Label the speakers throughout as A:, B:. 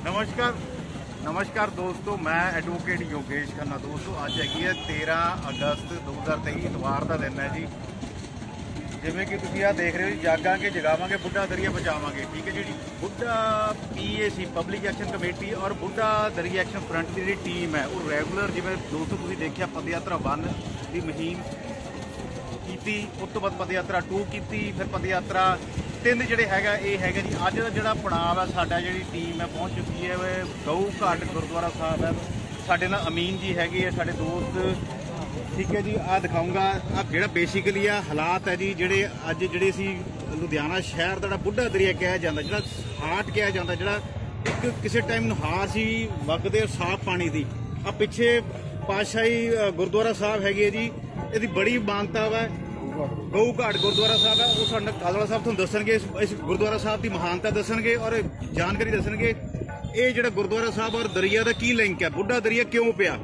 A: नमस्कार नमस्कार दोस्तों, मैं एडवोकेट योगेश खन्ना। दोस्तों अज हैगी है 13 अगस्त 2023 इतवार का दिन है जी। जिमें कि तुम आ देख रहे हो, जागांगे जगावांगे बुढ़ा दरिया बचावांगे। ठीक है जी। बुढ़ा PAC पब्लिक एक्शन कमेटी और बुढ़ा दरिया एक्शन फ्रंट की जी टीम है वो रैगूलर, जिमें दोस्तों तुम देखा पद यात्रा 1 की मुहिम की, उस तो बाद पद यात्रा 2 की, फिर पद यात्रा 3 ਜਿਹੜੇ ਹੈਗਾ ਇਹ ਹੈਗਾ ਜੀ। ਅੱਜ ਦਾ ਜਿਹੜਾ ਪੜਾਅ ਹੈ ਸਾਡਾ, ਜਿਹੜੀ ਟੀਮ ਹੈ ਪਹੁੰਚ ਚੁੱਕੀ ਹੈ ਗਊ ਘਾਟ ਗੁਰਦੁਆਰਾ ਸਾਹਿਬ ਹੈ। ਸਾਡੇ ਨਾਲ ਅਮੀਨ ਜੀ ਹੈਗੇ ਆ, ਸਾਡੇ ਦੋਸਤ। ਠੀਕ ਹੈ ਜੀ। ਆ ਦਿਖਾਊਂਗਾ ਆ ਜਿਹੜਾ ਬੇਸਿਕਲੀ ਆ ਹਾਲਾਤ ਹੈ ਜੀ, ਜਿਹੜੇ ਅੱਜ ਜਿਹੜੇ ਅਸੀਂ ਲੁਧਿਆਣਾ ਸ਼ਹਿਰ ਦਾ ਜਿਹੜਾ ਬੁੱਢਾ ਦਰਿਆ ਕਿਹਾ ਜਾਂਦਾ, ਜਿਹੜਾ ਹਾਟ ਕਿਹਾ ਜਾਂਦਾ, ਜਿਹੜਾ ਇੱਕ ਕਿਸੇ ਟਾਈਮ ਨੁਹਾਰ ਸੀ ਵਗਦੇ ਸਾਫ਼ ਪਾਣੀ ਦੀ। ਆ ਪਿੱਛੇ ਪਾਤਸ਼ਾਹੀ ਗੁਰਦੁਆਰਾ ਸਾਹਿਬ ਹੈਗੇ ਜੀ, ਇਹਦੀ ਬੜੀ ਮਾਨਤਾ ਵਾ। ਗਊ ਘਾਟ ਗੁਰਦੁਆਰਾ ਸਾਹਿਬ ਹੈ, ਉਹ ਸਾਡੇ ਕਾਲੜਾ ਸਾਹਿਬ ਤੁਹਾਨੂੰ ਦੱਸਣਗੇ ਇਸ ਗੁਰਦੁਆਰਾ ਸਾਹਿਬ ਦੀ ਮਹਾਨਤਾ ਦੱਸਣਗੇ ਔਰ ਜਾਣਕਾਰੀ ਦੱਸਣਗੇ। ਇਹ ਜਿਹੜਾ ਗੁਰਦੁਆਰਾ ਸਾਹਿਬ ਔਰ ਦਰਿਆ ਦਾ ਕੀ ਲਿੰਕ ਹੈ, ਬੁੱਢਾ ਦਰਿਆ ਕਿਉਂ ਪਿਆ।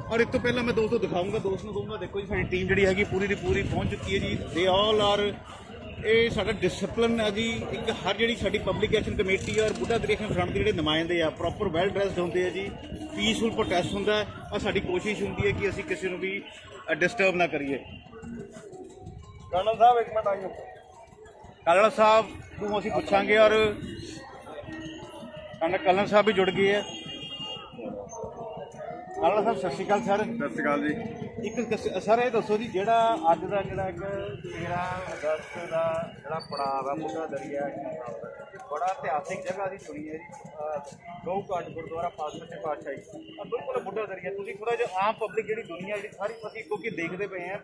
A: ਔਰ ਇਸ ਤੋਂ ਪਹਿਲਾਂ ਮੈਂ ਦੋਸਤੋ ਦਿਖਾਊਂਗਾ, ਦੋਸਤ ਨੂੰ ਦਊਂਗਾ। ਦੇਖੋ ਜੀ, ਸਾਡੀ ਟੀਮ ਜਿਹੜੀ ਹੈਗੀ ਪੂਰੀ ਦੀ ਪੂਰੀ ਪਹੁੰਚ ਚੁੱਕੀ ਹੈ ਜੀ। ਦੇ ਆਲ ਆਰ, ਇਹ ਸਾਡਾ ਡਿਸਪਲਿਨ ਹੈ ਜੀ। ਇੱਕ ਹਰ ਜਿਹੜੀ ਸਾਡੀ ਪਬਲਿਕ ਐਕਸ਼ਨ ਕਮੇਟੀ ਔਰ ਬੁੱਢਾ ਦਰਿਆ ਐਕਸ਼ਨ ਫਰੰਟ ਦੇ ਜਿਹੜੇ ਨੁਮਾਇੰਦੇ ਆ, ਪ੍ਰੋਪਰ ਵੈਲ ਡਰੈਸਡ ਹੁੰਦੇ ਆ ਜੀ। ਪੀਸਫੁਲ ਪ੍ਰੋਟੈਸਟ ਹੁੰਦਾ ਹੈ ਔਰ ਸਾਡੀ ਕੋਸ਼ਿਸ਼ ਹੁੰਦੀ ਹੈ ਕਿ ਅਸੀਂ ਕਿਸੇ ਨੂੰ ਵੀ ਡਿਸਟਰਬ ਨਾ ਕਰੀਏ। ਕਾਲੜਾ ਸਾਹਿਬ ਇੱਕ ਮਿੰਟ ਆਇਓ। ਕਾਲੜਾ ਸਾਹਿਬ ਨੂੰ ਅਸੀਂ ਪੁੱਛਾਂਗੇ ਔਰ ਕਾਲੜਾ ਸਾਹਿਬ ਵੀ ਜੁੜ ਗਏ ਆ। ਕਾਲੜਾ ਸਾਹਿਬ ਸਤਿ ਸ਼੍ਰੀ ਅਕਾਲ ਸਰ।
B: ਸਤਿ ਸ਼੍ਰੀ ਅਕਾਲ ਜੀ।
A: ਇੱਕ ਸਰ ਇਹ ਦੱਸੋ ਜੀ, ਜਿਹੜਾ ਅੱਜ ਦਾ ਜਿਹੜਾ ਇੱਕ 13 ਅਗਸਤ ਦਾ ਜਿਹੜਾ ਪੜਾਅ ਹੈ ਬੁੱਢਾ ਦਰਿਆ, ਬੜਾ ਇਤਿਹਾਸਿਕ ਜਗ੍ਹਾ ਅਸੀਂ ਸੁਣੀ ਹੈ ਜੀ। ਗਊ ਘਾਟ ਗੁਰਦੁਆਰਾ ਪਾਤਸ਼ਾਹੀ ਬਿਲਕੁਲ ਬੁੱਢਾ ਦਰਿਆ। ਤੁਸੀਂ ਥੋੜਾ ਜਿਹਾ ਆਮ ਪਬਲਿਕ ਜਿਹੜੀ ਦੁਨੀਆ ਜਿਹੜੀ ਸਾਰੀ ਅਸੀਂ ਕਿਉਂਕਿ ਦੇਖਦੇ ਪਏ ਹਾਂ,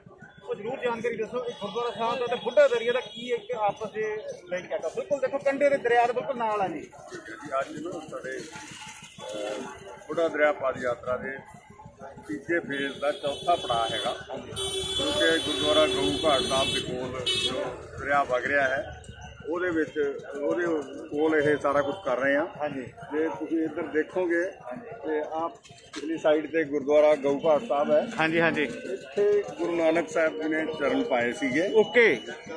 A: ਉਹ ਜ਼ਰੂਰ ਜਾਣਕਾਰੀ ਦੱਸੋ। ਇਹ ਗੁਰਦੁਆਰਾ ਸਾਹਿਬ ਦਾ ਤੇ ਬੁੱਢਾ ਦਰਿਆ ਦਾ ਕੀ ਇੱਕ ਆਪਸ ਦੇ ਲਿੰਕ ਹੈਗਾ। ਬਿਲਕੁਲ ਦੇਖੋ ਕੰਢੇ ਦੇ ਦਰਿਆ ਦੇ ਬਿਲਕੁਲ ਨਾਲ ਆ ਜੀ।
B: ਅੱਜ ਨਾ ਸਾਡੇ ਬੁੱਢਾ ਦਰਿਆ ਪਦ ਯਾਤਰਾ ਦੇ ਤੀਜੇ ਫੇਜ਼ ਦਾ ਚੌਥਾ ਪੜਾਅ ਹੈਗਾ, ਕਿਉਂਕਿ ਗੁਰਦੁਆਰਾ ਗਊ ਘਾਟ ਸਾਹਿਬ ਦੇ ਕੋਲ ਜੋ ਦਰਿਆ ਵਗ ਰਿਹਾ ਹੈ ਉਹਦੇ ਵਿੱਚ ਉਹਦੇ ਕੋਲ ਇਹ ਸਾਰਾ ਕੁਝ ਕਰ ਰਹੇ ਹਾਂ।
A: ਹਾਂਜੀ।
B: ਜੇ ਤੁਸੀਂ ਇੱਧਰ ਦੇਖੋਗੇ ਤੇ ਆਪ ਪਿਛਲੀ ਸਾਈਡ ਤੇ ਗੁਰਦੁਆਰਾ ਗਊ ਘਾਟ ਸਾਹਿਬ ਹੈ।
A: ਹਾਂਜੀ ਹਾਂਜੀ।
B: ਇੱਥੇ ਗੁਰੂ ਨਾਨਕ ਸਾਹਿਬ ਜੀ ਨੇ ਚਰਨ ਪਾਏ ਸੀਗੇ।
A: Okay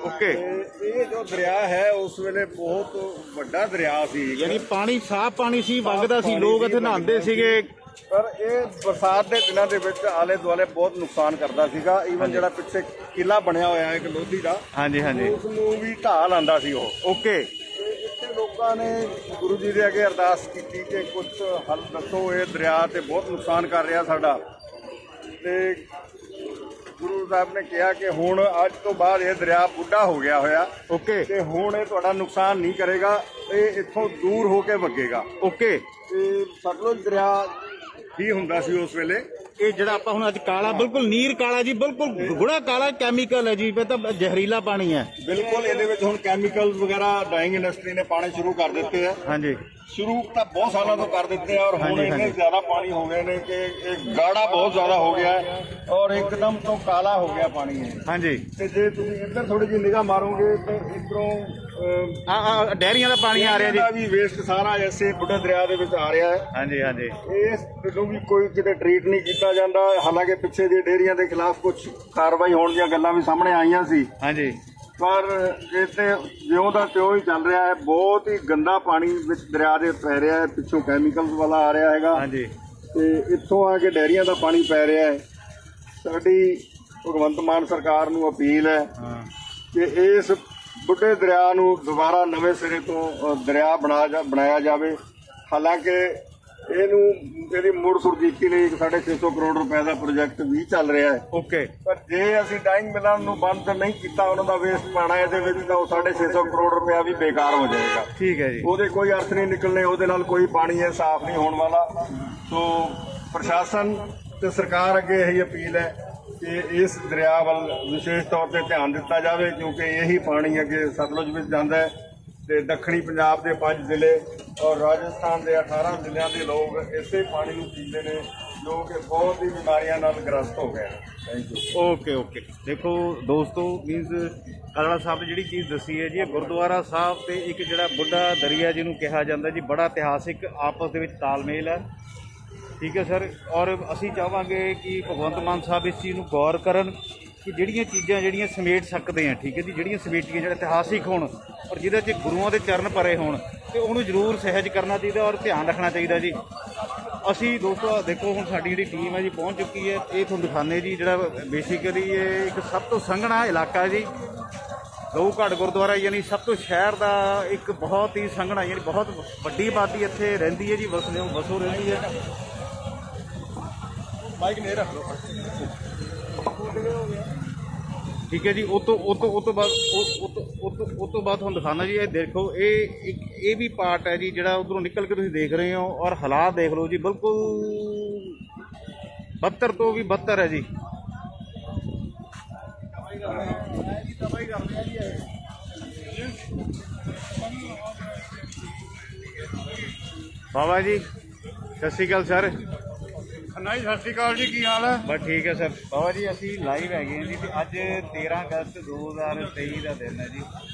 A: okay.
B: ਤੇ ਇਹ ਜੋ ਦਰਿਆ ਹੈ ਉਸ ਵੇਲੇ ਬਹੁਤ ਵੱਡਾ ਦਰਿਆ ਸੀ,
A: ਯਾਨੀ ਪਾਣੀ ਸਾਫ਼ ਪਾਣੀ ਸੀ, ਵਗਦਾ ਸੀ, ਲੋਕ ਇੱਥੇ ਨਹਾਉਂਦੇ ਸੀਗੇ।
B: ਪਰ ਇਹ ਬਰਸਾਤ ਦੇ ਦਿਨਾਂ ਦੇ ਵਿੱਚ ਆਲੇ ਦੁਆਲੇ ਬਹੁਤ ਨੁਕਸਾਨ ਕਰਦਾ ਸੀਗਾ। ਈਵਨ ਜਿਹੜਾ ਪਿੱਛੇ ਕਿਲਾ ਬਣਿਆ ਹੋਇਆ ਇੱਕ ਲੋਧੀ ਦਾ,
A: ਹਾਂਜੀ ਹਾਂਜੀ,
B: ਉਸ ਨੂੰ ਵੀ ਢਾਹ ਲਾਂਦਾ ਸੀ ਉਹ।
A: ਓਕੇ।
B: ਤੇ ਇੱਥੇ ਲੋਕਾਂ ਨੇ ਗੁਰੂ ਜੀ ਦੇ ਅੱਗੇ ਅਰਦਾਸ ਕੀਤੀ ਕਿ ਕੁਝ ਹੱਲ ਦੱਸੋ, ਇਹ ਦਰਿਆ ਤੇ ਬਹੁਤ ਨੁਕਸਾਨ ਕਰ ਰਿਹਾ ਸਾਡਾ। ਤੇ ਗੁਰੂ ਸਾਹਿਬ ਨੇ ਕਿਹਾ ਕਿ ਹੁਣ ਅੱਜ ਤੋਂ ਬਾਅਦ ਇਹ ਦਰਿਆ ਬੁੱਢਾ ਹੋ ਗਿਆ ਹੋਇਆ।
A: ਓਕੇ।
B: ਤੇ ਹੁਣ ਇਹ ਤੁਹਾਡਾ ਨੁਕਸਾਨ ਨਹੀਂ ਕਰੇਗਾ, ਇਹ ਇੱਥੋਂ ਦੂਰ ਹੋ ਕੇ ਵਗੇਗਾ।
A: ਓਕੇ।
B: ਤੇ ਸਤਲੁਜ ਦਰਿਆ ਕੀ ਹੁੰਦਾ ਸੀ ਉਸ ਵੇਲੇ,
A: ਇਹ ਜਿਹੜਾ ਆਪਾਂ ਹੁਣ ਅੱਜ ਕਾਲਾ, ਬਿਲਕੁਲ ਨੀਰ ਕਾਲਾ ਜੀ, ਬਿਲਕੁਲ ਗੂੜਾ ਕਾਲਾ ਕੈਮੀਕਲ ਹੈ ਜੀ। ਇਹ ਤਾਂ ਜ਼ਹਿਰੀਲਾ ਪਾਣੀ ਹੈ
B: ਬਿਲਕੁਲ। ਇਹਦੇ ਵਿੱਚ ਹੁਣ ਕੈਮੀਕਲ ਵਗੈਰਾ ਡਾਈਂਗ ਇੰਡਸਟਰੀ ਨੇ ਪਾਣੇ ਸ਼ੁਰੂ ਕਰ ਦਿੱਤੇ ਆ।
A: ਹਾਂਜੀ।
B: ਸ਼ੁਰੂ ਤਾਂ ਬਹੁਤ ਸਾਲਾਂ ਤੋਂ ਕਰ ਦਿੱਤੇ ਆ ਔਰ ਹੁਣ ਇੰਨੇ ਜ਼ਿਆਦਾ ਪਾਣੀ ਹੋ ਗਏ ਨੇ ਕਿ ਇਹ ਗਾੜਾ ਬਹੁਤ ਜ਼ਿਆਦਾ ਹੋ ਗਿਆ ਹੈ ਔਰ ਇੱਕਦਮ ਤੋਂ ਕਾਲਾ ਹੋ ਗਿਆ ਪਾਣੀ ਇਹ।
A: ਹਾਂਜੀ।
B: ਤੇ ਜੇ ਤੁਸੀਂ ਇੱਧਰ ਥੋੜੀ ਜਿਹੀ ਨਿਗਾਹ ਮਾਰੋਗੇ ਤਾਂ ਇੱਧਰੋਂ
A: ਆ ਡੈਰੀਆਂ ਦਾ ਪਾਣੀ ਆ ਰਿਹਾ ਜੀ।
B: ਵੀ ਵੇਸਟ ਸਾਰਾ ਐਸੇ ਬੁੱਢਾ ਦਰਿਆ ਦੇ ਵਿੱਚ ਆ ਰਿਹਾ ਹੈ।
A: ਹਾਂਜੀ ਹਾਂਜੀ।
B: ਇਸ ਨੂੰ ਵੀ ਕੋਈ ਕਿਤੇ ਟ੍ਰੀਟ ਨਹੀਂ ਕੀਤਾ ਜਾਂਦਾ। ਹਾਲਾਂਕਿ ਪਿੱਛੇ ਜੇ ਡੇਅਰੀਆਂ ਦੇ ਖਿਲਾਫ ਕੁਝ ਕਾਰਵਾਈ ਹੋਣ ਦੀਆਂ ਗੱਲਾਂ ਵੀ ਸਾਹਮਣੇ ਆਈਆਂ ਸੀ,
A: ਹਾਂਜੀ,
B: ਪਰ ਇੱਥੇ ਜਿਉਂ ਦਾ ਤਿਉਂ ਹੀ ਚੱਲ ਰਿਹਾ ਹੈ। ਬਹੁਤ ਹੀ ਗੰਦਾ ਪਾਣੀ ਵਿੱਚ ਦਰਿਆ ਦੇ ਪੈ ਰਿਹਾ ਹੈ, ਪਿੱਛੋਂ ਕੈਮੀਕਲਸ ਵਾਲਾ ਆ ਰਿਹਾ ਹੈਗਾ।
A: ਹਾਂਜੀ।
B: ਤੇ ਇੱਥੋਂ ਆ ਕੇ ਡੈਰੀਆਂ ਦਾ ਪਾਣੀ ਪੈ ਰਿਹਾ ਹੈ। ਸਾਡੀ ਭਗਵੰਤ ਮਾਨ ਸਰਕਾਰ ਨੂੰ ਅਪੀਲ ਹੈ ਕਿ ਇਸ ਬੁੱਢੇ ਦਰਿਆ ਨੂੰ ਦੁਬਾਰਾ ਨਵੇਂ ਸਿਰੇ ਤੋਂ ਦਰਿਆ ਬਣਾਇਆ ਜਾਵੇ। ਹਾਲਾਂਕਿ ਇਹਦੀ ਮੁੜ ਸੁਰਜੀਤੀ ਲਈ 650 ਕਰੋੜ ਰੁਪਏ ਦਾ ਪ੍ਰੋਜੈਕਟ ਵੀ ਚੱਲ ਰਿਹਾ ਹੈ।
A: ਓਕੇ।
B: ਪਰ ਜੇ ਅਸੀਂ ਡਾਈਂਗ ਮਿਲਾਂ ਨੂੰ ਬੰਦ ਨਹੀਂ ਕੀਤਾ, ਉਹਨਾਂ ਦਾ ਵੇਸਟ ਪਾਣਾ ਇਹਦੇ ਵਿੱਚ, ਤਾਂ ਉਹ 650 ਕਰੋੜ ਰੁਪਇਆ ਵੀ ਬੇਕਾਰ ਹੋ ਜਾਏਗਾ।
A: ਠੀਕ ਹੈ ਜੀ।
B: ਉਹਦੇ ਕੋਈ ਅਰਥ ਨਹੀਂ ਨਿਕਲਣੇ, ਉਹਦੇ ਨਾਲ ਕੋਈ ਪਾਣੀ ਹੈ ਸਾਫ਼ ਨਹੀਂ ਹੋਣ ਵਾਲਾ। ਸੋ ਪ੍ਰਸ਼ਾਸਨ ਤੇ ਸਰਕਾਰ ਅੱਗੇ ਇਹੀ ਅਪੀਲ ਹੈ ਕਿ ਇਸ ਦਰਿਆ ਵੱਲ ਵਿਸ਼ੇਸ਼ ਤੌਰ ਤੇ ਧਿਆਨ ਦਿੱਤਾ ਜਾਵੇ, ਕਿਉਂਕਿ ਇਹੀ ਪਾਣੀ ਅੱਗੇ ਸਤਲੁਜ ਵਿੱਚ ਜਾਂਦਾ ਹੈ ਤੇ ਦੱਖਣੀ ਪੰਜਾਬ ਦੇ 5 ਜ਼ਿਲ੍ਹੇ ਔਰ ਰਾਜਸਥਾਨ ਦੇ 18 ਜ਼ਿਲ੍ਹਿਆਂ ਦੇ ਲੋਕ ਇਸੇ ਪਾਣੀ ਨੂੰ ਪੀਂਦੇ ਨੇ, ਜੋ ਕਿ ਬਹੁਤ ਹੀ ਬਿਮਾਰੀਆਂ ਨਾਲ ਗ੍ਰਸਤ ਹੋ ਗਏ। Thank you.
A: Okay okay. ਦੇਖੋ ਦੋਸਤੋ, ਮੀਨਸ ਕਾਲੜਾ ਸਾਹਿਬ ਨੇ ਜਿਹੜੀ ਚੀਜ਼ ਦੱਸੀ ਹੈ ਜੀ, ਇਹ ਗੁਰਦੁਆਰਾ ਸਾਹਿਬ ਤੇ ਇੱਕ ਜਿਹੜਾ ਬੁੱਢਾ ਦਰਿਆ ਜਿਹਨੂੰ ਕਿਹਾ ਜਾਂਦਾ ਜੀ, ਬੜਾ ਇਤਿਹਾਸਿਕ ਆਪਸ ਦੇ ਵਿੱਚ ਤਾਲਮੇਲ ਹੈ। ਠੀਕ ਹੈ ਸਰ। ਔਰ ਅਸੀਂ ਚਾਹਾਂਗੇ ਕਿ ਭਗਵੰਤ ਮਾਨ ਸਾਹਿਬ ਇਸ ਚੀਜ਼ ਨੂੰ ਗੌਰ ਕਰਨ ਕਿ ਜਿਹੜੀਆਂ ਚੀਜ਼ਾਂ ਜਿਹੜੀਆਂ ਸਮੇਟ ਸਕਦੇ ਆ, ਠੀਕ ਹੈ ਜੀ, ਜਿਹੜੀਆਂ ਸਮੇਟੀਆਂ ਜਿਹੜਾ ਇਤਿਹਾਸਿਕ ਹੋਣ ਔਰ ਜਿਹਦੇ 'ਚ ਗੁਰੂਆਂ ਦੇ ਚਰਨ ਭਰੇ ਹੋਣ, ਤੇ ਉਹਨੂੰ ਜ਼ਰੂਰ ਸਹਿਜ ਕਰਨਾ ਚਾਹੀਦਾ ਔਰ ਧਿਆਨ ਰੱਖਣਾ ਚਾਹੀਦਾ ਜੀ। ਅਸੀਂ ਦੋਸਤੋ ਦੇਖੋ ਹੁਣ ਸਾਡੀ ਜਿਹੜੀ ਟੀਮ ਹੈ ਜੀ ਪਹੁੰਚ ਚੁੱਕੀ ਹੈ। ਇਹ ਤੁਹਾਨੂੰ ਦਿਖਾਉਂਦੇ ਜੀ, ਜਿਹੜਾ ਬੇਸਿਕਲੀ ਇਹ ਇੱਕ ਸਭ ਤੋਂ ਸੰਘਣਾ ਇਲਾਕਾ ਜੀ, ਗਊ ਘਾਟ ਗੁਰਦੁਆਰਾ, ਯਾਨੀ ਸਭ ਤੋਂ ਸ਼ਹਿਰ ਦਾ ਇੱਕ ਬਹੁਤ ਹੀ ਸੰਘਣਾ, ਯਾਨੀ ਬਹੁਤ ਵੱਡੀ ਆਬਾਦੀ ਇੱਥੇ ਰਹਿੰਦੀ ਹੈ ਜੀ, ਵਸੋਂ ਰਹਿੰਦੀ ਹੈ। ਬਾਈਕ ਨਹੀਂ ਰੱਖ ਲਓ, ਠੀਕ ਹੈ ਜੀ। ਉਹ ਤੋਂ ਬਾਅਦ ਤੁਹਾਨੂੰ ਦਿਖਾਉਣਾ ਜੀ, ਇਹ ਦੇਖੋ, ਇਹ ਵੀ ਪਾਰਟ ਹੈ ਜੀ ਜਿਹੜਾ ਉਧਰੋਂ ਨਿਕਲ ਕੇ ਤੁਸੀਂ ਦੇਖ ਰਹੇ ਹੋ, ਔਰ ਹਾਲਾਤ ਦੇਖ ਲਓ ਜੀ, ਬਿਲਕੁਲ ਬੱਤਰ ਤੋਂ ਵੀ ਬੱਤਰ ਹੈ ਜੀ। ਬਾਬਾ ਜੀ ਸਤਿ ਸ਼੍ਰੀ ਅਕਾਲ ਸਰ।
C: ਨਹੀਂ, ਸਤਿ ਸ਼੍ਰੀ ਅਕਾਲ ਜੀ, ਕੀ ਹਾਲ ਹੈ?
A: ਬਸ ਠੀਕ ਹੈ ਸਰ। ਬਾਬਾ ਜੀ ਅਸੀਂ ਲਾਈਵ ਹੈਗੇ ਹਾਂ ਜੀ, ਤੇ ਅੱਜ 13 ਅਗਸਤ 2023 ਦਾ ਦਿਨ ਹੈ ਜੀ।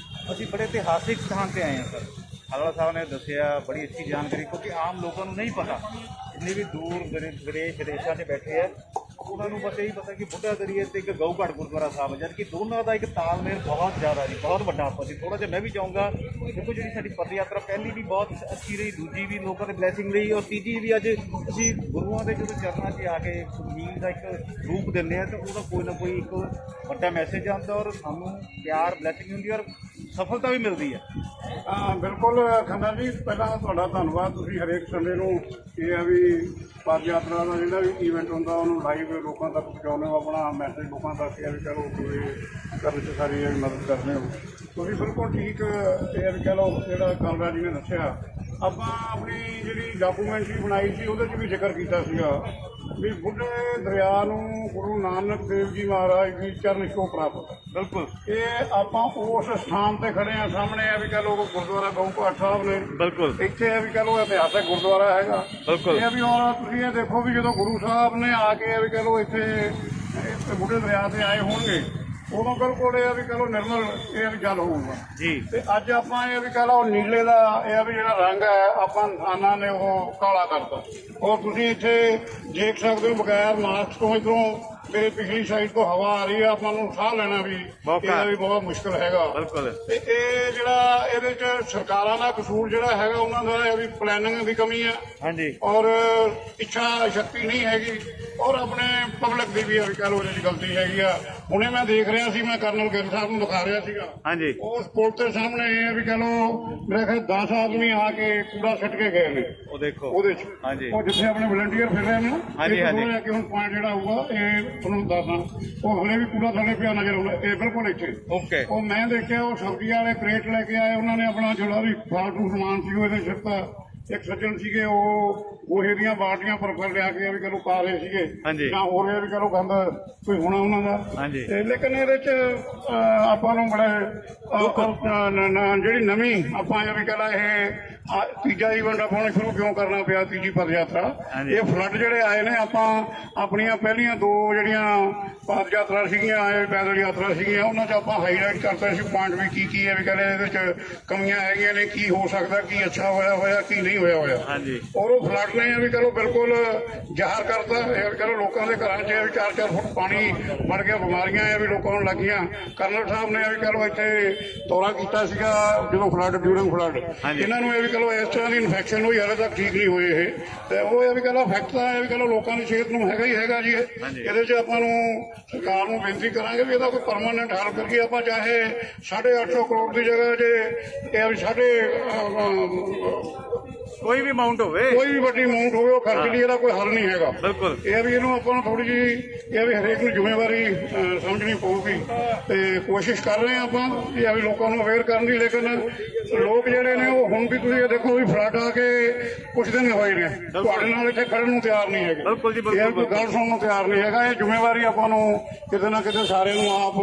A: ਅਸੀਂ ਬੜੇ ਇਤਿਹਾਸਿਕ ਸਥਾਨ ਤੇ ਆਏ ਹਾਂ ਸਰ। ਹਾਲੜਾ ਸਾਹਿਬ ਨੇ ਦੱਸਿਆ, ਬੜੀ ਅੱਛੀ ਜਾਣਕਾਰੀ, ਕਿਉਂਕਿ ਆਮ ਲੋਕਾਂ ਨੂੰ ਨਹੀਂ ਪਤਾ, ਜਿੰਨੇ ਵੀ ਦੂਰ ਵਿਦੇਸ਼ਾਂ 'ਚ ਬੈਠੇ ਆ, ਉਹਨਾਂ ਨੂੰ ਬਸ ਇਹੀ ਪਤਾ ਕਿ ਬੁੱਢਾ ਦਰਿਆ ਤੇ ਇੱਕ ਗਊ ਘਾਟ ਗੁਰਦੁਆਰਾ ਸਾਹਿਬ ਹੈ, ਜਦ ਕਿ ਦੋਨਾਂ ਦਾ ਇੱਕ ਤਾਲਮੇਲ ਬਹੁਤ ਜ਼ਿਆਦਾ ਜੀ, ਬਹੁਤ ਵੱਡਾ ਆਪਸ ਸੀ। ਥੋੜ੍ਹਾ ਜਿਹਾ ਮੈਂ ਵੀ ਚਾਹੂੰਗਾ, ਦੇਖੋ ਜਿਹੜੀ ਸਾਡੀ ਪਦ ਯਾਤਰਾ ਪਹਿਲੀ ਵੀ ਬਹੁਤ ਅੱਛੀ ਰਹੀ, ਦੂਜੀ ਵੀ ਲੋਕਾਂ ਦੇ ਬਲੈਸਿੰਗ ਲਈ, ਔਰ ਤੀਜੀ ਵੀ ਅੱਜ ਅਸੀਂ ਗੁਰੂਆਂ ਦੇ ਜਦੋਂ ਚਰਨਾਂ 'ਚ ਆ ਕੇ ਜ਼ਮੀਨ ਦਾ ਇੱਕ ਰੂਪ ਦਿੰਦੇ ਹਾਂ, ਤਾਂ ਉਹਦਾ ਕੋਈ ਨਾ ਕੋਈ ਇੱਕ ਵੱਡਾ ਮੈਸੇਜ ਆਉਂਦਾ, ਔਰ ਸਾਨੂੰ ਪਿਆਰ ਬਲੈਸਿੰਗ ਹੁੰਦੀ, ਔਰ ਸਫਲਤਾ ਵੀ ਮਿਲਦੀ ਹੈ।
C: ਹਾਂ ਬਿਲਕੁਲ ਖੰਨਾ ਜੀ, ਪਹਿਲਾਂ ਤੁਹਾਡਾ ਧੰਨਵਾਦ। ਤੁਸੀਂ ਹਰੇਕ ਸੰਡੇ ਨੂੰ ਇਹ ਆ ਵੀ ਪਦ ਯਾਤਰਾ ਦਾ ਜਿਹੜਾ ਵੀ ਈਵੈਂਟ ਹੁੰਦਾ ਉਹਨੂੰ ਲਾਈਵ ਲੋਕਾਂ ਤੱਕ ਪਹੁੰਚਾਉਂਦੇ ਹੋ, ਆਪਣਾ ਮੈਸੇਜ ਲੋਕਾਂ ਤੱਕ ਇਹ ਵੀ ਚਲੋ ਕੋਈ ਕਰਨ 'ਚ ਸਾਰੀ ਮਦਦ ਕਰਦੇ ਹੋ। ਤੁਸੀਂ ਬਿਲਕੁਲ ਠੀਕ ਇਹ ਵੀ ਕਹਿ ਲਓ, ਜਿਹੜਾ ਕਮਰਾ ਜੀ ਨੇ ਦੱਸਿਆ, ਆਪਾਂ ਆਪਣੀ ਜਿਹੜੀ ਡਾਕੂਮੈਂਟਰੀ ਬਣਾਈ ਸੀ ਉਹਦੇ 'ਚ ਵੀ ਜ਼ਿਕਰ ਕੀਤਾ ਸੀਗਾ ਵੀ ਬੁੱਢੇ ਦਰਿਆ ਨੂੰ ਗੁਰੂ ਨਾਨਕ ਦੇਵ ਜੀ ਮਹਾਰਾਜ ਦੀ ਚਰਨ ਛੋਹ ਪ੍ਰਾਪਤ।
A: ਬਿਲਕੁਲ
C: ਇਹ ਆਪਾਂ ਉਸ ਸਥਾਨ ਤੇ ਖੜੇ ਆ, ਸਾਹਮਣੇ ਆ ਵੀ ਕਹ ਲੋ ਗੁਰਦੁਆਰਾ ਗਊ ਘਾਟ ਸਾਹਿਬ ਨੇ,
A: ਬਿਲਕੁਲ
C: ਇੱਥੇ ਆ ਵੀ ਕਹ ਲੋ ਇਤਿਹਾਸਕ ਗੁਰਦੁਆਰਾ ਹੈਗਾ।
A: ਬਿਲਕੁਲ
C: ਇਹ ਵੀ ਹੁਣ ਤੁਸੀਂ ਇਹ ਦੇਖੋ ਵੀ ਜਦੋਂ ਗੁਰੂ ਸਾਹਿਬ ਨੇ ਆ ਕੇ ਵੀ ਕਹ ਲੋ ਇੱਥੇ ਬੁੱਢੇ ਦਰਿਆ ਤੇ ਆਏ ਹੋਣਗੇ, ਉਦੋਂ ਬਿਲਕੁਲ ਇਹ ਵੀ ਕਹ ਲੋ ਨਿਰਮਲ ਇਹ ਵੀ ਜਲ ਹੋਊਗਾ
A: ਜੀ।
C: ਤੇ ਅੱਜ ਆਪਾਂ ਇਹ ਵੀ ਕਹ ਲਓ ਨੀਲੇ ਦਾ ਇਹ ਵੀ ਜਿਹੜਾ ਰੰਗ ਹੈ ਆਪਾਂ ਇਨਸਾਨਾਂ ਨੇ ਉਹ ਕਾਲਾ ਕਰਤਾ। ਔਰ ਤੁਸੀਂ ਇੱਥੇ ਦੇਖ ਸਕਦੇ ਹੋ ਬਗੈਰ ਮਾਸਕ ਤੋਂ ਇੱਧਰੋਂ ਮੇਰੇ ਪਿਛਲੀ ਸਾਈਡ ਤੋਂ ਹਵਾ ਆ ਰਹੀ ਹੈ, ਆਪਾਂ ਨੂੰ ਸਾਹ ਲੈਣਾ ਵੀ ਇਹਦਾ ਵੀ ਬਹੁਤ ਮੁਸ਼ਕਲ ਹੈਗਾ।
A: ਬਿਲਕੁਲ।
C: ਤੇ ਇਹ ਜਿਹੜਾ ਇਹਦੇ ਚ ਸਰਕਾਰਾਂ ਦਾ ਕਸੂਰ ਜਿਹੜਾ ਹੈਗਾ, ਉਹਨਾਂ ਦਾ ਇਹ ਵੀ ਪਲੈਨਿੰਗ ਦੀ ਕਮੀ ਹੈ।
A: ਹਾਂਜੀ।
C: ਔਰ ਇੱਛਾ ਸ਼ਕਤੀ ਨਹੀਂ ਹੈਗੀ, ਔਰ ਆਪਣੇ ਪਬਲਿਕ ਦੀ ਵੀ ਇਹ ਕਹਿ ਲਓ ਇਹਦੀ ਗਲਤੀ ਹੈਗੀ ਆ। ਹੁਣੇ ਮੈਂ ਦੇਖ ਰਿਹਾ ਸੀ, ਮੈਂ ਕਰਨਲ ਗਿੱਲ ਸਾਹਿਬ ਨੂੰ ਦਿਖਾ ਰਿਹਾ ਸੀਗਾ,
A: ਹਾਂਜੀ,
C: ਉਸ ਪੁਲ ਦੇ ਸਾਹਮਣੇ ਇਹ ਵੀ ਕਹ ਲਓ ਮੇਰੇ ਖਿਆਲ 10 ਆਦਮੀ ਆ ਕੇ ਕੂੜਾ ਸੁੱਟ ਕੇ ਗਏ ਨੇ।
A: ਉਹ ਦੇਖੋ
C: ਉਹਦੇ ਚ
A: ਹਾਂਜੀ,
C: ਉਹ ਜਿੱਥੇ ਆਪਣੇ ਵਲੰਟੀਅਰ ਫਿਰ ਰਹੇ ਨੇ ਨਾ,
A: ਹਾਂਜੀ ਹਾਂਜੀ,
C: ਕਿ ਹੁਣ ਪੁਆਇੰਟ ਜਿਹੜਾ ਹੋਊਗਾ ਇਹ ਤੁਹਾਨੂੰ ਦੱਸਦਾ, ਉਹ ਹਲੇ ਵੀ ਕੂੜਾ ਥੱਲੇ ਪਿਆ ਨਜ਼ਰ ਆਉਂਦਾ, ਇਹ ਬਿਲਕੁਲ ਇੱਥੇ।
A: ਓਕੇ।
C: ਉਹ ਮੈਂ ਦੇਖਿਆ, ਉਹ ਸਬਜ਼ੀ ਵਾਲੇ ਕਰੇਟ ਲੈ ਕੇ ਆਏ, ਉਹਨਾਂ ਨੇ ਆਪਣਾ ਜਿਹੜਾ ਵੀ ਫਾਲਤੂ ਸਮਾਨ ਸੀ ਉਹ ਇਹਦੇ ਸਿੱਟਾ। ਇੱਕ ਸੱਜਣ ਸੀਗੇ, ਉਹ ਗੋਹੇ ਦੀਆਂ ਬਾਲਟੀਆਂ ਪਰ ਲਿਆ ਕੇ ਵੀ ਚਲੋ ਪਾ ਰਹੇ ਸੀਗੇ, ਜਾਂ ਹੋਰ ਇਹ ਵੀ ਚਲੋ ਗੰਦ ਕੋਈ ਹੋਣਾ ਉਹਨਾਂ ਦਾ। ਤੇ ਲੇਕਿਨ ਇਹਦੇ ਚ ਆਪਾਂ ਨੂੰ ਬੜਾ ਜਿਹੜੀ ਨਵੀਂ ਆਪਾਂ ਇਹ ਵੀ ਕਹਿੰਦਾ ਇਹ ਤੀਜਾ ਈਵੈਂਟ ਆਪਾਂ ਨੂੰ ਸ਼ੁਰੂ ਕਿਉਂ ਕਰਨਾ ਪਿਆ, ਤੀਜੀ ਪਦ ਯਾਤਰਾ। ਇਹ ਫਲੱਡ ਜਿਹੜੇ ਆਏ ਨੇ, ਆਪਾਂ ਆਪਣੀਆਂ ਪਹਿਲੀਆਂ ਦੋ ਜਿਹੜੀਆਂ ਪਦ ਯਾਤਰਾ ਸੀਗੀਆਂ, ਪੈਦਲ ਯਾਤਰਾ ਸੀਗੀਆਂ, ਉਹਨਾਂ 'ਚ ਆਪਾਂ ਹਾਈਲਾਈਟ ਕਰਤਾ ਸੀ ਪੁਆਇੰਟ ਵੀ ਕੀ ਹੈ, ਵੀ ਕਹਿੰਦੇ ਇਹਦੇ 'ਚ ਕਮੀਆਂ ਹੈਗੀਆਂ ਨੇ, ਕੀ ਹੋ ਸਕਦਾ, ਕੀ ਅੱਛਾ ਹੋਇਆ ਕੀ ਨਹੀਂ ਹੋਇਆ। ਔਰ ਉਹ ਫਲੱਡ ਨੇ ਵੀ ਚਲੋ ਬਿਲਕੁਲ ਜ਼ਾਹਰ ਕਰਤਾ, ਇਹ ਚਲੋ ਲੋਕਾਂ ਦੇ ਘਰਾਂ 'ਚ 4-4 ਫੁੱਟ ਪਾਣੀ ਵੜ ਗਿਆ, ਬਿਮਾਰੀਆਂ ਇਹ ਵੀ ਲੋਕਾਂ ਨੂੰ ਲੱਗੀਆਂ। ਕਰਨਲ ਸਾਹਿਬ ਨੇ ਇਹ ਵੀ ਚਲੋ ਇੱਥੇ ਦੌਰਾ ਕੀਤਾ ਸੀਗਾ ਜਦੋਂ ਫਲੱਡ, ਡਿਊਰਿੰਗ ਫਲੱਡ, ਇਹਨਾਂ ਨੂੰ ਇਹ ਵੀ ਚਲੋ ਇਸ ਤਰ੍ਹਾਂ ਦੀ ਇਨਫੈਕਸ਼ਨ ਹੋਈ, ਹਾਲੇ ਤੱਕ ਠੀਕ ਨਹੀਂ ਹੋਏ ਇਹ। ਤੇ ਉਹ ਇਹ ਵੀ ਕਹਿੰਦਾ ਫੈਕਟ ਤਾਂ ਇਹ ਵੀ ਕਹਿੰਦਾ ਲੋਕਾਂ ਦੀ ਸਿਹਤ ਨੂੰ ਹੈਗਾ ਹੀ ਹੈਗਾ ਜੀ। ਇਹਦੇ 'ਚ ਆਪਾਂ ਨੂੰ ਸਰਕਾਰ ਨੂੰ ਬੇਨਤੀ ਕਰਾਂਗੇ ਵੀ ਇਹਦਾ ਕੋਈ ਪਰਮਾਨੈਂਟ ਹੱਲ ਕਰੀਏ। ਆਪਾਂ ਚਾਹੇ 850 ਕਰੋੜ ਦੀ ਜਗ੍ਹਾ ਜੇ ਇਹ ਵੀ
A: ਕੋਈ ਵੀ ਅਮਾਉਂਟ ਹੋਵੇ,
C: ਕੋਈ ਵੀ ਵੱਡੀ ਅਮਾਉਂਟ ਹੋਵੇ, ਉਹ ਖਰਚ ਲਈ ਇਹਦਾ ਕੋਈ ਹੱਲ ਨਹੀਂ ਹੈਗਾ।
A: ਬਿਲਕੁਲ।
C: ਇਹ ਵੀ ਇਹਨੂੰ ਆਪਾਂ ਨੂੰ ਥੋੜੀ ਜਿਹੀ ਇਹ ਵੀ ਹਰੇਕ ਨੂੰ ਜ਼ਿੰਮੇਵਾਰੀ ਸਮਝਣੀ ਪਊਗੀ, ਤੇ ਕੋਸ਼ਿਸ਼ ਕਰ ਰਹੇ ਹਾਂ ਆਪਾਂ ਇਹ ਵੀ ਲੋਕਾਂ ਨੂੰ ਅਵੇਅਰ ਕਰਨ ਦੀ। ਲੇਕਿਨ ਲੋਕ ਜਿਹੜੇ ਨੇ ਉਹ ਹੁਣ ਵੀ ਤੁਸੀਂ ਇਹ ਦੇਖੋ ਵੀ ਫਲੱਡ ਆ ਕੇ ਕੁਝ ਦਿਨ ਹੋਏ ਨੇ, ਤੁਹਾਡੇ ਨਾਲ ਇੱਥੇ ਖੜਨ ਨੂੰ ਤਿਆਰ ਨਹੀਂ ਹੈਗੇ, ਇਹ ਕੋਈ ਗੱਲ ਸੁਣਨ ਨੂੰ ਤਿਆਰ ਨਹੀਂ ਹੈਗਾ। ਇਹ ਜ਼ਿੰਮੇਵਾਰੀ ਆਪਾਂ ਨੂੰ ਕਿਤੇ ਨਾ ਕਿਤੇ ਸਾਰਿਆਂ ਨੂੰ ਆਪ,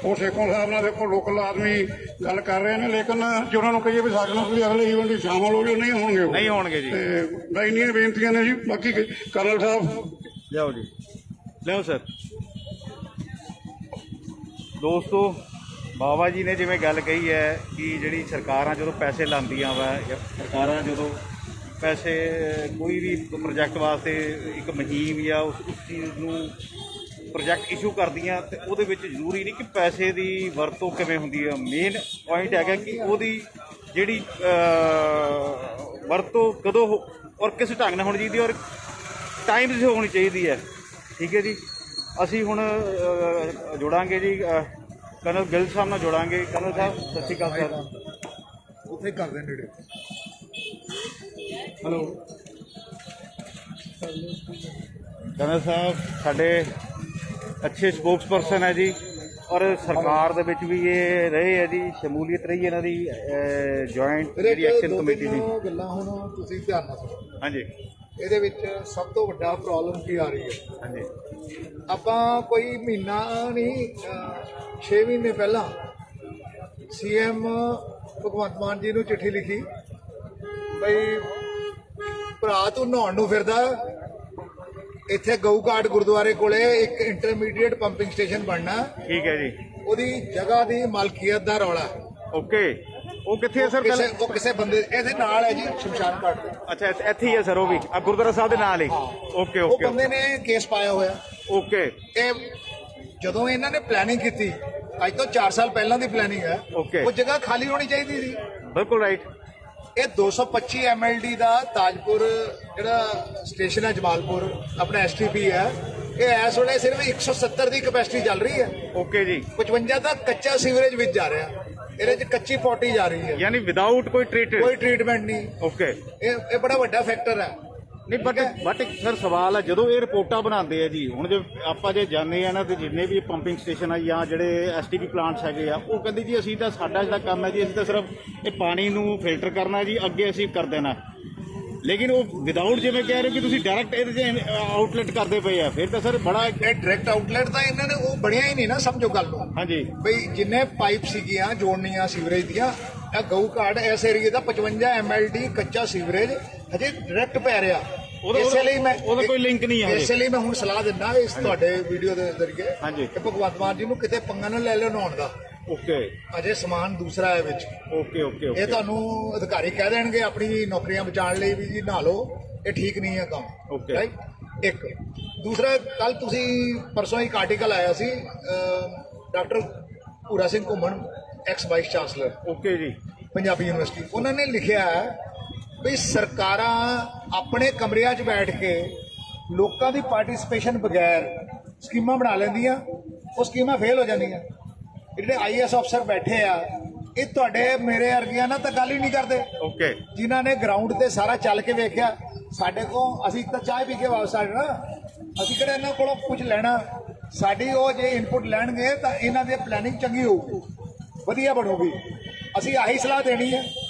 C: ਉਹ ਸੇਖੋਂ ਸਾਹਿਬ ਨਾਲ ਦੇਖੋ ਲੋਕਲ ਆਦਮੀ ਗੱਲ ਕਰ ਰਹੇ ਨੇ, ਲੇਕਿਨ ਜੇ ਉਹਨਾਂ ਨੂੰ ਕਹੀਏ ਵੀ ਸਾਡੇ ਨਾਲ ਤੁਸੀਂ ਅਗਲੇ ਈਵੈਂਟ ਵਿੱਚ ਸ਼ਾਮਲ ਹੋ ਜਾਓ, ਨਹੀਂ ਹੋਣਗੇ ਜੀ। ਤੇ ਇੰਨੀਆਂ ਬੇਨਤੀਆਂ ਨੇ ਜੀ। ਬਾਕੀ ਕਰਨਲ ਸਾਹਿਬ
A: ਲਿਆਓ ਜੀ, ਲਿਆਓ ਸਰ। ਦੋਸਤੋ, ਬਾਬਾ ਜੀ ਨੇ ਜਿਵੇਂ ਗੱਲ ਕਹੀ ਹੈ ਕਿ ਜਿਹੜੀ ਸਰਕਾਰਾਂ ਜਦੋਂ ਪੈਸੇ ਲਾਉਂਦੀਆਂ ਵਾ, ਜਾਂ ਸਰਕਾਰਾਂ ਜਦੋਂ ਪੈਸੇ ਕੋਈ ਵੀ ਪ੍ਰੋਜੈਕਟ ਵਾਸਤੇ ਇੱਕ ਮੁਹਿੰਮ ਜਾਂ ਉਸ ਚੀਜ਼ ਨੂੰ ਪ੍ਰੋਜੈਕਟ ਇਸ਼ੂ ਕਰਦੀਆਂ ਤੇ ਉਹਦੇ ਵਿੱਚ ਜ਼ਰੂਰੀ ਨਹੀਂ ਕਿ ਪੈਸੇ ਦੀ ਵਰਤੋਂ ਕਿਵੇਂ ਹੁੰਦੀ ਹੈ। ਮੇਨ ਪੁਆਇੰਟ ਹੈਗਾ ਕਿ ਉਹਦੀ ਜਿਹੜੀ ਵਰਤੋਂ ਕਦੋਂ ਔਰ ਕਿਸ ਢੰਗ ਨਾਲ ਹੋਣੀ ਚਾਹੀਦੀ ਔਰ ਟਾਈਮ 'ਤੇ ਹੋਣੀ ਚਾਹੀਦੀ ਹੈ। ਠੀਕ ਹੈ ਜੀ। ਅਸੀਂ ਹੁਣ ਜੁੜਾਂਗੇ ਜੀ ਕਰਨਲ ਗਿੱਲ ਸਾਹਿਬ ਨਾਲ ਜੁੜਾਂਗੇ। ਕਰਨਲ ਸਾਹਿਬ ਸਤਿ ਸ਼੍ਰੀ ਅਕਾਲ ਸਰ।
D: ਉੱਥੇ ਕਰਦੇ ਨੇੜੇ। ਹੈਲੋ
A: ਕਰਨਲ ਸਾਹਿਬ ਸਾਡੇ ਅੱਛੇ ਸਪੋਕਸਪਰਸਨ ਹੈ ਜੀ ਔਰ ਸਰਕਾਰ ਦੇ ਵਿੱਚ ਵੀ ਇਹ ਰਹੇ ਹੈ ਜੀ, ਸ਼ਮੂਲੀਅਤ ਰਹੀ ਇਹਨਾਂ ਦੀ ਜੁਆਇੰਟ ਜਿਹੜੀ ਐਕਸ਼ਨ ਕਮੇਟੀ ਦੀ।
D: ਗੱਲਾਂ ਹੁਣ ਤੁਸੀਂ ਧਿਆਨ ਨਾਲ ਸੁਣੋ।
A: ਹਾਂਜੀ
D: ਇਹਦੇ ਵਿੱਚ ਸਭ ਤੋਂ ਵੱਡਾ ਪ੍ਰੋਬਲਮ ਕੀ ਆ ਰਹੀ ਹੈ?
A: ਹਾਂਜੀ
D: ਆਪਾਂ ਕੋਈ ਮਹੀਨਾ ਨਹੀਂ 6 ਮਹੀਨੇ ਪਹਿਲਾਂ ਸੀਐਮ ਭਗਵੰਤ ਮਾਨ ਜੀ ਨੂੰ ਚਿੱਠੀ ਲਿਖੀ ਬਈ ਭਰਾ ਤੂੰ ਨਹਾਉਣ ਨੂੰ ਫਿਰਦਾ, ਇੱਥੇ ਗਊ ਘਾਟ ਗੁਰਦੁਆਰੇ ਕੋਲੇ ਇੱਕ ਇੰਟਰਮੀਡੀਏਟ ਪੰਪਿੰਗ ਸਟੇਸ਼ਨ ਬਣਨਾ।
A: ਠੀਕ ਹੈ ਜੀ।
D: ਉਹਦੀ ਜਗ੍ਹਾ ਦੀ ਮਾਲਕੀਅਤ ਦਾ ਰੌਲਾ।
A: ਓਕੇ, ਉਹ ਕਿੱਥੇ ਹੈ ਸਰ?
D: ਉਹ ਕਿਸੇ ਬੰਦੇ ਇਹਦੇ ਨਾਲ ਹੈ ਜੀ, ਸ਼ਮਸ਼ਾਨ ਘਾਟ ਦੇ।
A: ਅੱਛਾ, ਇੱਥੇ ਹੀ ਹੈ ਸਰ, ਉਹ ਵੀ ਗੁਰਦੁਆਰਾ ਸਾਹਿਬ ਦੇ ਨਾਲ ਹੀ। ਓਕੇ
D: ਉਹ
A: ਓਕੇ
D: ਬੰਦੇ ਨੇ ਕੇਸ ਪਾਇਆ ਹੋਇਆ।
A: ਓਕੇ।
D: ਇਹ ਜਦੋਂ ਇਹਨਾਂ ਨੇ ਪਲੈਨਿੰਗ ਕੀਤੀ, ਅੱਜ ਤੋਂ 4 ਸਾਲ ਪਹਿਲਾਂ ਦੀ ਪਲੈਨਿੰਗ ਹੈ,
A: ਓਕੇ।
D: ਉਹ ਜਗ੍ਹਾ ਖਾਲੀ ਹੋਣੀ ਚਾਹੀਦੀ ਸੀ।
A: ਬਿਲਕੁਲ ਰਾਈਟ।
D: ਇਹ 225 MLD ਦਾ ਤਾਜਪੁਰ ਜਿਹੜਾ ਸਟੇਸ਼ਨ ਹੈ ਜਮਾਲਪੁਰ, ਆਪਣਾ STP ਹੈ, ਇਹ ਇਸ ਵੇਲੇ ਸਿਰਫ 170 ਦੀ ਕਪੈਸਿਟੀ ਚੱਲ ਰਹੀ ਹੈ।
A: ਓਕੇ ਜੀ।
D: 55 ਦਾ ਕੱਚਾ ਸੀਵਰੇਜ ਵਿੱਚ ਜਾ ਰਿਹਾ, ਇਹਦੇ 'ਚ ਕੱਚੀ ਪੋਟੀ ਜਾ ਰਹੀ ਹੈ,
A: ਯਾਨੀ ਵਿਦਆਊਟ ਕੋਈ
D: ਟ੍ਰੀਟਮੈਂਟ ਨਹੀਂ।
A: ਓਕੇ।
D: ਇਹ ਬੜਾ ਵੱਡਾ ਫੈਕਟਰ ਹੈ।
A: ਨਹੀਂ ਬਟ ਸਰ ਸਵਾਲ ਹੈ, ਜਦੋਂ ਇਹ ਰਿਪੋਰਟਾਂ ਬਣਾਉਂਦੇ ਆ ਜੀ, ਹੁਣ ਜੇ ਆਪਾਂ ਜੇ ਜਾਂਦੇ ਆ ਨਾ ਤੇ ਜਿੰਨੇ ਵੀ ਪੰਪਿੰਗ ਸਟੇਸ਼ਨ ਆ ਜਾਂ ਜਿਹੜੇ STP ਪਲਾਂਟਸ ਹੈਗੇ ਆ, ਉਹ ਕਹਿੰਦੇ ਜੀ ਅਸੀਂ ਤਾਂ ਸਾਡਾ ਜਿਹੜਾ ਕੰਮ ਹੈ ਜੀ, ਅਸੀਂ ਤਾਂ ਸਿਰਫ ਇਹ ਪਾਣੀ ਨੂੰ ਫਿਲਟਰ ਕਰਨਾ ਜੀ, ਅੱਗੇ ਅਸੀਂ ਕਰ ਦੇਣਾ। ਲੇਕਿਨ ਉਹ ਵਿਦਆਊਟ ਜਿਵੇਂ ਕਹਿ ਰਹੇ ਕਿ ਤੁਸੀਂ ਡਾਇਰੈਕਟ ਇਹਦੇ 'ਚ ਆਊਟਲੈਟ ਕਰਦੇ ਪਏ ਆ, ਫਿਰ ਤਾਂ ਸਰ ਬੜਾ
D: ਇਹ ਡਾਇਰੈਕਟ ਆਊਟਲੈਟ ਤਾਂ ਇਹਨਾਂ ਨੇ ਉਹ ਬਣਿਆ ਹੀ ਨਹੀਂ ਨਾ, ਸਮਝੋ ਗੱਲ ਨੂੰ।
A: ਹਾਂਜੀ
D: ਬਈ ਜਿੰਨੇ ਪਾਈਪ ਸੀਗੀਆਂ ਜੋੜਨੀਆਂ ਸੀਵਰੇਜ ਦੀਆਂ, ਇਹ ਗਊ ਘਾਟ ਇਸ ਏਰੀਏ ਦਾ 55 MLD ਕੱਚਾ ਸੀਵਰੇਜ ਹਜੇ ਡਾਇਰੈਕਟ ਪੈ ਰਿਹਾ। ਇਸੇ ਲਈ ਮੈਂ
A: ਉਹਦਾ ਕੋਈ ਲਿੰਕ ਨਹੀਂ ਹੈ।
D: ਇਸੇ ਲਈ ਮੈਂ ਹੁਣ ਸਲਾਹ ਦਿੰਦਾ ਇਸ ਤੁਹਾਡੇ ਵੀਡੀਓ ਦੇ ਜ਼ਰੀਏ
A: ਹਾਂਜੀ
D: ਕਿ ਭਗਵੰਤ ਮਾਨ ਜੀ ਨੂੰ ਕਿਤੇ ਪੰਗਾ ਨਾ ਲੈ ਲਿਓ ਨਹਾਉਣ ਦਾ।
A: ਓਕੇ
D: ਅਜੇ ਸਮਾਨ ਦੂਸਰਾ ਹੈ ਵਿੱਚ।
A: ਓਕੇ ਓਕੇ
D: ਇਹ ਤੁਹਾਨੂੰ ਅਧਿਕਾਰੀ ਕਹਿ ਦੇਣਗੇ ਆਪਣੀ ਨੌਕਰੀਆਂ ਬਚਾਉਣ ਲਈ ਵੀ ਜੀ ਨਹਾ ਲਓ, ਇਹ ਠੀਕ ਨਹੀਂ ਹੈ ਕੰਮ।
A: ਓਕੇ।
D: ਰਾਈਟ। ਇੱਕ ਦੂਸਰਾ, ਕੱਲ ਤੁਸੀਂ ਪਰਸੋਂ ਇੱਕ ਆਰਟੀਕਲ ਆਇਆ ਸੀ ਡਾਕਟਰ ਭੂਰਾ ਸਿੰਘ ਘੁੰਮਣ, ਐਕਸ ਵਾਈਸ ਚਾਂਸਲਰ
A: ਓਕੇ ਜੀ,
D: ਪੰਜਾਬੀ ਯੂਨੀਵਰਸਿਟੀ, ਉਹਨਾਂ ਨੇ ਲਿਖਿਆ ਵੀ ਸਰਕਾਰਾਂ ਆਪਣੇ ਕਮਰਿਆਂ 'ਚ ਬੈਠ ਕੇ ਲੋਕਾਂ ਦੀ ਪਾਰਟਿਸਿਪੇਸ਼ਨ ਬਗੈਰ ਸਕੀਮਾਂ ਬਣਾ ਲੈਂਦੀਆਂ, ਉਹ ਸਕੀਮਾਂ ਫੇਲ ਹੋ ਜਾਂਦੀਆਂ। ਜਿਹੜੇ IAS ਅਫਸਰ ਬੈਠੇ ਆ, ਇਹ ਤੁਹਾਡੇ ਮੇਰੇ ਵਰਗਿਆਂ ਨਾਲ ਤਾਂ ਗੱਲ ਹੀ ਨਹੀਂ ਕਰਦੇ।
A: ਓਕੇ।
D: ਜਿਨ੍ਹਾਂ ਨੇ ਗਰਾਊਂਡ ਤੇ ਸਾਰਾ ਚੱਲ ਕੇ ਵੇਖਿਆ। ਸਾਡੇ ਕੋਲ ਅਸੀਂ ਤਾਂ ਚਾਹ ਪੀ ਕੇ ਵਾਪਸ ਆ ਜਾਣਾ, ਅਸੀਂ ਕਿਹੜਾ ਇਹਨਾਂ ਕੋਲੋਂ ਕੁਝ ਲੈਣਾ। ਸਾਡੀ ਉਹ ਜੇ ਇਨਪੁਟ ਲੈਣਗੇ ਤਾਂ ਇਹਨਾਂ ਦੀ ਪਲੈਨਿੰਗ ਚੰਗੀ ਹੋਊਗੀ, ਵਧੀਆ ਬਣੂਗੀ। ਅਸੀਂ ਆਹੀ ਸਲਾਹ ਦੇਣੀ ਹੈ।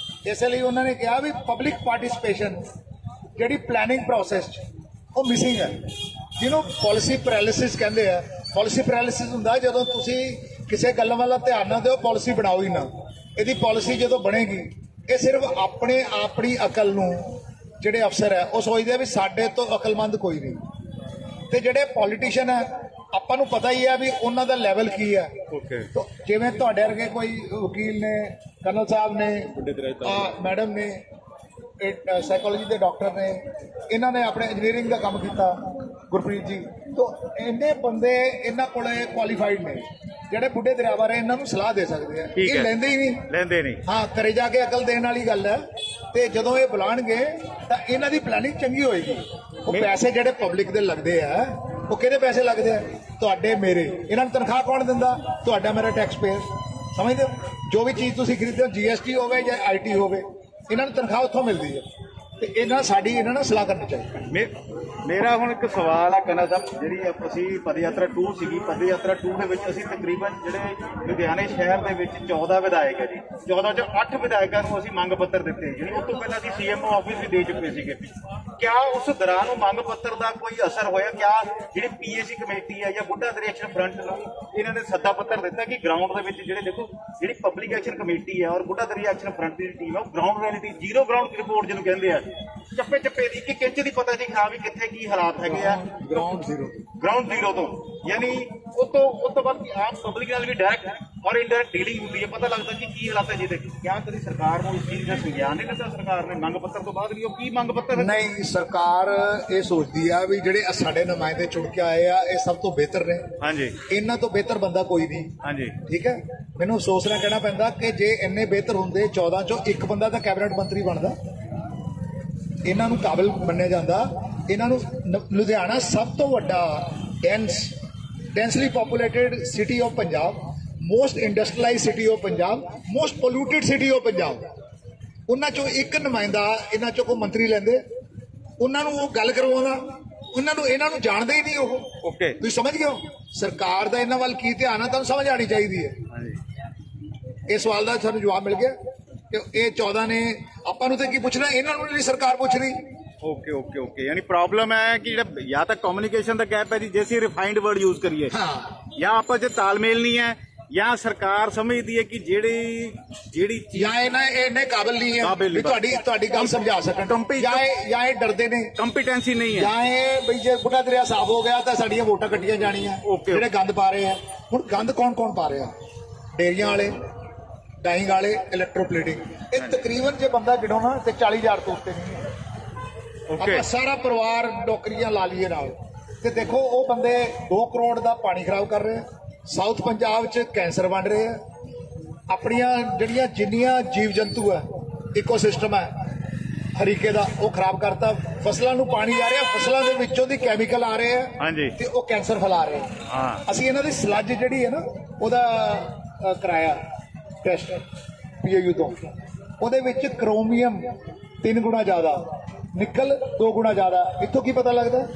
D: ਇਸੇ ਲਈ ਉਹਨਾਂ ਨੇ ਕਿਹਾ ਵੀ ਪਬਲਿਕ ਪਾਰਟਿਸਿਪੇਸ਼ਨ ਜਿਹੜੀ ਪਲੈਨਿੰਗ ਪ੍ਰੋਸੈਸ 'ਚ ਉਹ ਮਿਸਿੰਗ ਹੈ, ਜਿਹਨੂੰ ਪਾਲਿਸੀ ਪੈਰਾਲਿਸਿਸ ਕਹਿੰਦੇ ਆ। ਪਾਲਿਸੀ ਪੈਰਾਲਿਸਿਸ ਹੁੰਦਾ ਜਦੋਂ ਤੁਸੀਂ ਕਿਸੇ ਗੱਲ ਵੱਲ ਧਿਆਨ ਨਾ ਦਿਓ, ਪਾਲਿਸੀ ਬਣਾਓ ਹੀ ਨਾ। ਇਹਦੀ ਪਾਲਿਸੀ ਜਦੋਂ ਬਣੇਗੀ, ਇਹ ਸਿਰਫ ਆਪਣੀ ਅਕਲ ਨੂੰ ਜਿਹੜੇ ਅਫਸਰ ਹੈ ਉਹ ਸੋਚਦੇ ਆ ਵੀ ਸਾਡੇ ਤੋਂ ਅਕਲਮੰਦ ਕੋਈ ਨਹੀਂ। ਤੇ ਜਿਹੜੇ ਪੋਲੀਟੀਸ਼ੀਅਨ ਹੈ, ਆਪਾਂ ਨੂੰ ਪਤਾ ਹੀ ਹੈ ਵੀ ਉਹਨਾਂ ਦਾ ਲੈਵਲ ਕੀ ਹੈ।
A: ਓਕੇ।
D: ਜਿਵੇਂ ਤੁਹਾਡੇ ਵਰਗੇ ਕੋਈ ਵਕੀਲ ਨੇ, ਕਰਨਲ ਸਾਹਿਬ ਨੇ, ਮੈਡਮ ਨੇ, ਸਾਈਕੋਲੋਜੀ ਦੇ ਡਾਕਟਰ ਨੇ, ਇਹਨਾਂ ਨੇ ਆਪਣੇ ਇੰਜੀਨੀਅਰਿੰਗ ਦਾ ਕੰਮ ਕੀਤਾ, ਗੁਰਪ੍ਰੀਤ ਜੀ। ਤੋਂ ਇੰਨੇ ਬੰਦੇ ਇਹਨਾਂ ਕੋਲੇ ਕੁਆਲੀਫਾਈਡ ਨੇ ਜਿਹੜੇ ਬੁੱਢੇ ਦਰਿਆ ਬਾਰੇ ਇਹਨਾਂ ਨੂੰ ਸਲਾਹ ਦੇ ਸਕਦੇ ਆ। ਇਹ ਲੈਂਦੇ ਹੀ ਨਹੀਂ। ਹਾਂ, ਕਰੇ ਜਾ ਕੇ ਅਕਲ ਦੇਣ ਵਾਲੀ ਗੱਲ ਹੈ। ਤੇ ਜਦੋਂ ਇਹ ਬੁਲਾਣਗੇ ਤਾਂ ਇਹਨਾਂ ਦੀ ਪਲੈਨਿੰਗ ਚੰਗੀ ਹੋਏਗੀ। ਉਹ ਪੈਸੇ ਜਿਹੜੇ ਪਬਲਿਕ ਦੇ ਲੱਗਦੇ ਆ, ਉਹ ਕਿਹਦੇ ਪੈਸੇ ਲੱਗਦੇ ਆ? ਤੁਹਾਡੇ ਮੇਰੇ। ਇਹਨਾਂ ਨੂੰ ਤਨਖਾਹ ਕੌਣ ਦਿੰਦਾ? ਤੁਹਾਡਾ ਮੇਰਾ ਟੈਕਸ ਪੇਅਰ। ਸਮਝਦੇ ਹੋ? ਜੋ ਵੀ ਚੀਜ਼ ਤੁਸੀਂ ਖਰੀਦਦੇ ਹੋ, GST ਹੋਵੇ ਜਾਂ IT ਹੋਵੇ, ਇਹਨਾਂ ਨੂੰ ਤਨਖਾਹ ਉੱਥੋਂ ਮਿਲਦੀ ਹੈ। ਤੇ ਇਹਨਾਂ ਨਾਲ ਸਲਾਹ ਕਰਨੀ ਚਾਹੀਦੀ।
A: ਮੇਰਾ ਹੁਣ ਇੱਕ ਸਵਾਲ ਆ ਕਰਨਲ ਸਾਹਿਬ, ਜਿਹੜੀ ਅਸੀਂ ਪਦ ਯਾਤਰਾ 2 ਸੀਗੀ, ਪਦ ਯਾਤਰਾ 2 ਦੇ ਵਿੱਚ ਅਸੀਂ ਤਕਰੀਬਨ ਜਿਹੜੇ ਲੁਧਿਆਣੇ ਸ਼ਹਿਰ ਦੇ ਵਿੱਚ 14 ਵਿਧਾਇਕ ਹੈ ਜੀ, 14 ਚੋਂ 8 ਵਿਧਾਇਕਾਂ ਨੂੰ ਅਸੀਂ ਮੰਗ ਪੱਤਰ ਦਿੱਤੇ, ਜਿਹੜੀ ਉਸ ਤੋਂ ਪਹਿਲਾਂ ਅਸੀਂ CMO ਆਫਿਸ ਵੀ ਦੇ ਚੁੱਕੇ ਸੀਗੇ। ਕਿਆ ਉਸ ਦੌਰਾਨ ਉਹ ਮੰਗ ਪੱਤਰ ਦਾ ਕੋਈ ਅਸਰ ਹੋਇਆ? ਕਿਆ ਜਿਹੜੀ PAC ਕਮੇਟੀ ਹੈ ਜਾਂ ਬੁੱਢਾ ਦਰਿਆ ਐਕਸ਼ਨ ਫਰੰਟ ਨੂੰ ਇਹਨਾਂ ਨੇ ਸੱਦਾ ਪੱਤਰ ਦਿੱਤਾ ਕਿ ਗਰਾਊਂਡ ਦੇ ਵਿੱਚ ਜਿਹੜੇ ਦੇਖੋ ਜਿਹੜੀ ਪਬਲਿਕ ਐਕਸ਼ਨ ਕਮੇਟੀ ਹੈ ਔਰ ਬੁੱਢਾ ਦਰਿਆ ਐਕਸ਼ਨ ਫਰੰਟ ਦੀ ਟੀਮ ਹੈ, ਉਹ ground reality, zero ground report ਜਿਹਨੂੰ ਕਹਿੰਦੇ ਆ, ਚੱਪੇ ਦੀ ਇੱਕ ਇੰਚ ਦੀ ਪਤਾ ਜੀ ਹਾਂ ਵੀ ਕਿੱਥੇ ਕੀ ਹਾਲਾਤ ਹੈਗੇ ਆ ਗਰਾਊਂਡ ਜ਼ੀਰੋ ਤੋਂ। ਯਾਨੀ ਉਹ ਤੋਂ ਬਾਅਦ ਆਮ ਪਬਲਿਕ ਨਾਲ ਵੀ ਡਾਇਰੈਕਟ ਔਰ ਇੰਡਾਇਰੈਕਟ ਡੀਲਿੰਗ ਹੁੰਦੀ ਹੈ, ਪਤਾ ਲੱਗਦਾ ਕਿ ਕੀ ਹਾਲਾਤ ਹੈ ਜਿਹਦੇ ਕਿਆ ਕਦੀ ਸਰਕਾਰ ਨੂੰ ਇਸ ਚੀਜ਼ ਦਾ ਸੰਗਿਆਨ ਨਹੀਂ ਦਿੱਤਾ ਸਰਕਾਰ ਨੇ ਮੰਗ ਪੱਤਰ ਤੋਂ ਬਾਅਦ ਵੀ ਉਹ ਕੀ ਮੰਗ ਪੱਤਰ
D: ਨਹੀਂ, ਸਰਕਾਰ ਇਹ ਸੋਚਦੀ ਆ ਵੀ ਜਿਹੜੇ ਸਾਡੇ ਨੁਮਾਇੰਦੇ ਚੁਣ ਕੇ ਆਏ ਆ ਇਹ ਸਭ ਤੋਂ ਬਿਹਤਰ ਨੇ।
A: ਹਾਂਜੀ
D: ਇਹਨਾਂ ਤੋਂ ਬਿਹਤਰ ਬੰਦਾ ਕੋਈ ਨਹੀਂ।
A: ਹਾਂਜੀ
D: ਠੀਕ ਹੈ, ਮੈਨੂੰ ਅਫਸੋਸ ਨਾਲ ਕਹਿਣਾ ਪੈਂਦਾ ਕਿ ਜੇ ਇੰਨੇ ਬਿਹਤਰ ਹੁੰਦੇ 14 ਚੋਂ ਇੱਕ ਬੰਦਾ ਤਾਂ ਕੈਬਨਿਟ ਮੰਤਰੀ ਬਣਦਾ। ਇਹਨਾਂ ਨੂੰ ਕਾਬਿਲ ਮੰਨਿਆ ਜਾਂਦਾ। ਇਹਨਾਂ ਨੂੰ ਲੁਧਿਆਣਾ ਸਭ ਤੋਂ ਵੱਡਾ densely populated city of Punjab, most industrialise city of Punjab, most polluted city of Punjab, ਉਹਨਾਂ ਚੋਂ ਇੱਕ ਨੁਮਾਇੰਦਾ ਇਹਨਾਂ ਚੋਂ ਕੋਈ ਮੰਤਰੀ ਲੈਂਦੇ, ਉਹਨਾਂ ਨੂੰ ਉਹ ਗੱਲ ਕਰਵਾਉਂਦਾ। ਇਹਨਾਂ ਨੂੰ ਜਾਣਦੇ ਹੀ ਨਹੀਂ ਉਹ।
A: ਓਕੇ
D: ਤੁਸੀਂ ਸਮਝ ਗਏ ਹੋ ਸਰਕਾਰ ਦਾ ਇਹਨਾਂ ਵੱਲ ਕੀ ਧਿਆਨ ਆ, ਤੁਹਾਨੂੰ ਸਮਝ ਆਣੀ ਚਾਹੀਦੀ ਹੈ।
A: ਹਾਂਜੀ
D: ਇਸ ਸਵਾਲ ਦਾ ਸਾਨੂੰ ਜਵਾਬ ਮਿਲ ਗਿਆ ਕਿ ਇਹ 14 ਨੇ ਆਪਾਂ ਨੂੰ ਤੇ ਕੀ ਪੁੱਛਣਾ, ਇਹਨਾਂ ਨੂੰ ਨਹੀਂ ਸਰਕਾਰ ਪੁੱਛ ਰਹੀ।
A: ਓਕੇ ਓਕੇ ਓਕੇ ਯਾਨੀ ਪ੍ਰੋਬਲਮ ਹੈ ਕਿ ਜਿਹੜਾ ਜਾਂ ਤਾਂ ਕਮਿਊਨੀਕੇਸ਼ਨ ਦਾ ਗੈਪ ਹੈ ਜੀ, ਜੇ ਅਸੀਂ ਰਿਫਾਈਨਡ ਵਰਡ ਯੂਜ਼ ਕਰੀਏ, ਜਾਂ ਆਪਸ ਚ ਤਾਲਮੇਲ ਨਹੀਂ ਹੈ, ਜਾਂ ਸਰਕਾਰ ਸਮਝਦੀ ਹੈ ਕਿ ਜਿਹੜੀ
D: ਜਾਂ ਇਹਨੇ ਕਾਬਿਲ ਨਹੀਂ ਹੈ
A: ਕਾਬਿਲ
D: ਵੀ
A: ਨਹੀਂ।
D: ਤੁਹਾਡੀ ਗੱਲ ਸਮਝਾ ਸਕਣ, ਜਾਂ ਇਹ ਡਰਦੇ ਨੇ,
A: ਕੰਪੀਟੈਂਸੀ ਨਹੀਂ ਹੈ,
D: ਜਾਂ ਇਹ ਬਈ ਜੇ ਬੁੱਢਾ ਦਰਿਆ ਸਾਫ਼ ਹੋ ਗਿਆ ਤਾਂ ਸਾਡੀਆਂ ਵੋਟਾਂ ਕੱਟੀਆਂ ਜਾਣੀਆਂ।
A: Okay.
D: ਜਿਹੜੇ ਗੰਦ ਪਾ ਰਹੇ ਆ, ਹੁਣ ਗੰਦ ਕੌਣ ਪਾ ਰਿਹਾ? ਡੇਰੀਆਂ ਵਾਲੇ, ਡਾਈਂਗ ਵਾਲੇ, ਇਲੈਕਟ੍ਰੋਪਲੇਟਿੰਗ। ਇਹ ਤਕਰੀਬਨ ਜੇ ਬੰਦਾ ਗਿਣੋ ਨਾ ਤੇ 40,000 ਤੋਂ ਉੱਤੇ ਨਹੀਂ ਹੈ।
A: ਓਕੇ
D: ਆਪਾਂ ਸਾਰਾ ਪਰਿਵਾਰ ਨੌਕਰੀਆਂ ਲਾ ਲਈਏ ਨਾਲ ਤੇ ਦੇਖੋ ਉਹ ਬੰਦੇ 2 ਕਰੋੜ ਦਾ ਪਾਣੀ ਖਰਾਬ ਕਰ ਰਹੇ ਆ। ਸਾਊਥ ਪੰਜਾਬ 'ਚ ਕੈਂਸਰ ਵੰਡ ਰਹੇ ਆ। ਆਪਣੀਆਂ ਜਿਹੜੀਆਂ ਜਿੰਨੀਆਂ ਜੀਵ ਜੰਤੂ ਆ, ਇਕੋਸਿਸਟਮ ਹੈ ਹਰੀਕੇ ਦਾ, ਉਹ ਖਰਾਬ ਕਰਤਾ। ਫਸਲਾਂ ਨੂੰ ਪਾਣੀ ਆ ਰਿਹਾ, ਫਸਲਾਂ ਦੇ ਵਿੱਚੋਂ ਦੀ ਕੈਮੀਕਲ ਆ ਰਹੇ ਆ
A: ਹਾਂਜੀ
D: ਤੇ ਉਹ ਕੈਂਸਰ ਫੈਲਾ ਰਹੇ ਆ।
A: ਹਾਂ
D: ਅਸੀਂ ਇਹਨਾਂ ਦੀ ਸਲੱਜ ਜਿਹੜੀ ਹੈ ਨਾ ਉਹਦਾ ਕਰਾਇਆ ਟੈਸਟ ਪੀਏਯੂ ਤੋਂ, ਉਹਦੇ ਵਿੱਚ ਕ੍ਰੋਮੀਅਮ 3 ਗੁਣਾ ਜ਼ਿਆਦਾ, ਨਿਕਲ 2 ਗੁਣਾ ਜ਼ਿਆਦਾ। ਇੱਥੋਂ ਕੀ ਪਤਾ ਲੱਗਦਾ?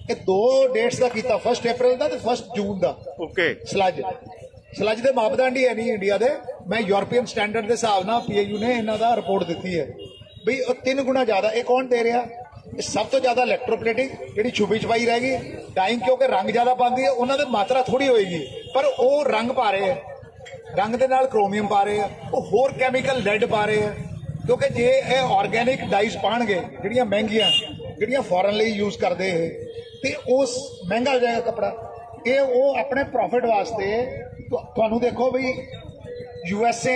D: ਇਹ 2 ਡੇਟਸ ਦਾ ਕੀਤਾ, 1 ਅਪ੍ਰੈਲ ਦਾ ਤੇ 1 ਜੂਨ ਦਾ।
A: ਓਕੇ
D: ਸਲੱਜ ਦੇ ਮਾਪਦੰਡ ਹੀ ਹੈ ਨਹੀਂ ਇੰਡੀਆ ਦੇ। ਮੈਂ ਯੂਰਪੀਅਨ ਸਟੈਂਡਰਡ ਦੇ ਹਿਸਾਬ ਨਾਲ ਪੀਏਯੂ ਨੇ ਇਹਨਾਂ ਦਾ ਰਿਪੋਰਟ ਦਿੱਤੀ ਹੈ ਬਈ ਉਹ 3 ਗੁਣਾ ਜ਼ਿਆਦਾ। ਇਹ ਕੌਣ ਦੇ ਰਿਹਾ? ਇਹ ਸਭ ਤੋਂ ਜ਼ਿਆਦਾ ਇਲੈਕਟ੍ਰੋਪਲੇਟਿਕ ਜਿਹੜੀ ਛੁਪੀ ਛਪਾਈ ਰਹਿ ਗਈ। ਡਾਈਂਗ ਕਿਉਂਕਿ ਰੰਗ ਜ਼ਿਆਦਾ ਪਾਉਂਦੀ ਹੈ, ਉਹਨਾਂ ਦੀ ਮਾਤਰਾ ਥੋੜੀ ਹੋਏਗੀ, ਪਰ ਉਹ ਰੰਗ ਪਾ ਰਹੇ ਆ, ਰੰਗ ਦੇ ਨਾਲ ਕ੍ਰੋਮੀਅਮ ਪਾ ਰਹੇ ਆ, ਉਹ ਹੋਰ ਕੈਮੀਕਲ ਲੈਡ ਪਾ ਰਹੇ ਆ। ਕਿਉਂਕਿ ਜੇ ਇਹ ਆਰਗੈਨਿਕ ਡਾਈਸ ਪਾਣਗੇ ਜਿਹੜੀਆਂ ਮਹਿੰਗੀਆਂ, ਜਿਹੜੀਆਂ ਫੋਰਨ ਲਈ ਯੂਜ਼ ਕਰਦੇ ਇਹ, ਤੇ ਉਸ ਮਹਿੰਗਾ ਹੋ ਜਾਏਗਾ ਕੱਪੜਾ। ਇਹ ਉਹ ਆਪਣੇ ਪ੍ਰੋਫਿਟ ਵਾਸਤੇ ਤੁਹਾਨੂੰ ਦੇਖੋ ਵੀ USA,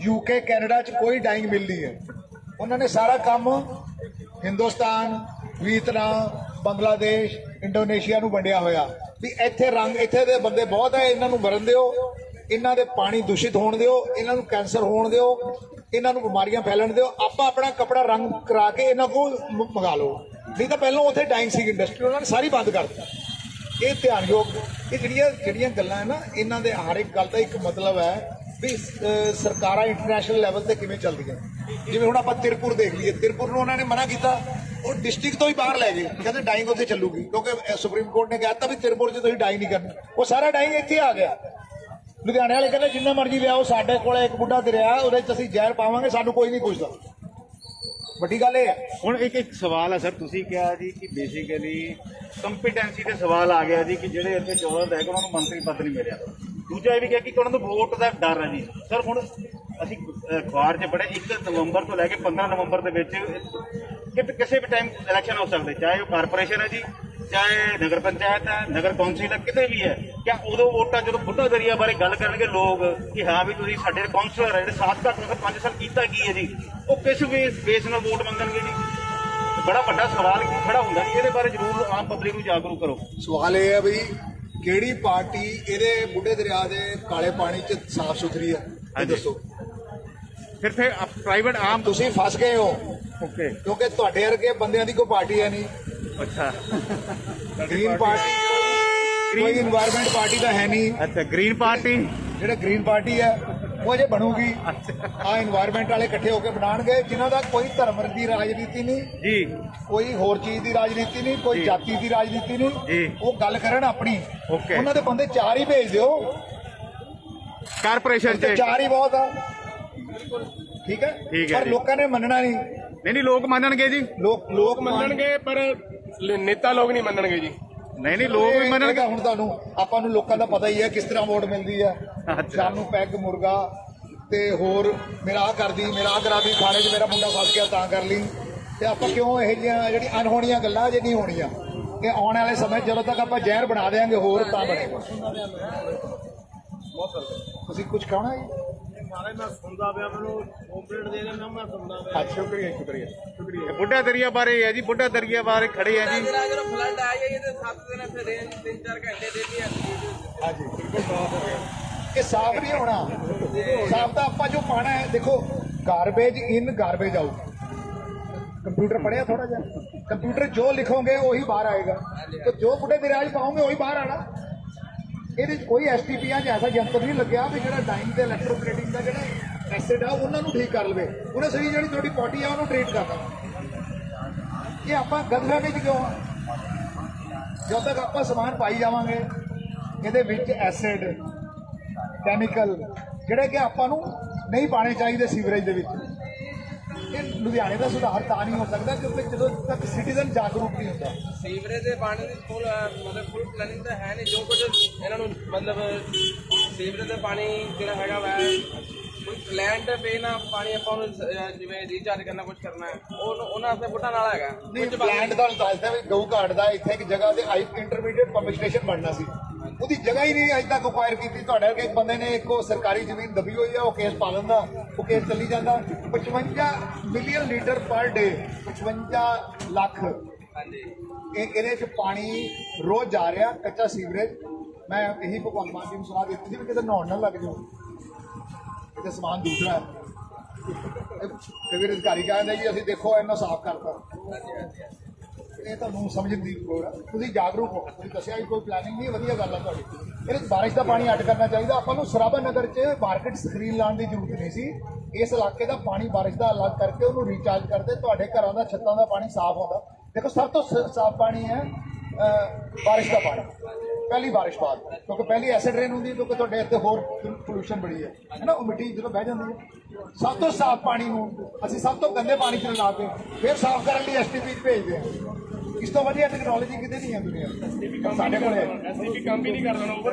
D: UK, ਕੈਨੇਡਾ 'ਚ ਕੋਈ ਡਾਈਂਗ ਮਿਲ ਨਹੀਂ ਹੈ। ਉਹਨਾਂ ਨੇ ਸਾਰਾ ਕੰਮ ਹਿੰਦੁਸਤਾਨ, ਵੀਅਤਨਾਮ, ਬੰਗਲਾਦੇਸ਼, ਇੰਡੋਨੇਸ਼ੀਆ ਨੂੰ ਵੰਡਿਆ ਹੋਇਆ ਵੀ ਇੱਥੇ ਰੰਗ, ਇੱਥੇ ਦੇ ਬੰਦੇ ਬਹੁਤ ਹੈ, ਇਹਨਾਂ ਨੂੰ ਮਰਨ ਦਿਓ, ਇਹਨਾਂ ਦੇ ਪਾਣੀ ਦੂਸ਼ਿਤ ਹੋਣ ਦਿਓ, ਇਹਨਾਂ ਨੂੰ ਕੈਂਸਰ ਹੋਣ ਦਿਓ, ਇਹਨਾਂ ਨੂੰ ਬਿਮਾਰੀਆਂ ਫੈਲਣ ਦਿਓ। ਆਪਾਂ ਆਪਣਾ ਕੱਪੜਾ ਰੰਗ ਕਰਾ ਕੇ ਇਹਨਾਂ ਕੋਲ ਮੰਗਾ ਲਓ। ਨਹੀਂ ਤਾਂ ਪਹਿਲਾਂ ਉੱਥੇ ਡਾਈਂਗ ਸੀ ਇੰਡਸਟਰੀ, ਉਹਨਾਂ ਨੇ ਸਾਰੀ ਬੰਦ ਕਰ ਦਿੱਤੀ। ਇਹ ਧਿਆਨਯੋਗ, ਇਹ ਜਿਹੜੀਆਂ ਗੱਲਾਂ ਹੈ ਨਾ, ਇਹਨਾਂ ਦੇ ਹਰ ਇੱਕ ਗੱਲ ਦਾ ਇੱਕ ਮਤਲਬ ਹੈ ਵੀ ਸਰਕਾਰਾਂ ਇੰਟਰਨੈਸ਼ਨਲ ਲੈਵਲ ਤੇ ਕਿਵੇਂ ਚੱਲਦੀਆਂ। ਜਿਵੇਂ ਹੁਣ ਆਪਾਂ ਤਿਰਪੁਰ ਦੇਖ ਲਈਏ, ਤਿਰਪੁਰ ਨੂੰ ਉਹਨਾਂ ਨੇ ਮਨਾ ਕੀਤਾ, ਉਹ ਡਿਸਟ੍ਰਿਕਟ ਤੋਂ ਹੀ ਬਾਹਰ ਲੈ ਗਏ, ਕਹਿੰਦੇ ਡਾਈਂਗ ਉੱਥੇ ਚੱਲੂਗੀ ਕਿਉਂਕਿ ਸੁਪਰੀਮ ਕੋਰਟ ਨੇ ਕਹਿਤਾ ਵੀ ਤਿਰਪੁਰ 'ਚ ਤੁਸੀਂ ਡਾਈਂਗ ਨਹੀਂ ਕਰਨੀ। ਉਹ ਸਾਰਾ ਡਾਈਂਗ ਇੱਥੇ ਆ ਗਿਆ। ਲੁਧਿਆਣੇ ਵਾਲੇ ਕਹਿੰਦੇ ਜਿੰਨਾ ਮਰਜ਼ੀ ਲਿਆਓ, ਸਾਡੇ ਕੋਲ ਇੱਕ ਬੁੱਢਾ ਦਰਿਆ, ਉਹਦੇ 'ਚ ਅਸੀਂ ਜ਼ਹਿਰ ਪਾਵਾਂਗੇ, ਸਾਨੂੰ ਕੋਈ ਨਹੀਂ ਪੁੱਛਦਾ। ਵੱਡੀ ਗੱਲ ਇਹ ਹੈ।
A: ਹੁਣ ਇੱਕ ਸਵਾਲ ਹੈ ਸਰ, ਤੁਸੀਂ ਕਿਹਾ ਜੀ ਕਿ ਬੇਸਿਕਲੀ ਕੰਪੀਟੈਂਸੀ ਦੇ ਸਵਾਲ ਆ ਗਿਆ ਜੀ ਕਿ ਜਿਹੜੇ ਇੱਥੇ 14 ਰਹਿ ਗਏ ਉਹਨਾਂ ਨੂੰ ਮੰਤਰੀ ਪਦ ਨਹੀਂ ਮਿਲਿਆ। ਦੂਜਾ ਇਹ ਵੀ ਕਿਹਾ ਕਿ ਉਹਨਾਂ ਨੂੰ ਵੋਟ ਦਾ ਡਰ ਹੈ ਜੀ। ਸਰ ਹੁਣ ਅਸੀਂ ਅਖਬਾਰ 'ਚ ਪੜ੍ਹੇ 1 ਨਵੰਬਰ ਤੋਂ ਲੈ ਕੇ 15 ਨਵੰਬਰ ਦੇ ਵਿੱਚ ਕਿ ਕਿਸੇ ਵੀ ਟਾਈਮ ਇਲੈਕਸ਼ਨ ਹੋ ਸਕਦੇ, ਚਾਹੇ ਉਹ ਕਾਰਪੋਰੇਸ਼ਨ ਹੈ ਜੀ, ਚਾਹੇ ਨਗਰ ਪੰਚਾਇਤ ਹੈ, ਨਗਰ ਕੌਂਸਲ ਹੈ, ਕਿਤੇ ਵੀ ਹੈ। ਕਿਆ ਉਦੋਂ ਵੋਟਾਂ ਜਦੋਂ ਬੁੱਢਾ ਦਰਿਆ ਬਾਰੇ ਗੱਲ ਕਰਨਗੇ ਲੋਕ ਕਿ ਹਾਂ ਵੀ ਤੁਸੀਂ ਸਾਡੇ ਕਾਉਂਸਲਰ ਹੈ ਜਿਹੜੇ 7 ਘੱਟ 5 ਸਾਲ ਕੀਤਾ ਕੀ ਹੈ ਜੀ, ਉਹ ਕਿਸ ਬੇਸ ਨਾਲ ਵੋਟ ਮੰਗਣਗੇ ਜੀ? ਬੜਾ ਵੱਡਾ ਸਵਾਲ ਖੜਾ ਹੁੰਦਾ ਜੀ। ਇਹਦੇ ਬਾਰੇ ਜ਼ਰੂਰ ਆਮ ਪਬਲਿਕ ਨੂੰ ਜਾਗਰੂਕ ਕਰੋ।
D: ਸਵਾਲ ਇਹ ਹੈ ਵੀ ਕਿਹੜੀ ਪਾਰਟੀ ਇਹਦੇ ਬੁੱਢੇ ਦਰਿਆ ਦੇ ਕਾਲੇ ਪਾਣੀ 'ਚ ਸਾਫ਼ ਸੁਥਰੀ ਹੈ? ਇਹ ਦੱਸੋ।
A: ਫਿਰ ਪ੍ਰਾਈਵੇਟ ਆਮ
D: ਤੁਸੀਂ ਫਸ ਗਏ ਹੋ।
A: ਓਕੇ
D: ਕਿਉਂਕਿ ਤੁਹਾਡੇ ਵਰਗੇ ਬੰਦਿਆਂ ਦੀ ਕੋਈ ਪਾਰਟੀ ਹੈ ਨਹੀਂ।
A: ਅੱਛਾ
D: ਗ੍ਰੀਨ ਪਾਰਟੀ, ਕੋਈ ਇਨਵਾਇਰਨਮੈਂਟ ਪਾਰਟੀ ਤਾਂ ਹੈ ਨਹੀਂ।
A: ਅੱਛਾ ਗ੍ਰੀਨ ਪਾਰਟੀ,
D: ਜਿਹੜੇ ਗ੍ਰੀਨ ਪਾਰਟੀ ਹੈ ਉਹ ਅਜੇ ਬਣੂਗੀ। ਆ ਇਨਵਾਇਰਨਮੈਂਟ ਵਾਲੇ ਇਕੱਠੇ ਹੋ ਕੇ ਬਣਾਉਣਗੇ, ਜਿਨ੍ਹਾਂ ਦਾ ਕੋਈ ਧਰਮ ਦੀ ਰਾਜਨੀਤੀ ਨਹੀਂ
A: ਜੀ,
D: ਕੋਈ ਹੋਰ ਚੀਜ਼ ਦੀ ਰਾਜਨੀਤੀ ਨਹੀਂ, ਕੋਈ ਜਾਤੀ ਦੀ ਰਾਜਨੀਤੀ ਨਹੀਂ।
A: ਜੀ।
D: ਉਹ ਗੱਲ ਕਰਨ ਆਪਣੀ।
A: ਓਕੇ।
D: ਉਹਨਾਂ ਦੇ ਬੰਦੇ 4 ਹੀ ਭੇਜ ਦਿਓ,
A: ਕਾਰਪੋਰੇਸ਼ਨ
D: ਤੇ 4 ਹੀ ਬਹੁਤ ਆ। ਠੀਕ ਹੈ ਪਰ
A: ਜੀ।
D: ਲੋਕਾਂ ਨੇ ਮੰਨਣਾ ਨਹੀਂ।
A: ਨਹੀਂ ਲੋਕ ਮੰਨਣਗੇ ਜੀ,
D: ਲੋਕ
E: ਮੰਨਣਗੇ ਪਰ ਨੇਤਾ ਲੋਕ ਨਹੀਂ ਮੰਨਣਗੇ ਜੀ।
A: ਨਹੀਂ ਲੋਕ ਵੀ ਮੰਨਣਗੇ।
D: ਹੁਣ ਤੁਹਾਨੂੰ ਆਪਾਂ ਨੂੰ ਲੋਕਾਂ ਦਾ ਪਤਾ ਹੀ ਹੈ ਕਿਸ ਤਰ੍ਹਾਂ ਵੋਟ ਮਿਲਦੀ ਹੈ। ਸ਼ਾਮ ਨੂੰ ਪੈਗ ਮੁਰਗਾ ਤੇ ਹੋਰ ਮੇਰਾ ਆਹ ਕਰਦੀ, ਮੇਰਾ ਆਹ ਕਰਾ ਦੀ, ਖਾਣੇ 'ਚ ਮੇਰਾ ਮੁੰਡਾ ਫਸ ਗਿਆ ਤਾਂ ਕਰ ਲਈ। ਤੇ ਆਪਾਂ ਕਿਉਂ ਇਹੋ ਜਿਹੀਆਂ ਜਿਹੜੀ ਅਣਹੋਣੀਆਂ ਗੱਲਾਂ ਜੇ ਨਹੀਂ ਹੋਣੀਆਂ, ਇਹ ਆਉਣ ਵਾਲੇ ਸਮੇਂ ਜਦੋਂ ਤੱਕ ਆਪਾਂ ਜ਼ਹਿਰ ਬਣਾ ਦੇਵਾਂਗੇ ਹੋਰ ਤਾਂ ਬਣੇਗਾ। ਤੁਸੀਂ ਕੁਝ ਕਹਣਾ ਜੀ?
E: ਮਹਾਰਾਜ ਮੈਂ ਸੁਣਦਾ ਪਿਆ, ਮੈਨੂੰ ਕੰਪਲੀਟ ਦੇ ਦੇਣਾ, ਮੈਂ ਸੁਣਦਾ ਪਿਆ।
D: ਅੱਛਾ, ਸ਼ੁਕਰੀਆ।
A: ਬੁੱਢਾ ਦਰਿਆ ਬਾਰੇ ਹੈ ਜੀ, ਬੁੱਢਾ ਦਰਿਆ ਬਾਰੇ ਖੜੇ ਆ ਜੀ।
F: ਜਦੋਂ ਫਲੱਡ ਆਇਆ ਇਹ ਤੇ 7 ਦਿਨ ਇੱਥੇ ਰਹੇ 3-4 ਘੰਟੇ ਡੇਲੀ
D: ਹਾਂਜੀ, ਬਿਲਕੁਲ ਸਾਫ਼ ਹੋ ਗਿਆ। ਇਹ ਸਾਫ਼ ਨਹੀਂ ਹੋਣਾ। ਸਾਫ਼ ਤਾਂ ਆਪਾਂ ਜੋ ਪਾਣਾ ਹੈ, ਦੇਖੋ ਗਾਰਬੇਜ ਇਨ ਗਾਰਬੇਜ ਆਊਟ। ਕੰਪਿਊਟਰ ਪੜਿਆ ਥੋੜਾ ਜਿਹਾ, ਕੰਪਿਊਟਰ ਜੋ ਲਿਖੋਗੇ ਉਹੀ ਬਾਹਰ ਆਏਗਾ, ਤੇ ਜੋ ਬੁੱਢੇ ਦਰਿਆ 'ਚ ਪਾਓਗੇ ਉਹੀ ਬਾਹਰ ਆਣਾ। ਇਹਦੇ 'ਚ ਕੋਈ STPਆਂ 'ਚ ਐਸਾ ਯੰਤਰ ਨਹੀਂ ਲੱਗਿਆ ਵੀ ਜਿਹੜਾ ਡਾਈਨ ਤੇ ਇਲੈਕਟ੍ਰੋਪਲੇਟਿੰਗ ਦਾ ਜਿਹੜਾ ਐਸਿਡ ਆ ਉਹਨਾਂ ਨੂੰ ਠੀਕ ਕਰ ਲਵੇ। ਉਹਨੇ ਸਹੀ ਜਿਹੜੀ ਤੁਹਾਡੀ ਪੋਟੀ ਆ ਉਹਨੂੰ ਟ੍ਰੀਟ ਕਰਨਾ। ਇਹ ਆਪਾਂ ਗੰਦਗੀ 'ਚ ਕਿਉਂ ਆ? ਜਦੋਂ ਤੱਕ ਆਪਾਂ ਸਮਾਨ ਪਾਈ ਜਾਵਾਂਗੇ ਇਹਦੇ ਵਿੱਚ ਐਸਿਡ ਕੈਮੀਕਲ ਜਿਹੜੇ ਕਿ ਆਪਾਂ ਨੂੰ ਨਹੀਂ ਪਾਣੇ ਚਾਹੀਦੇ ਸੀਵਰੇਜ ਦੇ ਵਿੱਚ। ਇਹ ਲੁਧਿਆਣੇ ਦਾ ਸੁਧਾਰ ਤਾਂ ਨਹੀਂ ਹੋ ਸਕਦਾ ਕਿਉਂਕਿ ਜਦੋਂ ਤੱਕ ਸਿਟੀਜ਼ਨ ਜਾਗਰੂਕ ਨਹੀਂ ਹੁੰਦਾ।
F: ਸੀਵਰੇਜ ਦੇ ਪਾਣੀ ਦੀ ਫੁੱਲ ਫੁੱਲ ਪਲੈਨਿੰਗ ਤਾਂ ਹੈ ਨਹੀਂ। ਜੋ ਕੁਝ ਇਹਨਾਂ ਨੂੰ ਸੀਵਰੇਜ ਦੇ ਪਾਣੀ ਜਿਹੜਾ ਹੈਗਾ ਵਾ ਕੋਈ ਪਲਾਂਟ ਪੇ ਨਾ ਪਾਣੀ ਆਪਾਂ ਨੂੰ ਜਿਵੇਂ ਰੀਚਾਰਜ ਕਰਨਾ ਕੁਝ ਕਰਨਾ ਹੈ ਉਹਨਾਂ ਵਾਸਤੇ ਬੁੱਢਾ ਨਾਲ ਹੈਗਾ।
D: ਨਹੀਂ, ਪਲਾਂਟ ਦਾ ਦੱਸਦਾ ਵੀ ਗਊ ਘਾਟ ਦਾ ਇੱਥੇ ਇੱਕ ਜਗ੍ਹਾ ਤੇ ਇੰਟਰਮੀਡੀਏਟ ਪੰਪ ਸਟੇਸ਼ਨ ਬਣਨਾ ਸੀ, ਉਹਦੀ ਜਗ੍ਹਾ ਹੀ ਨਹੀਂ ਅਜੇ ਤੱਕ ਅਕਵਾਇਰ ਕੀਤੀ। ਤੁਹਾਡੇ ਵਰਗੇ ਇੱਕ ਬੰਦੇ ਨੇ ਇੱਕ ਸਰਕਾਰੀ ਜ਼ਮੀਨ ਦਬੀ ਹੋਈ ਆ, ਉਹ ਕੇਸ ਪਾ ਲੈਂਦਾ, ਉਹ ਕੇਸ ਚੱਲੀ ਜਾਂਦਾ। 55 ਮਿਲੀਅਨ ਲੀਟਰ ਪਰ ਡੇ, 55 ਲੱਖ ਇਹਦੇ 'ਚ ਪਾਣੀ ਰੋਜ਼ ਜਾ ਰਿਹਾ, ਕੱਚਾ ਸੀਵਰੇਜ। ਮੈਂ ਇਹੀ ਭਗਵੰਤ ਮਾਨ ਜੀ ਨੂੰ ਸਲਾਹ ਦਿੱਤੀ ਸੀ ਵੀ ਕਿਤੇ ਨਹਾਉਣ ਨਾ ਲੱਗ ਜਾਓ, ਕਿਤੇ ਸਮਾਨ ਦੂਸਰਾ ਹੈ। ਕਈ ਅਧਿਕਾਰੀ ਕਹਿੰਦੇ ਜੀ ਅਸੀਂ ਦੇਖੋ ਇਹਨਾਂ ਸਾਫ਼ ਕਰਤਾ। ਇਹ ਤੁਹਾਨੂੰ ਸਮਝਣ ਦੀ ਲੋੜ ਹੈ, ਤੁਸੀਂ ਜਾਗਰੂਕ ਹੋ। ਤੁਸੀਂ ਦੱਸਿਆ ਵੀ ਕੋਈ ਪਲੈਨਿੰਗ ਨਹੀਂ, ਵਧੀਆ ਗੱਲ ਹੈ ਤੁਹਾਡੀ। ਇਹਦੇ 'ਚ ਬਾਰਿਸ਼ ਦਾ ਪਾਣੀ ਅੱਡ ਕਰਨਾ ਚਾਹੀਦਾ ਆਪਾਂ ਨੂੰ। ਸਰਾਭਾ ਨਗਰ 'ਚ ਮਾਰਕੀਟ ਸਕਰੀਨ ਲਾਉਣ ਦੀ ਜ਼ਰੂਰਤ ਨਹੀਂ ਸੀ। ਇਸ ਇਲਾਕੇ ਦਾ ਪਾਣੀ ਬਾਰਿਸ਼ ਦਾ ਅਲੱਗ ਕਰਕੇ ਉਹਨੂੰ ਰੀਚਾਰਜ ਕਰਦੇ, ਤੁਹਾਡੇ ਘਰਾਂ ਦਾ ਛੱਤਾਂ ਦਾ ਪਾਣੀ ਸਾਫ਼ ਹੁੰਦਾ। ਦੇਖੋ ਸਭ ਤੋਂ ਸਾਫ਼ ਪਾਣੀ ਹੈ ਬਾਰਿਸ਼ ਦਾ ਪਾਣੀ, ਪਹਿਲੀ ਬਾਰਿਸ਼ ਬਾਅਦ, ਕਿਉਂਕਿ ਪਹਿਲੀ ਐਸਿਡ ਰੇਨ ਹੁੰਦੀ ਹੈ, ਕਿਉਂਕਿ ਤੁਹਾਡੇ ਇੱਥੇ ਹੋਰ ਪੋਲੂਸ਼ਨ ਬੜੀ ਹੈ ਨਾ, ਉਹ ਮਿੱਟੀ ਜਦੋਂ ਬਹਿ ਜਾਂਦੀ ਹੈ। ਸਭ ਤੋਂ ਸਾਫ਼ ਪਾਣੀ ਨੂੰ ਅਸੀਂ ਸਭ ਤੋਂ ਗੰਦੇ ਪਾਣੀ 'ਚ ਲਾ ਕੇ ਫਿਰ ਸਾਫ਼ ਕਰਨ ਲਈ STP 'ਚ ਭੇਜਦੇ ਹਾਂ। ਇਸ ਤੋਂ ਵਧੀਆ ਟੈਕਨੋਲੋਜੀ ਕਿਤੇ ਨਹੀਂ ਹੈ ਦੁਨੀਆ ਸਾਡੇ ਕੋਲ।
E: STP ਕੰਮ ਹੀ ਨਹੀਂ ਕਰਦਾ,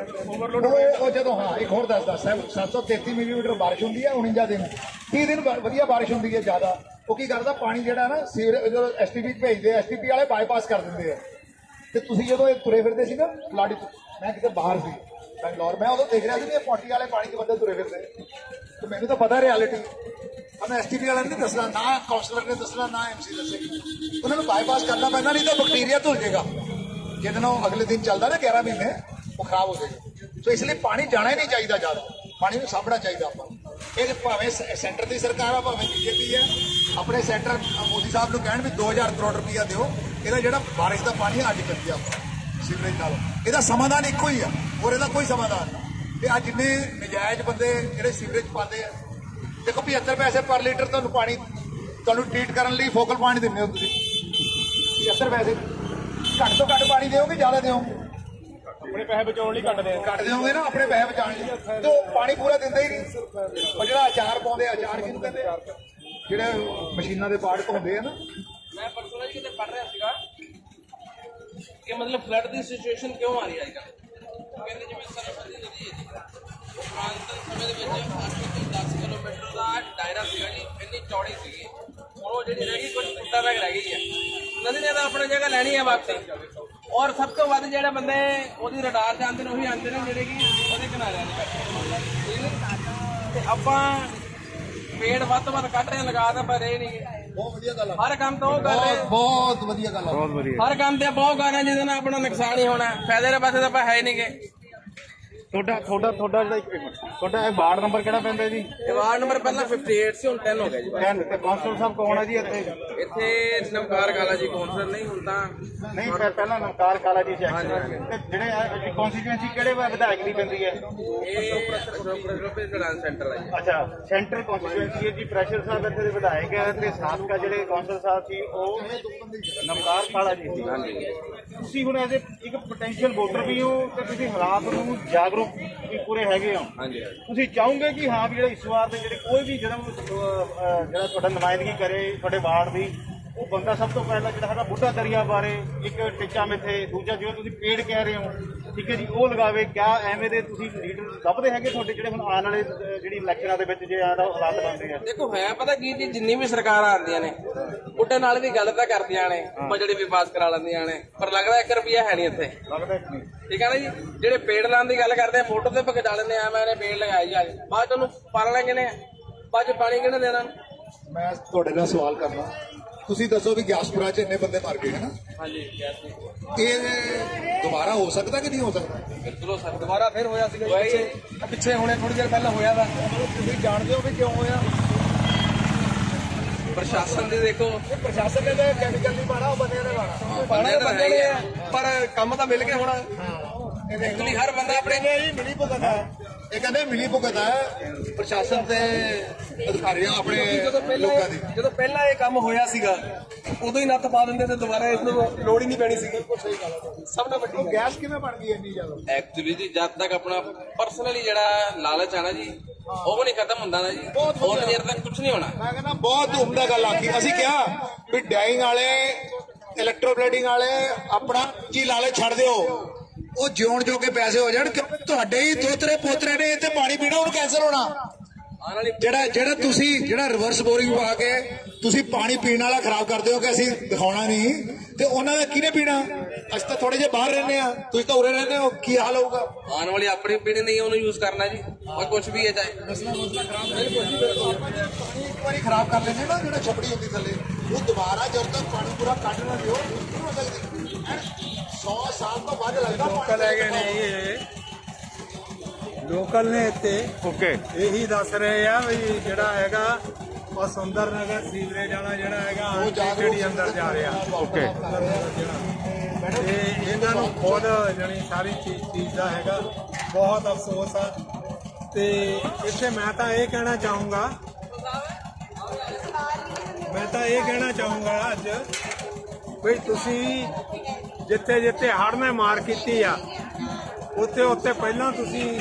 E: ਓਵਰਲੋਡ।
D: ਉਹ ਜਦੋਂ ਹਾਂ ਇੱਕ ਹੋਰ ਦੱਸਦਾ 733 ਮਿਲੀਮੀਟਰ ਬਾਰਿਸ਼ ਹੁੰਦੀ ਹੈ 49 ਦਿਨ, 30 ਦਿਨ ਵਧੀਆ ਬਾਰਿਸ਼ ਹੁੰਦੀ ਹੈ ਜ਼ਿਆਦਾ। ਉਹ ਕੀ ਕਰਦਾ ਪਾਣੀ ਜਿਹੜਾ ਨਾ ਜਦੋਂ STP 'ਚ ਭੇਜਦੇ, STP ਵਾਲੇ ਬਾਈਪਾਸ ਕਰ ਦਿੰਦੇ ਆ। ਤੇ ਤੁਸੀਂ ਜਦੋਂ ਇਹ ਤੁਰੇ ਫਿਰਦੇ ਸੀ ਨਾ ਲਾੜੀ, ਮੈਂ ਕਿਤੇ ਬਾਹਰ ਸੀ ਬੰਗਲੌਰ, ਮੈਂ ਉਦੋਂ ਦੇਖ ਰਿਹਾ ਸੀ ਵੀ ਇਹ ਪੋਟੀ ਵਾਲੇ ਪਾਣੀ 'ਚ ਬੰਦੇ ਤੁਰੇ ਫਿਰਦੇ, ਤੇ ਮੈਨੂੰ ਤਾਂ ਪਤਾ ਰਿਐਲਿਟੀ। ਮੈਂ STP ਵਾਲਿਆਂ ਨੇ ਨਹੀਂ ਦੱਸਣਾ, ਨਾ ਕਾਉਂਸਲਰ ਨੇ ਦੱਸਣਾ, ਨਾ MC ਦੱਸੇਗੀ। ਉਹਨਾਂ ਨੂੰ ਬਾਈਪਾਸ ਕਰਨਾ ਪੈਂਦਾ, ਨਹੀਂ ਤਾਂ ਬੈਕਟੀਰੀਆ ਧੁਲ ਜਾਏਗਾ। ਜਿਹਦੇ ਨਾਲ ਅਗਲੇ ਦਿਨ ਚੱਲਦਾ ਨਾ 11 ਮਹੀਨੇ, ਉਹ ਖਰਾਬ ਹੋ ਜਾਏਗਾ। ਸੋ ਇਸ ਲਈ ਪਾਣੀ ਜਾਣਾ ਹੀ ਨਹੀਂ ਚਾਹੀਦਾ ਜ਼ਿਆਦਾ, ਪਾਣੀ ਨੂੰ ਸਾਂਭਣਾ ਚਾਹੀਦਾ ਆਪਾਂ ਨੂੰ। ਇਹ ਭਾਵੇਂ ਸੈਂਟਰ ਦੀ ਸਰਕਾਰ ਆ ਭਾਵੇਂ BJP ਹੈ, ਆਪਣੇ ਸੈਂਟਰ ਮੋਦੀ ਸਾਹਿਬ ਨੂੰ ਕਹਿਣ ਵੀ 2000 ਕਰੋੜ ਰੁਪਈਆ ਦਿਓ, ਇਹਦਾ ਜਿਹੜਾ ਬਾਰਿਸ਼ ਦਾ ਪਾਣੀ ਅੱਡ ਕਰੀਏ ਆਪਾਂ ਸੀਵਰੇਜ ਨਾਲ। ਇਹਦਾ ਸਮਾਧਾਨ ਇੱਕੋ ਹੀ ਆ, ਹੋਰ ਇਹਦਾ ਕੋਈ ਸਮਾਧਾਨ ਨਹੀਂ। ਤੇ ਅੱਜ ਜਿੰਨੇ ਨਜਾਇਜ਼ ਬੰਦੇ ਜਿਹੜੇ ਸੀਵਰੇਜ ਪਾਉਂਦੇ ਆ, ਦੇਖੋ 75 ਪੈਸੇ ਪਰ ਲੀਟਰ ਤੁਹਾਨੂੰ ਪਾਣੀ ਤੁਹਾਨੂੰ ਟ੍ਰੀਟ ਕਰਨ ਲਈ ਫੋਕਲ ਪਾਣੀ ਦਿੰਦੇ ਹੋ ਤੁਸੀਂ, 75 ਪੈਸੇ। ਘੱਟ ਤੋਂ ਘੱਟ ਪਾਣੀ ਦਿਓਗੇ, ਜ਼ਿਆਦਾ ਦਿਓਗੇ?
E: ਆਪਣੇ ਪੈਸੇ ਬਚਾਉਣ ਲਈ
D: ਕੱਟ ਦਿਓਗੇ ਨਾ, ਆਪਣੇ ਪੈਸੇ ਬਚਾਉਣ ਲਈ। ਤੇ ਉਹ ਪਾਣੀ ਪੂਰਾ ਦਿੰਦਾ ਹੀ ਨਹੀਂ। ਉਹ ਜਿਹੜਾ ਅਚਾਰ ਪਾਉਂਦੇ, ਅਚਾਰ ਕਿਹਨੂੰ ਕਹਿੰਦੇ, ਜਿਹੜੇ ਮਸ਼ੀਨਾਂ ਦੇ ਪਾਰਟ ਧੋਂਦੇ ਆ ਨਾ।
F: ਮੈਂ ਪਰਸੋਂ ਕਿਤੇ ਪੜ ਰਿਹਾ ਸੀਗਾ ਕਿ ਮਤਲਬ ਫਲੱਡ ਦੀ ਸਿਚੁਏਸ਼ਨ ਕਿਉਂ ਆ ਰਹੀ ਹੈ ਅੱਜ ਕੱਲ੍ਹ। ਕਹਿੰਦੇ ਜਿਵੇਂ ਸਰਸਵਤੀ ਨਦੀ ਹੈ ਜੀ, ਉਹ ਪੁਰਾਤਨ ਸਮੇਂ ਦੇ ਵਿੱਚ 8 ਤੋਂ 10 ਕਿਲੋਮੀਟਰ ਦਾ ਦਾਇਰਾ ਸੀਗਾ ਜੀ, ਇੰਨੀ ਚੌੜੀ ਸੀਗੀ। ਹੁਣ ਉਹ ਜਿਹੜੀ ਰਹਿ ਗਈ ਕੁਝ ਫੁੱਟਾਂ ਤੱਕ ਰਹਿ ਗਈ ਹੈ। ਨਦੀ ਨੇ ਤਾਂ ਆਪਣੀ ਜਗ੍ਹਾ ਲੈਣੀ ਹੈ ਵਾਪਸ। ਔਰ ਸਭ ਤੋਂ ਵੱਧ ਜਿਹੜੇ ਬੰਦੇ ਉਹਦੀ ਰਡਾਰ ਜਾਂਦੇ ਨੇ ਉਹੀ ਆਉਂਦੇ ਨੇ ਜਿਹੜੇ ਕਿ ਉਹਦੇ ਕਿਨਾਰਿਆਂ ਦੇ ਬੈਠੇ। ਤੇ ਆਪਾਂ ਪੇੜ ਵੱਧ ਤੋਂ ਵੱਧ ਕੱਟ ਰਹੇ, ਲਗਾ ਤਾਂ ਪਰ ਇਹ ਨਹੀਂ।
D: ਬਹੁਤ ਵਧੀਆ ਗੱਲ ਆ।
F: ਹਰ ਕੰਮ ਤਾਂ ਉਹ ਕਰ ਰਹੇ,
D: ਬਹੁਤ ਵਧੀਆ ਗੱਲ ਆ।
A: ਬਹੁਤ ਵਧੀਆ।
F: ਹਰ ਕੰਮ ਤੇ ਬਹੁਤ ਕਰ ਰਹੇ ਜਿਹਦੇ ਨਾਲ ਆਪਣਾ ਨੁਕਸਾਨ ਹੀ ਹੋਣਾ, ਫਾਇਦੇ ਦੇ ਪਾਸੇ ਤਾਂ ਆਪਾਂ ਹੈ ਹੀ ਨਹੀਂਗੇ।
A: ਤੁਹਾਡਾ ਜਿਹੜਾ ਤੁਹਾਡਾ ਇਹ ਵਾਰਡ ਨੰਬਰ ਕਿਹੜਾ ਪੈਂਦਾ ਜੀ?
F: ਇਹ ਵਾਰਡ ਨੰਬਰ ਪਹਿਲਾਂ 58 ਸੀ, ਹੁਣ 10 ਹੋ ਗਿਆ ਜੀ।
A: 10। ਤੇ ਕਾਉਂਸਲਰ ਸਾਹਿਬ ਕੌਣ ਹੈ ਜੀ ਇੱਥੇ?
F: ਇੱਥੇ ਨਮਕਾਰ ਕਾਲਾ ਜੀ ਕੌਂਸਲਰ ਨਹੀਂ, ਹੁਣ ਤਾਂ
A: ਨਹੀਂ ਪਹਿਲਾਂ ਨਮਕਾਰ ਕਾਲਾ ਜੀ ਸੀ। ਤੇ ਜਿਹੜੇ ਕੌਂਸਟੀਚੁਐਂਸੀ ਕਿਹੜੇ ਵਿਧਾਇਕ ਦੀ ਪੈਂਦੀ ਹੈ?
F: ਇਹ ਪ੍ਰੈਸ਼ਰ ਸੈਂਟਰ ਹੈ ਜੀ।
A: ਅੱਛਾ, ਸੈਂਟਰਲ ਕੌਂਸਟੀਚੁਐਂਸੀ ਜੀ। ਪ੍ਰੈਸ਼ਰ ਸਾਹਿਬ ਇੱਥੇ ਦੇ ਵਿਧਾਇਕ ਹੈ ਤੇ ਸਾਬਕਾ ਜਿਹੜੇ ਕੌਂਸਲਰ ਸਾਹਿਬ ਸੀ ਉਹ ਨਮਕਾਰ ਕਾਲਾ ਜੀ ਸੀ। ਤੁਸੀਂ ਹੁਣ ਐਜ਼ ਇੱਕ ਪੋਟੈਂਸ਼ੀਅਲ ਵੋਟਰ ਵੀ ਹੋ ਤੇ ਤੁਸੀਂ ਹਾਲਾਤ ਨੂੰ ਜਾਗਰੂਕ ਵੀ ਪੂਰੇ ਹੈਗੇ ਹੋ। ਤੁਸੀਂ ਚਾਹੋਗੇ ਕਿ ਹਾਂ ਵੀ ਜਿਹੜਾ ਇਸ ਵਾਰ ਦੇ ਜਿਹੜੇ ਕੋਈ ਵੀ ਜਿਹੜਾ ਤੁਹਾਡਾ ਨੁਮਾਇੰਦਗੀ ਕਰੇ ਤੁਹਾਡੇ ਵਾਰਡ ਦੀ, ਉਹ ਬੰਦਾ ਸਭ ਤੋਂ ਪਹਿਲਾਂ ਜਿਹੜਾ ਹੈਗਾ ਬੁੱਢਾ ਦਰਿਆ ਬਾਰੇ ਇੱਕ ਟਿੱਚਾ ਮਿੱਥੇ, ਦੂਜਾ ਜਿਵੇਂ ਤੁਸੀਂ ਪੇੜ ਕਹਿ ਰਹੇ ਹੋ, ਠੀਕ ਹੈ ਜੀ, ਉਹ ਲਗਾਵੇ। ਕਿਆ ਐਵੇਂ ਦੇ ਤੁਸੀਂ ਲੀਡਰ ਲੱਭਦੇ ਹੈਗੇ ਤੁਹਾਡੇ ਜਿਹੜੇ ਹੁਣ ਆਉਣ ਵਾਲੇ ਜਿਹੜੀ ਇਲੈਕਸ਼ਨਾਂ ਦੇ ਵਿੱਚ ਜੇ ਆਹ ਹਾਲਾਤ ਬਣਦੇ ਆ?
F: ਦੇਖੋ ਹੈ ਪਤਾ ਕੀ ਜੀ, ਜਿੰਨੀ ਵੀ ਸਰਕਾਰਾਂ ਆਉਂਦੀਆਂ ਨੇ ਬੁੱਢੇ ਨਾਲ ਵੀ ਗੱਲ ਤਾਂ ਕਰਦੀਆਂ ਨੇ, ਬਜਟ ਵੀ ਪਾਸ ਕਰਾ ਲੈਂਦੀਆਂ ਨੇ, ਪਰ ਲੱਗਦਾ 1 ਰੁਪਿਆ ਹੈ ਨਹੀਂ ਇੱਥੇ।
A: ਲੱਗਦਾ ਨਹੀਂ।
F: ਠੀਕ ਹੈ ਨਾ ਜੀ, ਜਿਹੜੇ ਪੇੜ ਲਾਉਣ ਦੀ ਗੱਲ ਕਰਦੇ ਆ ਫੋਟੋ ਤੇ ਭਗਜਾ ਲੈਂਦੇ ਆ, ਮੈਨੇ ਪੇੜ ਲਗਾਏ ਜੀ, ਅੱਜ ਬਾਅਦ ਚ ਉਹਨੂੰ ਪਾਲਣਾ ਕਿਹਨੇ, ਬਾਅਦ ਚ ਪਾਣੀ ਕਿਹਨੇ ਦੇਣਾ?
D: ਮੈਂ ਤੁਹਾਡੇ ਨਾਲ ਸਵਾਲ ਕਰਨਾ, ਤੁਸੀਂ ਦੱਸੋ ਵੀ ਗਿਆਸਪੁਰਾ 'ਚ ਇੰਨੇ ਬੰਦੇ ਮਰ ਗਏ ਹੈ ਨਾ,
F: ਹਾਂਜੀ
D: ਇਹ ਦੁਬਾਰਾ ਹੋ ਸਕਦਾ ਕਿ ਨਹੀਂ ਹੋ ਸਕਦਾ?
F: ਬਿਲਕੁਲ ਹੋ ਸਕਦਾ। ਦੁਬਾਰਾ ਫਿਰ ਹੋਇਆ ਸੀਗਾ ਪਿੱਛੇ ਹੁਣੇ ਥੋੜੀ ਦੇਰ ਪਹਿਲਾਂ ਹੋਇਆ ਵਾ।
D: ਤੁਸੀਂ ਜਾਣਦੇ ਹੋ ਵੀ ਕਿਉਂ ਹੋਇਆ?
F: ਪ੍ਰਸ਼ਾਸਨ ਦੇ ਦੇਖੋ,
D: ਪ੍ਰਸ਼ਾਸਨ ਨੇ ਤਾਂ ਕੈਮੀਕਲ ਨਹੀਂ ਪਾਣਾ, ਉਹ ਬੰਦਿਆਂ ਨੇ ਪਾਣਾ।
F: ਪਾਣਾ ਤਾਂ ਬੰਦੇ ਨੇ ਆ, ਪਰ ਕੰਮ ਤਾਂ ਮਿਲ ਕੇ ਹੋਣਾ। ਐਕਚੁਅਲੀ ਹਰ ਬੰਦਾ ਆਪਣੇ
D: ਮਿਲੀ ਭੁਗਤ ਹੈ, ਇਹ ਕਹਿੰਦੇ ਮਿਲੀ ਭੁਗਤ ਹੈ ਪ੍ਰਸ਼ਾਸਨ ਤੇ ਅਧਿਕਾਰੀਆਂ ਆਪਣੇ ਲੋਕਾਂ ਦੀ।
G: ਜਦੋਂ ਪਹਿਲਾਂ ਇਹ ਕੰਮ ਹੋਇਆ ਸੀਗਾ ਉਦੋਂ ਹੀ ਨੱਥ ਪਾ ਦਿੰਦੇ ਤੇ ਦੁਬਾਰਾ ਇਸ ਨੂੰ ਲੋੜ ਹੀ ਨਹੀਂ ਪੈਣੀ ਸੀ। ਸਭ ਨਾਲ ਵੱਡੀ
D: ਉਹ ਗੈਸ ਕਿਵੇਂ ਬਣ ਗਈ ਇੰਨੀ ਜ਼ਿਆਦਾ?
F: ਐਕਚੁਅਲੀ ਜੀ ਜਦ ਤੱਕ ਆਪਣਾ ਪਰਸਨਲੀ ਜਿਹੜਾ ਲਾਲਚ ਆ ਨਾ ਜੀ, ਉਹ ਨਹੀਂ ਖਤਮ ਹੁੰਦਾ ਨਾ ਜੀ, ਉਹਨਾਂ ਦੇਰ ਤੱਕ ਕੁਝ ਨਹੀਂ ਹੋਣਾ।
D: ਮੈਂ ਕਹਿੰਦਾ ਬਹੁਤ ਉਮਦਾ ਗੱਲ ਆਖੀ। ਅਸੀਂ ਕਿਹਾ ਵੀ ਡਾਈਂਗ ਵਾਲੇ, ਇਲੈਕਟ੍ਰੋਬਲੇਡਿੰਗ ਵਾਲੇ ਆਪਣਾ ਜੀ ਲਾਲਚ ਛੱਡ ਦਿਓ, ਉਹ ਜਿਉਣ ਜੋਗੇ ਪੈਸੇ ਹੋ ਜਾਣ। ਤੁਹਾਡੇ ਹੀ ਦੋਤਰੇ ਪੋਤਰੇ ਨੇ ਇੱਥੇ ਪਾਣੀ ਪੀਣਾ, ਉਹਨੂੰ ਕੈਂਸਰ ਹੋਣਾ। ਜਿਹੜਾ ਤੁਸੀਂ ਰਿਵਰਸ ਬੋਰਿੰਗ ਪਾ ਕੇ ਤੁਸੀਂ ਪਾਣੀ ਪੀਣ ਵਾਲਾ ਖਰਾਬ ਕਰਦੇ ਹੋ ਕਿ ਅਸੀਂ ਦਿਖਾਉਣਾ ਨਹੀਂ, ਤੇ ਉਹਨਾਂ ਦਾ ਕਿਹਨੇ ਪੀਣਾ? ਅਸੀਂ ਤਾਂ ਥੋੜੇ ਜਿਹੇ ਬਾਹਰ ਰਹਿੰਦੇ ਆ, ਤੁਸੀਂ ਤਾਂ ਉਰੇ ਰਹਿੰਦੇ ਹੋ, ਕੀ ਹਾਲ ਹੋਊਗਾ?
F: ਆਉਣ ਵਾਲੀ ਆਪਣੀ ਪੀੜ੍ਹੀ ਨਹੀਂ ਉਹਨੂੰ ਯੂਜ਼ ਕਰਨਾ ਜੀ, और कुछ भी है चाहे
D: ਪਾਣੀ ਇੱਕ ਵਾਰੀ ਖਰਾਬ ਕਰ ਲੈਂਦੇ ਨਾ, ਜਿਹੜਾ ਛਪੜੀ ਹੁੰਦੀ ਥੱਲੇ, ਉਹ ਦੁਬਾਰਾ ਜਦ ਤੱਕ ਪਾਣੀ ਪੂਰਾ ਕੱਢ ਨਾ ਦਿਓ ਨਹੀਂ ਹੋ ਸਕਦੀ। 100 ਸਾਲ ਤੋਂ ਵੱਧ ਲੱਗਦਾ।
G: ਲੋਕਲ ਹੈਗੇ ਨੇ ਇਹ, ਲੋਕਲ ਨੇ ਇੱਥੇ
A: ਓਕੇ,
G: ਇਹੀ ਦੱਸ ਰਹੇ ਆ ਵੀ ਜਿਹੜਾ ਹੈਗਾ ਉਹ ਸੁੰਦਰ ਨਗਰ ਸੀਵਰੇਜ ਵਾਲਾ ਜਿਹੜਾ ਹੈਗਾ ਜਿਹੜੀ ਅੰਦਰ ਜਾ ਰਿਹਾ।
A: ਓਕੇ,
G: ਤੇ ਇਹਨਾਂ ਨੂੰ ਖੁਦ ਜਾਣੀ ਸਾਰੀ ਚੀਜ਼ ਦਾ ਹੈਗਾ ਬਹੁਤ ਅਫਸੋਸ ਆ। ਤੇ ਇੱਥੇ ਮੈਂ ਤਾਂ ਇਹ ਕਹਿਣਾ ਚਾਹੂੰਗਾ ਅੱਜ ਵੀ ਤੁਸੀਂ ਜਿੱਥੇ ਜਿੱਥੇ ਹੜ੍ਹ ਨੇ ਮਾਰ ਕੀਤੀ ਆ, ਉੱਥੇ ਪਹਿਲਾਂ ਤੁਸੀਂ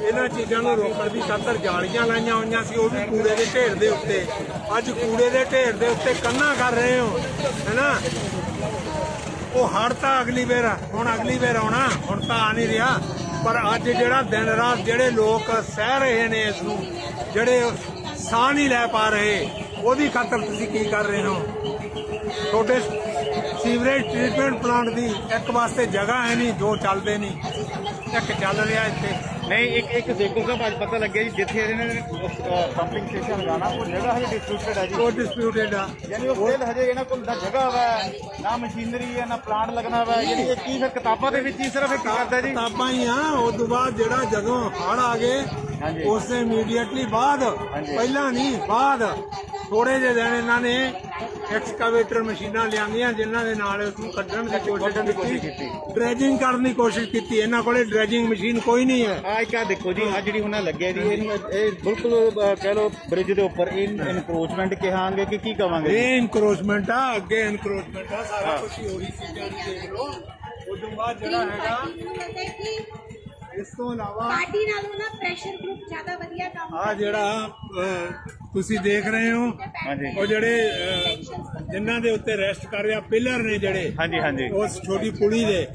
G: ਇਹਨਾਂ ਚੀਜ਼ਾਂ ਨੂੰ ਰੋਕਣ ਦੀ ਖਾਤਰ ਜਾਲੀਆਂ ਲਾਈਆਂ ਹੋਈਆਂ ਸੀ, ਉਹ ਵੀ ਕੂੜੇ ਦੇ ਢੇਰ ਦੇ ਉੱਤੇ। ਅੱਜ ਕੂੜੇ ਦੇ ਢੇਰ ਦੇ ਉੱਤੇ ਕੰਧਾਂ ਕਰ ਰਹੇ ਹੋ, ਹੈਨਾ? ਉਹ ਹੜ੍ਹ ਤਾਂ ਅਗਲੀ ਵੇਰ ਆਉਣਾ, ਹੁਣ ਤਾਂ ਆ ਨਹੀਂ ਰਿਹਾ। ਪਰ ਅੱਜ ਜਿਹੜਾ ਦਿਨ ਰਾਤ ਜਿਹੜੇ ਲੋਕ ਸਹਿ ਰਹੇ ਨੇ ਇਸ ਨੂੰ, ਜਿਹੜੇ ਸਾਹ ਨਹੀਂ ਲੈ ਪਾ ਰਹੇ, ਉਹਦੀ ਖਾਤਰ ਤੁਸੀਂ ਕੀ ਕਰ ਰਹੇ ਹੋ? ਤੁਹਾਡੇ ਸੀਵਰੇਜ ਟ੍ਰੀਟਮੈਂਟ ਪਲਾਂਟ ਦੀ ਇੱਕ ਵਾਸਤੇ ਜਗ੍ਹਾ ਹੈ ਨਹੀਂ, ਦੋ ਚੱਲਦੇ ਨਹੀਂ, ਇੱਕ ਚੱਲ ਰਿਹਾ ਇੱਥੇ।
A: ਨਹੀਂ ਇੱਕ ਦੇਖੋ ਸਾਹਿਬ, ਅੱਜ ਪਤਾ ਲੱਗਿਆ ਜੀ ਜਿੱਥੇ ਇਹਨਾਂ ਨੇ ਪੰਪਿੰਗ ਸਟੇਸ਼ਨ ਲਗਾਉਣਾ, ਉਹ ਜਗ੍ਹਾ ਹਜੇ ਡਿਸਪਿਊਟਡ ਹੈ ਜੀ।
G: ਉਹ ਡਿਸਪਿਊਟਡ ਆ,
A: ਯਾਨੀ ਉਹ ਸਟਿਲ ਹਜੇ ਇਹਨਾਂ ਕੋਲ ਨਾ ਜਗ੍ਹਾ ਵਾ, ਨਾ ਮਸ਼ੀਨਰੀ ਹੈ, ਨਾ ਪਲਾਂਟ ਲੱਗਣਾ ਵਾ। ਯਾਨੀ ਇਹ ਕੀ ਫਿਰ ਕਿਤਾਬਾਂ ਦੇ ਵਿੱਚ ਹੀ ਸਿਰਫ ਇੱਕ ਕਰਦਾ ਜੀ?
G: ਕਿਤਾਬਾਂ ਹੀ ਆ। ਉਸ ਤੋਂ ਬਾਅਦ ਜਿਹੜਾ ਜਦੋਂ ਹੜ੍ਹ ਆ ਗਏ ਉਸੇ ਇਮੀਡੀਏਟਲੀ ਬਾਅਦ, ਪਹਿਲਾਂ ਨਹੀਂ, ਬਾਅਦ ਥੋੜੇ ਜਿਹੇ ਦਿਨ ਇਹਨਾਂ ਨੇ ਐਕਸਕਾਵੇਟਰ ਮਸ਼ੀਨਾਂ ਲਿਆਂਦੀਆਂ ਜਿਨ੍ਹਾਂ ਦੇ ਨਾਲ ਉਸ ਨੂੰ ਕੱਢਣ ਦੀ ਕੋਸ਼ਿਸ਼ ਕੀਤੀ, ਡਰੈਜਿੰਗ ਕਰਨ ਦੀ ਕੋਸ਼ਿਸ਼ ਕੀਤੀ। ਇਹਨਾਂ ਕੋਲੇ ਡਰੈਜਿੰਗ ਮਸ਼ੀਨ ਕੋਈ ਨਹੀਂ ਹੈ।
A: ਆ ਇੱਕ ਆ ਦੇਖੋ ਜੀ, ਆ ਜਿਹੜੀ ਹੁਣ ਲੱਗਿਆ ਜੀ, ਇਹਨੂੰ ਇਹ ਬਿਲਕੁਲ ਕਹਿ ਲਓ ਬ੍ਰਿਜ ਦੇ ਉੱਪਰ ਇਨਕਰੋਚਮੈਂਟ ਕਹਾਂਗੇ ਕਿ ਕੀ ਕਵਾਂਗੇ?
G: ਇਹ ਇਨਕਰੋਚਮੈਂਟ ਆ, ਅੱਗੇ ਇਨਕਰੋਚਮੈਂਟ ਆ, ਸਾਰਾ ਕੁਝ ਉਹੀ ਚੀਜ਼ਾਂ ਨੂੰ ਦੇਖ ਲਓ। ਉਸ ਤੋਂ ਬਾਅਦ ਜਿਹੜਾ ਹੈਗਾ ਇਸ ਤੋਂ ਇਲਾਵਾ
H: ਪਾਰਟੀ ਨਾਲੋਂ ਨਾ ਪ੍ਰੈਸ਼ਰ ਗਰੁੱਪ ਜ਼ਿਆਦਾ ਵਧੀਆ ਕੰਮ
G: ਆ ਜਿਹੜਾ ਤੁਸੀਂ ਦੇਖ ਰਹੇ ਹੋ, ਉਹ ਜਿਹੜੇ ਜਿਨ੍ਹਾਂ ਦੇ ਉੱਤੇ ਰੈਸਟ ਕਰ ਰਿਹਾ ਪਿਲਰ ਨੇ ਜਿਹੜੇ,
A: ਹਾਂਜੀ
G: ਉਸ ਛੋਟੀ ਪੁਲੀ ਦੇ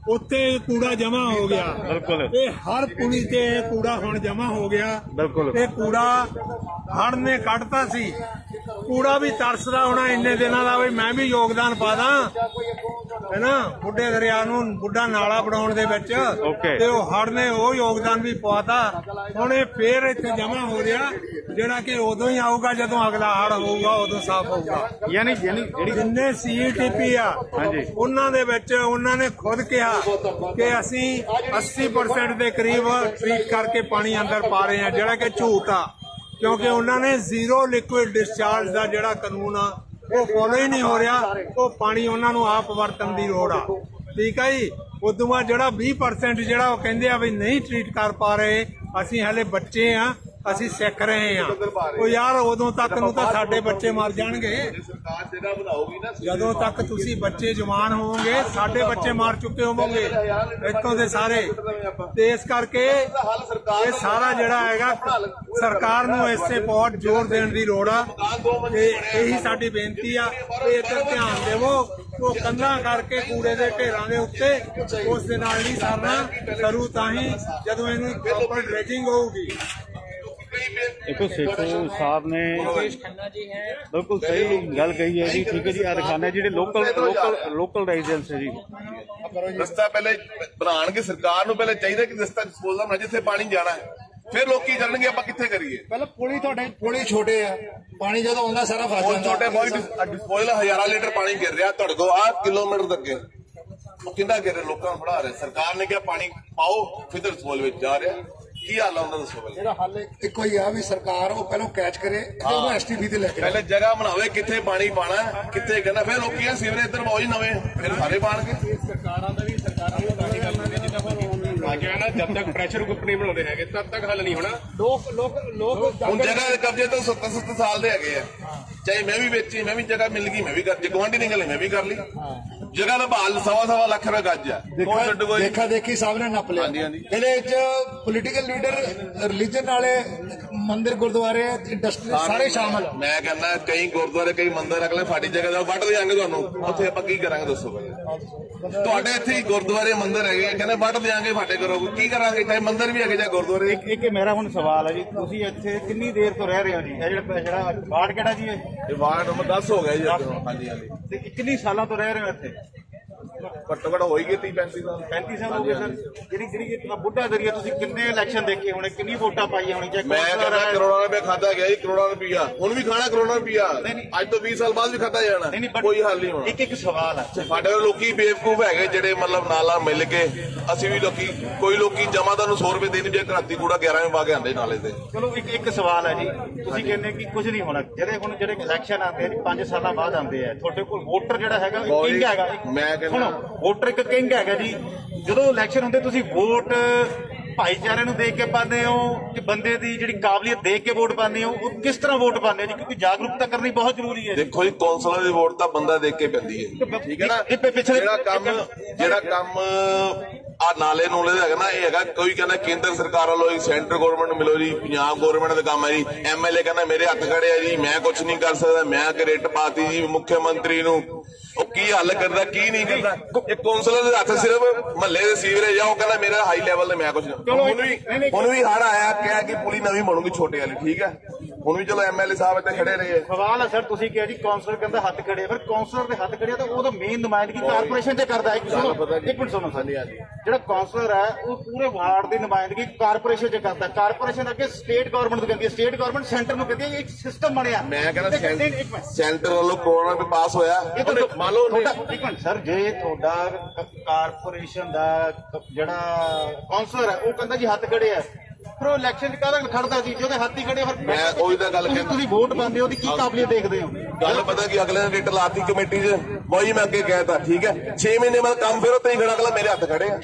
G: ਉੱਤੇ ਕੂੜਾ ਜਮਾ ਹੋ ਗਿਆ।
A: ਬਿਲਕੁਲ,
G: ਇਹ ਹਰ ਪੁਲੀ ਤੇ ਕੂੜਾ ਹੁਣ ਜਮਾ ਹੋ ਗਿਆ।
A: ਬਿਲਕੁਲ,
G: ਤੇ ਕੂੜਾ ਹੜ੍ਹ ਨੇ ਕੱਢਤਾ ਸੀ, ਕੂੜਾ ਵੀ ਤਰਸਦਾ ਹੋਣਾ ਇੰਨੇ ਦਿਨਾਂ ਦਾ ਵੀ ਮੈਂ ਵੀ ਯੋਗਦਾਨ ਪਾਦਾ, ਹੈਨਾ? ਬੁੱਢੇ ਦਰਿਆ ਨੂੰ ਬੁੱਢਾ ਨਾਲਾ ਬਣਾਉਣ ਦੇ ਵਿੱਚ, ਤੇ ਉਹ ਹੜ੍ਹ ਨੇ ਉਹ ਯੋਗਦਾਨ ਵੀ ਪਾਤਾ। ਹੁਣ ਇਹ ਫੇਰ ਇੱਥੇ ਜਮਾ ਹੋ ਰਿਹਾ, ਜਿਹੜਾ ਕਿ ਉਦੋਂ ਹੀ ਆਊਗਾ ਜਦੋਂ ਅਗਲਾ ਹੜ੍ਹ ਹੋਊਗਾ, ਉਦੋਂ ਸਾਫ਼ ਹੋਊਗਾ।
A: ਯਾਨੀ ਜਿਹੜੀ
G: ਜਿੰਨੇ ਸੀਟੀਪੀ ਆ, ਉਹਨਾਂ ਦੇ ਵਿੱਚ ਉਹਨਾਂ ਨੇ ਖੁਦ ਕਿਹਾ ਕਿ ਅਸੀਂ 80% ਦੇ ਕਰੀਬ ਟ੍ਰੀਟ ਕਰਕੇ ਪਾਣੀ ਅੰਦਰ ਪਾ ਰਹੇ ਹਾਂ, ਜਿਹੜਾ ਕਿ ਝੂਠ ਆ, ਕਿਉਂਕਿ ਉਹਨਾਂ ਨੇ ਜ਼ੀਰੋ ਲਿਕੁਇਡ ਡਿਸਚਾਰਜ ਦਾ ਜਿਹੜਾ ਕਾਨੂੰਨ ਆ ਉਹ ਫੋਲੋ ਹੀ ਨਹੀਂ ਹੋ ਰਿਹਾ। ਉਹ ਪਾਣੀ ਉਹਨਾਂ ਨੂੰ ਆਪ ਵਰਤਣ ਦੀ ਲੋੜ ਆ, ਠੀਕ ਹੈ ਜੀ। ਉਦੋਂ ਬਾਅਦ ਜਿਹੜਾ 20% ਜਿਹੜਾ ਉਹ ਕਹਿੰਦੇ ਆ ਵੀ ਨਹੀਂ ਟ੍ਰੀਟ ਕਰ ਪਾ ਰਹੇ, ਅਸੀਂ ਹਲੇ ਬੱਚੇ ਆ, ਅਸੀਂ ਸਿੱਖ ਰਹੇ ਹਾਂ। ਉਹ ਯਾਰ ਉਦੋਂ ਤੱਕ ਨੂੰ ਤਾਂ ਸਾਡੇ ਬੱਚੇ ਮਰ ਜਾਣਗੇ।
B: ਸਰਕਾਰ ਜਗ੍ਹਾ ਬਣਾਉਗੀ ਨਾ,
G: ਜਦੋਂ ਤੱਕ ਤੁਸੀਂ ਬੱਚੇ ਜਵਾਨ ਹੋਵੋਗੇ ਸਾਡੇ ਬੱਚੇ ਮਾਰ ਚੁੱਕੇ ਹੋਵੋਗੇ ਇੱਥੋਂ ਦੇ ਸਾਰੇ। ਤੇ ਇਸ ਕਰਕੇ ਇਹ ਸਾਰਾ ਜਿਹੜਾ ਹੈਗਾ ਸਰਕਾਰ ਨੂੰ ਇਸ ਤੇ ਬਹੁਤ ਜ਼ੋਰ ਦੇਣ ਦੀ ਲੋੜ ਆ। ਤੇ ਇਹੀ ਸਾਡੀ ਬੇਨਤੀ ਆ ਕਿ ਇੱਧਰ ਧਿਆਨ ਦੇਵੋ। ਉਹ ਕੰਧਾਂ ਕਰਕੇ ਕੂੜੇ ਦੇ ਢੇਰਾਂ ਦੇ ਉੱਤੇ ਉਸ ਦੇ ਨਾਲ ਨਹੀਂ ਸਰਨਾ, ਕਰੂ ਤਾਂ ਹੀ ਜਦੋਂ ਇਹਨੂੰ ਪ੍ਰੋਪਰ ਡ੍ਰੈਜਿੰਗ ਹੋਊਗੀ।
A: देखो सेठू साहब ने बिल्कुल सही गल कही है जी। ठीक है जी, आ दिखाने ਜਿਹੜੇ ਲੋਕਲ ਰੈਜ਼ੀਡੈਂਸ ਹੈ ਜੀ।
B: ਰਸਤਾ ਪਹਿਲੇ ਬਣਾਉਣਗੇ, ਸਰਕਾਰ ਨੂੰ ਪਹਿਲੇ ਚਾਹੀਦਾ ਕਿ ਰਸਤਾ ਡਿਸਪੋਜ਼ਲ ਹੋਣਾ ਜਿੱਥੇ ਪਾਣੀ ਜਾਣਾ ਹੈ, ਫਿਰ ਲੋਕੀ ਕਰਨਗੇ ਆਪਾਂ ਕਿੱਥੇ ਕਰੀਏ।
D: ਪਹਿਲਾਂ ਪੁਲੀ ਤੁਹਾਡੇ ਪੁਲੀ ਛੋਟੇ ਆ, ਪਾਣੀ ਜਦੋਂ ਆਉਂਦਾ ਸਾਰਾ ਫਸ
B: ਹੁਣ
D: ਜਾਂਦਾ।
B: ਛੋਟੇ ਬਹੁਤ ਡਿਸਪੋਜ਼ਲ ਹਜ਼ਾਰਾਂ ਲੀਟਰ ਪਾਣੀ ਗਿਰ ਰਿਹਾ ਤੁਹਾਡੇ ਕੋਲ ਆਹ ਕਿਲੋਮੀਟਰ ਤੱਕ, ਉਹ ਕਿੰਨਾ ਗਿਰ ਰਿਹਾ, ਲੋਕਾਂ ਨੂੰ ਫੜਾ ਰਿਹਾ। ਸਰਕਾਰ ਨੇ ਕਿਹਾ ਪਾਣੀ ਪਾਓ, ਫਿਰ ਡਿਸਪੋਜ਼ਲ ਵਿੱਚ ਜਾ ਰਿਹਾ। ਕੀ ਹਾਲ ਆ ਉਹਨਾਂ ਦੱਸੋ ਪਹਿਲੇ।
D: ਇਹਦਾ ਹੱਲ ਇੱਕੋ ਹੀ ਆ ਵੀ ਸਰਕਾਰ ਉਹ ਪਹਿਲਾਂ ਕੈਚ ਕਰੇ ਤੇ ਉਹਨੂੰ ਐਸਟੀਪੀ ਤੇ ਲੈ ਕੇ
B: ਪਹਿਲੇ ਜਗ੍ਹਾ ਬਣਾਵੇ ਕਿੱਥੇ ਪਾਣੀ ਪਾਣਾ, ਕਿੱਥੇ ਕਰਨਾ, ਫਿਰ ਲੋਕੀ ਸੀਵਰੇਜ ਇੱਧਰ ਪਾਓ ਜੀ ਨਵੇਂ, ਫਿਰ ਸਾਰੇ ਪਾਣਗੇ।
E: ਸਰਕਾਰਾਂ ਦਾ ਵੀ ਨਾ ਜਦ ਤੱਕ ਪ੍ਰੈਸ਼ਰ ਕੁੱਕ ਨਹੀਂ ਬਣਾਉਂਦੇ ਹੈਗੇ ਤਦ ਤੱਕ ਹੱਲ ਨਹੀਂ ਹੋਣਾ।
D: ਲੋਕ
B: ਹੁਣ ਜਗ੍ਹਾ ਦੇ ਕਬਜ਼ੇ ਤੋਂ 70 ਸਾਲ ਦੇ ਹੈਗੇ ਆ। ਚਾਹੇ ਮੈਂ ਵੀ ਵੇਚੀ, ਮੈਂ ਵੀ ਜਗ੍ਹਾ ਮਿਲ ਗਈ, ਮੈਂ ਵੀ ਕਰ, ਜੇ ਗੁਆਂਢੀ ਨਿਕਲੇ ਮੈਂ ਵੀ ਕਰ ਲਈ। ਜਗ੍ਹਾ ਦਾ ਭਾਅ 1.25 ਲੱਖ ਰੁਪਏ ਗੱਜ ਆ।
D: ਦੇਖਾ ਦੇਖੀ ਸਭ ਨੇ ਨੱਪ ਲਿਆ। ਇਹਦੇ ਵਿੱਚ ਪੋਲੀਟੀਕਲ ਲੀਡਰ, ਰਿਲੀਜਨ ਵਾਲੇ, ਮੰਦਿਰ, ਗੁਰਦੁਆਰੇ, ਇੰਡਸਟਰੀ ਸਾਰੇ ਸ਼ਾਮਲ।
B: ਮੈਂ ਕਹਿੰਦਾ ਕਈ ਗੁਰਦੁਆਰੇ, ਕਈ ਮੰਦਿਰ ਅਗਲੇ ਸਾਡੀ ਜਗ੍ਹਾ ਦਾ ਵੱਢ ਦਿਆਂਗੇ ਤੁਹਾਨੂੰ, ਉੱਥੇ ਆਪਾਂ ਕੀ ਕਰਾਂਗੇ ਦੱਸੋ ਪਹਿਲੇ। ਤੁਹਾਡੇ ਇੱਥੇ ਹੀ ਗੁਰਦੁਆਰੇ ਮੰਦਿਰ ਹੈਗੇ, ਕਹਿੰਦੇ ਵੱਢ ਦਿਆਂਗੇ, ਫਾਟੇ ਕਰੋਗੇ, ਕੀ ਕਰਾਂਗੇ? ਚਾਹੇ ਮੰਦਿਰ ਵੀ ਹੈਗੇ, ਚਾਹੇ ਗੁਰਦੁਆਰੇ।
A: ਇੱਕ ਮੇਰਾ ਹੁਣ ਸਵਾਲ ਹੈ ਜੀ, ਤੁਸੀਂ ਇੱਥੇ ਕਿੰਨੀ ਦੇਰ ਤੋਂ ਰਹਿ ਰਹੇ ਹੋ ਜੀ? ਇਹ ਜਿਹੜਾ ਵਾਰਡ ਕਿਹੜਾ ਜੀ?
B: ਇਹ ਵਾਰਡ ਨੰਬਰ 10 ਹੋ ਗਿਆ ਜੀ। ਹਾਂਜੀ ਹਾਂਜੀ।
A: ਤੇ ਕਿੰਨੀ ਸਾਲਾਂ ਤੋਂ ਰਹਿ ਰਹੇ ਹੋ ਇੱਥੇ?
B: ਘੱਟੋ ਘੱਟ ਹੋਏਗੀ 30-35 ਸਾਲ।
A: 35 ਸਾਲ ਹੋ ਗਏ ਸਰ। ਜਿਹੜੀ ਬੁੱਢਾ ਦਰਿਆ ਤੁਸੀਂ ਕਿੰਨੇ ਇਲੈਕਸ਼ਨ ਦੇਖੇ ਹੋਣੇ, ਕਿੰਨੀ ਵੋਟਾਂ ਪਾਈਆਂ ਹੋਣੀ?
B: ਮੈਂ ਕਹਿੰਦਾ ਕਰੋੜਾਂ ਰੁਪਏ ਖਾਦਾ ਗਿਆ ਜੀ, ਕਰੋੜਾਂ ਰੁਪਇਆ ਹੁਣ ਵੀ ਖਾਣਾ, ਕਰੋੜਾਂ ਰੁਪਇਆ ਅੱਜ ਤੋਂ 20 ਸਾਲ ਬਾਅਦ ਵੀ ਖਾਦਾ ਜਾਣਾ, ਕੋਈ ਹੱਲ ਨਹੀਂ ਹੋਣਾ।
A: ਇੱਕ ਸਵਾਲ ਹੈ,
B: ਸਾਡੇ ਲੋਕੀ ਬੇਵਕੂਫ ਹੈਗੇ ਜਿਹੜੇ ਮਤਲਬ ਨਾਲਾ ਮਿਲ ਕੇ, ਅਸੀਂ ਵੀ ਲੋਕੀ, ਕੋਈ ਲੋਕੀ ਜਮਾਦਾਰ ਨੂੰ 100 ਰੁਪਏ ਦੇਣੀ ਜੇ ਘਰਾਤੀ ਕੂੜਾ 11 ਵਜੇ ਪਾ ਕੇ ਆਂਦੇ ਨਾਲੇ ਤੇ।
A: ਚਲੋ ਇੱਕ ਸਵਾਲ ਹੈ ਜੀ, ਤੁਸੀਂ ਕਹਿੰਦੇ ਕਿ ਕੁਝ ਨਹੀਂ ਹੋਣਾ। ਜਿਹੜੇ ਇਲੈਕਸ਼ਨ ਆਉਂਦੇ ਆ 5 ਸਾਲਾਂ ਬਾਅਦ ਆਉਂਦੇ ਆ, ਤੁਹਾਡੇ ਕੋਲ ਵੋਟਰ ਜਿਹੜਾ ਹੈਗਾ ਕਿੰਗ ਹੈਗਾ।
B: ਮੈਂ ਕਹਿੰਦਾ
A: ਵੋਟਰ ਇੱਕ ਕਿੰਗ ਹੈਗਾ ਜੀ। ਜਦੋਂ ਇਲੈਕਸ਼ਨ ਹੁੰਦੇ ਤੁਸੀਂ ਵੋਟ ਭਾਈਚਾਰੇ ਨੂੰ ਦੇਖ ਕੇ ਪਾਉਂਦੇ ਹੋ ਕਿ ਬੰਦੇ ਦੀ ਜਿਹੜੀ ਕਾਬਲੀਅਤ ਦੇਖ ਕੇ ਵੋਟ ਪਾਉਂਦੇ ਹੋ? ਉਹ ਕਿਸ ਤਰ੍ਹਾਂ ਵੋਟ ਪਾਉਂਦੇ ਹੋ ਜੀ? ਕਿਉਂਕਿ ਜਾਗਰੂਕਤਾ ਕਰਨੀ ਬਹੁਤ ਜ਼ਰੂਰੀ ਹੈ।
B: ਦੇਖੋ ਜੀ, ਕੌਂਸਲਰ ਦੀ ਵੋਟ ਤਾਂ ਬੰਦਾ ਦੇਖ ਕੇ ਪੈਂਦੀ ਹੈ, ਠੀਕ ਹੈ ਨਾ। ਜਿਹੜਾ ਕੰਮ ਆ ਨਾਲੇ ਨੂਲੇ ਦਾ ਹੈਗਾ ਨਾ, ਇਹ ਹੈਗਾ ਕੋਈ ਕਹਿੰਦਾ ਕੇਂਦਰ ਸਰਕਾਰ ਵੱਲੋਂ ਸੈਂਟਰ ਗਵਰਨਮੈਂਟ ਨੂੰ ਮਿਲੋ ਜੀ, ਪੰਜਾਬ ਗਵਰਨਮੈਂਟ ਦਾ ਕੰਮ ਹੈ ਜੀ। ਐਮਐਲਏ ਕਹਿੰਦਾ ਮੇਰੇ ਹੱਥ ਖੜੇ ਆ ਜੀ, ਮੈਂ ਕੁਝ ਨਹੀਂ ਕਰ ਸਕਦਾ, ਮੈਂ ਗ੍ਰਿਡ ਪਾਤੀ ਜੀ ਮੁੱਖ ਮੰਤਰੀ ਨੂੰ। ਉਹ ਕੀ ਹੱਲ ਕਰਦਾ, ਕੀ ਨਹੀਂ ਕਰਦਾ? ਇਹ ਕੌਂਸਲਰ ਦੇ ਹੱਥ ਸਿਰਫ ਮਹੱਲੇ ਦੇ ਸੀਵਰੇਜ ਆ, ਉਹ ਕਹਿੰਦਾ ਮੇਰਾ ਹਾਈ ਲੈਵਲ ਤੇ ਮੈਂ ਕੁਝ ਨਹੀਂ। ਹੁਣ ਵੀ ਹੜ ਆਇਆ, ਕਿਹਾ ਕਿ ਪੁਲੀ ਨਵੀਂ ਬਣੂਗੀ ਛੋਟੇ ਵਾਲੀ, ਠੀਕ ਹੈ। ਹੁਣ ਵੀ ਚਲੋ ਐਮਐਲਏ ਸਾਹਿਬ ਇੱਥੇ ਖੜੇ ਰਹੇ।
A: ਸਵਾਲ ਹੈ ਸਰ, ਤੁਸੀਂ ਕਿਹਾ ਜੀ ਕੌਂਸਲਰ ਕਹਿੰਦਾ ਹੱਥ ਖੜੇ, ਫਿਰ ਕੌਂਸਲਰ ਦੇ ਹੱਥ ਖੜੇ ਤਾਂ ਉਹਦਾ ਮੇਨ ਨੁਮਾਇੰਦਗੀ ਕਾਰਪੋਰੇਸ਼ਨ ਤੇ ਕਰਦਾ ਹੈ। ਇੱਕ ਮਿੰਟ ਸੁਣੋ ਸਰ, ਜਿਹੜਾ ਕੌਂਸਲਰ ਹੈ ਉਹ ਪੂਰੇ ਵਾਰਡ ਦੀ ਨੁਮਾਇੰਦਗੀ ਕਾਰਪੋਰੇਸ਼ਨ ਚ ਕਰਦਾ। ਕਾਰਪੋਰੇਸ਼ਨ ਅੱਗੇ ਸਟੇਟ ਗਵਰਨਮੈਂਟ ਨੂੰ ਕਹਿੰਦੀ ਹੈ, ਸਟੇਟ ਗਵਰਨਮੈਂਟ ਸੈਂਟਰ ਨੂੰ ਕਹਿੰਦੀ ਹੈ। ਇੱਕ ਸਿਸਟਮ ਬਣਿਆ।
B: ਮੈਂ ਕਹਿੰਦਾ ਸੈਂਟਰ ਵੱਲੋਂ ਕਰੋਨਾ ਵੀ ਪਾਸ ਹੋਇਆ। ਮੰਨ ਲਓ
A: ਇੱਕ ਮਿੰਟ ਸਰ, ਜੇ ਤੁਹਾਡਾ ਕਾਰਪੋਰੇਸ਼ਨ ਦਾ ਜਿਹੜਾ ਕੌਂਸਲਰ ਹੈ ਉਹ ਕਹਿੰਦਾ ਜੀ ਹੱਥ ਖੜੇ ਆ, ਫਿਰ ਉਹ ਇਲੈਕਸ਼ਨ ਚ ਕਾਹਦਾ ਖੜਦਾ ਸੀ? ਜਿਹਦੇ ਹੱਥ ਹੀ ਖੜੇ ਫਿਰ
B: ਮੈਂ ਉਹੀ ਤਾਂ ਗੱਲ ਕਹਿੰਦਾ।
A: ਤੁਸੀਂ ਵੋਟ ਪਾਉਂਦੇ ਹੋ, ਉਹਦੀ ਕੀ ਕਾਬਲੀਅਤ ਦੇਖਦੇ ਹੋ?
B: ਗੱਲ ਪਤਾ ਕੀ, ਅਗਲੇ ਨੇ ਰਿਟ ਲਾਤੀ ਕਮੇਟੀ 'ਚ, ਵਹੀ ਮੈਂ ਅੱਗੇ ਕਹਿਤਾ, ਠੀਕ ਹੈ 6 ਮਹੀਨੇ ਬਾਅਦ ਕੰਮ ਫਿਰ ਉੱਤੇ ਹੀ ਖੜਾ, ਅਗਲਾ ਮੇਰੇ ਹੱਥ ਖੜੇ ਆ।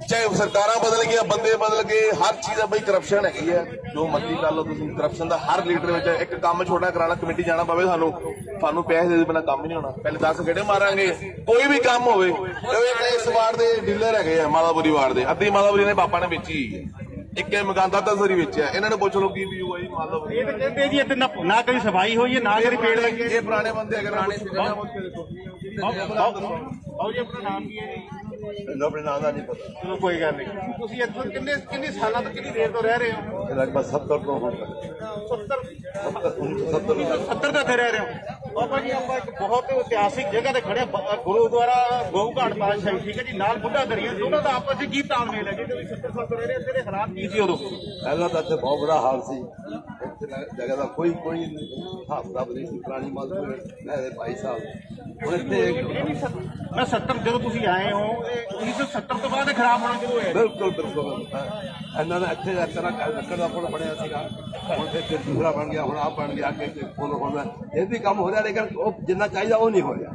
B: ਚਾਹੇ ਸਰਕਾਰਾਂ ਬਦਲ ਗਈਆਂ, ਬੰਦੇ ਬਦਲ ਗਏ, ਹਰ ਚੀਜ਼ ਦਾ ਬਈ ਕਰਪਸ਼ਨ ਹੈਗੀ ਹੈ। ਜੋ ਮਰਜ਼ੀ ਕਰ ਲਓ ਤੁਸੀਂ, ਕਰਪਸ਼ਨ ਦਾ ਹਰ ਲੀਡਰ ਵਿੱਚ। ਇੱਕ ਕੰਮ ਛੋਟਾ ਕਰਾਣਾ, ਕਮੇਟੀ ਜਾਣਾ ਪਵੇ ਸਾਨੂੰ ਪੈਸੇ ਦੇ ਬਿਨਾਂ ਕੰਮ ਹੀ ਨਹੀਂ ਹੋਣਾ। ਪਹਿਲੇ 10 ਗੇੜੇ ਮਾਰਾਂਗੇ, ਕੋਈ ਵੀ ਕੰਮ ਹੋਵੇ। ਇਸ ਵਾਰਡ ਦੇ ਡੀਲਰ ਹੈਗੇ ਆ, ਮਾਲਾਪੁਰੀ ਵਾਰਡ ਦੇ, ਅੱਧੀ ਮਾਲਾਪੁਰੀ ਨੇ ਪਾਪਾ ਨੇ ਵੇਚੀ ਹੋਈ ਹੈ। ਇੱਕੇ ਮਕਾਨ ਦਾ ਸਰੀ ਵੇਚਿਆ। ਇਹਨਾਂ ਨੇ ਪੁੱਛ ਲਓ ਕੀ ਵਿਊ ਹੈ ਜੀ ਮਾਲਾਪੁਰੀ।
A: ਇਹ ਤਾਂ ਕਹਿੰਦੇ ਜੀ ਇੱਥੇ ਨਾ ਕਦੀ ਸਫਾਈ ਹੋਈ ਹੈ, ਨਾ ਕਦੀ ਪੇੜ ਲੱਗੇ।
B: ਇਹ ਪੁਰਾਣੇ ਬੰਦੇ ਅਗਰ
A: ਬਾਬੂ ਜੀ ਆਪਣਾ ਨਾਮ ਕੀ ਹੈ ਜੀ?
B: ਆਪਣੇ ਨਾਮ ਦਾ ਨਹੀਂ ਪਤਾ।
A: ਚਲੋ ਕੋਈ ਗੱਲ ਨਹੀਂ। ਤੁਸੀਂ ਇੱਥੋਂ ਕਿੰਨੇ ਸਾਲਾਂ ਤੋਂ, ਕਿੰਨੀ ਦੇਰ ਤੋਂ ਰਹਿ ਰਹੇ ਹੋ?
B: ਲਗਭਗ 70 ਤੋਂ ਹੋ ਗਏ।
A: 70 ਤੋਂ ਇੱਥੇ ਰਹਿ ਰਹੇ ਹੋ। ਬਾਬਾ ਜੀ ਆਪਾਂ ਇੱਕ ਬਹੁਤ ਇਤਿਹਾਸਿਕ ਜਗ੍ਹਾ ਤੇ ਖੜੇ, ਗੁਰੂਦੁਆਰਾ ਗਊ ਘਾਟ ਪਾਤਸ਼ਾਹੀ, ਠੀਕ ਹੈ ਜੀ, ਨਾਲ ਬੁੱਢਾ ਦਰਿਆ, ਦੋਨਾਂ ਦਾ ਆਪਸ ਵਿੱਚ ਕੀ ਤਾਲਮੇਲ ਹੈ? ਜਿਹੜੇ 70 ਸਾਲ ਤੋਂ ਰਹਿ ਰਹੇ, ਇੱਥੇ ਦੇ ਹਾਲਾਤ ਕੀ ਸੀ ਉਦੋਂ?
I: ਪਹਿਲਾਂ ਤਾਂ ਇੱਥੇ ਬਹੁਤ ਬੁਰਾ ਹਾਲ ਸੀ। ਇੱਥੇ ਜਗ੍ਹਾ ਦਾ ਕੋਈ ਹਿਸਾਬ ਕਿਤਾਬ ਨਹੀਂ ਸੀ। ਪੁਰਾਣੀ ਮਾਲੂਮ ਭਾਈ ਸਾਹਿਬ ਹੁਣ ਇੱਥੇ
A: ਮੈਂ 70 ਜਦੋਂ ਤੁਸੀਂ ਆਏ ਹੋ 1970 ਤੋਂ ਬਾਅਦ ਖਰਾਬ ਹੋਣਾ ਸ਼ੁਰੂ ਹੋਇਆ।
I: ਬਿਲਕੁਲ ਇਹਨਾਂ ਦਾ ਇੱਥੇ ਲੱਕੜ ਦਾ ਪੁਲ ਬਣਿਆ ਸੀਗਾ, ਹੁਣ ਫਿਰ ਦੂਸਰਾ ਬਣ ਗਿਆ, ਹੁਣ ਆਹ ਬਣ ਗਿਆ, ਅੱਗੇ ਪੁਲ ਹੋਣਾ। ਇਹ ਵੀ ਕੰਮ ਹੋ ਰਿਹਾ, ਲੇਕਿਨ ਉਹ ਜਿੰਨਾ ਚਾਹੀਦਾ ਉਹ ਨਹੀਂ ਹੋ ਰਿਹਾ।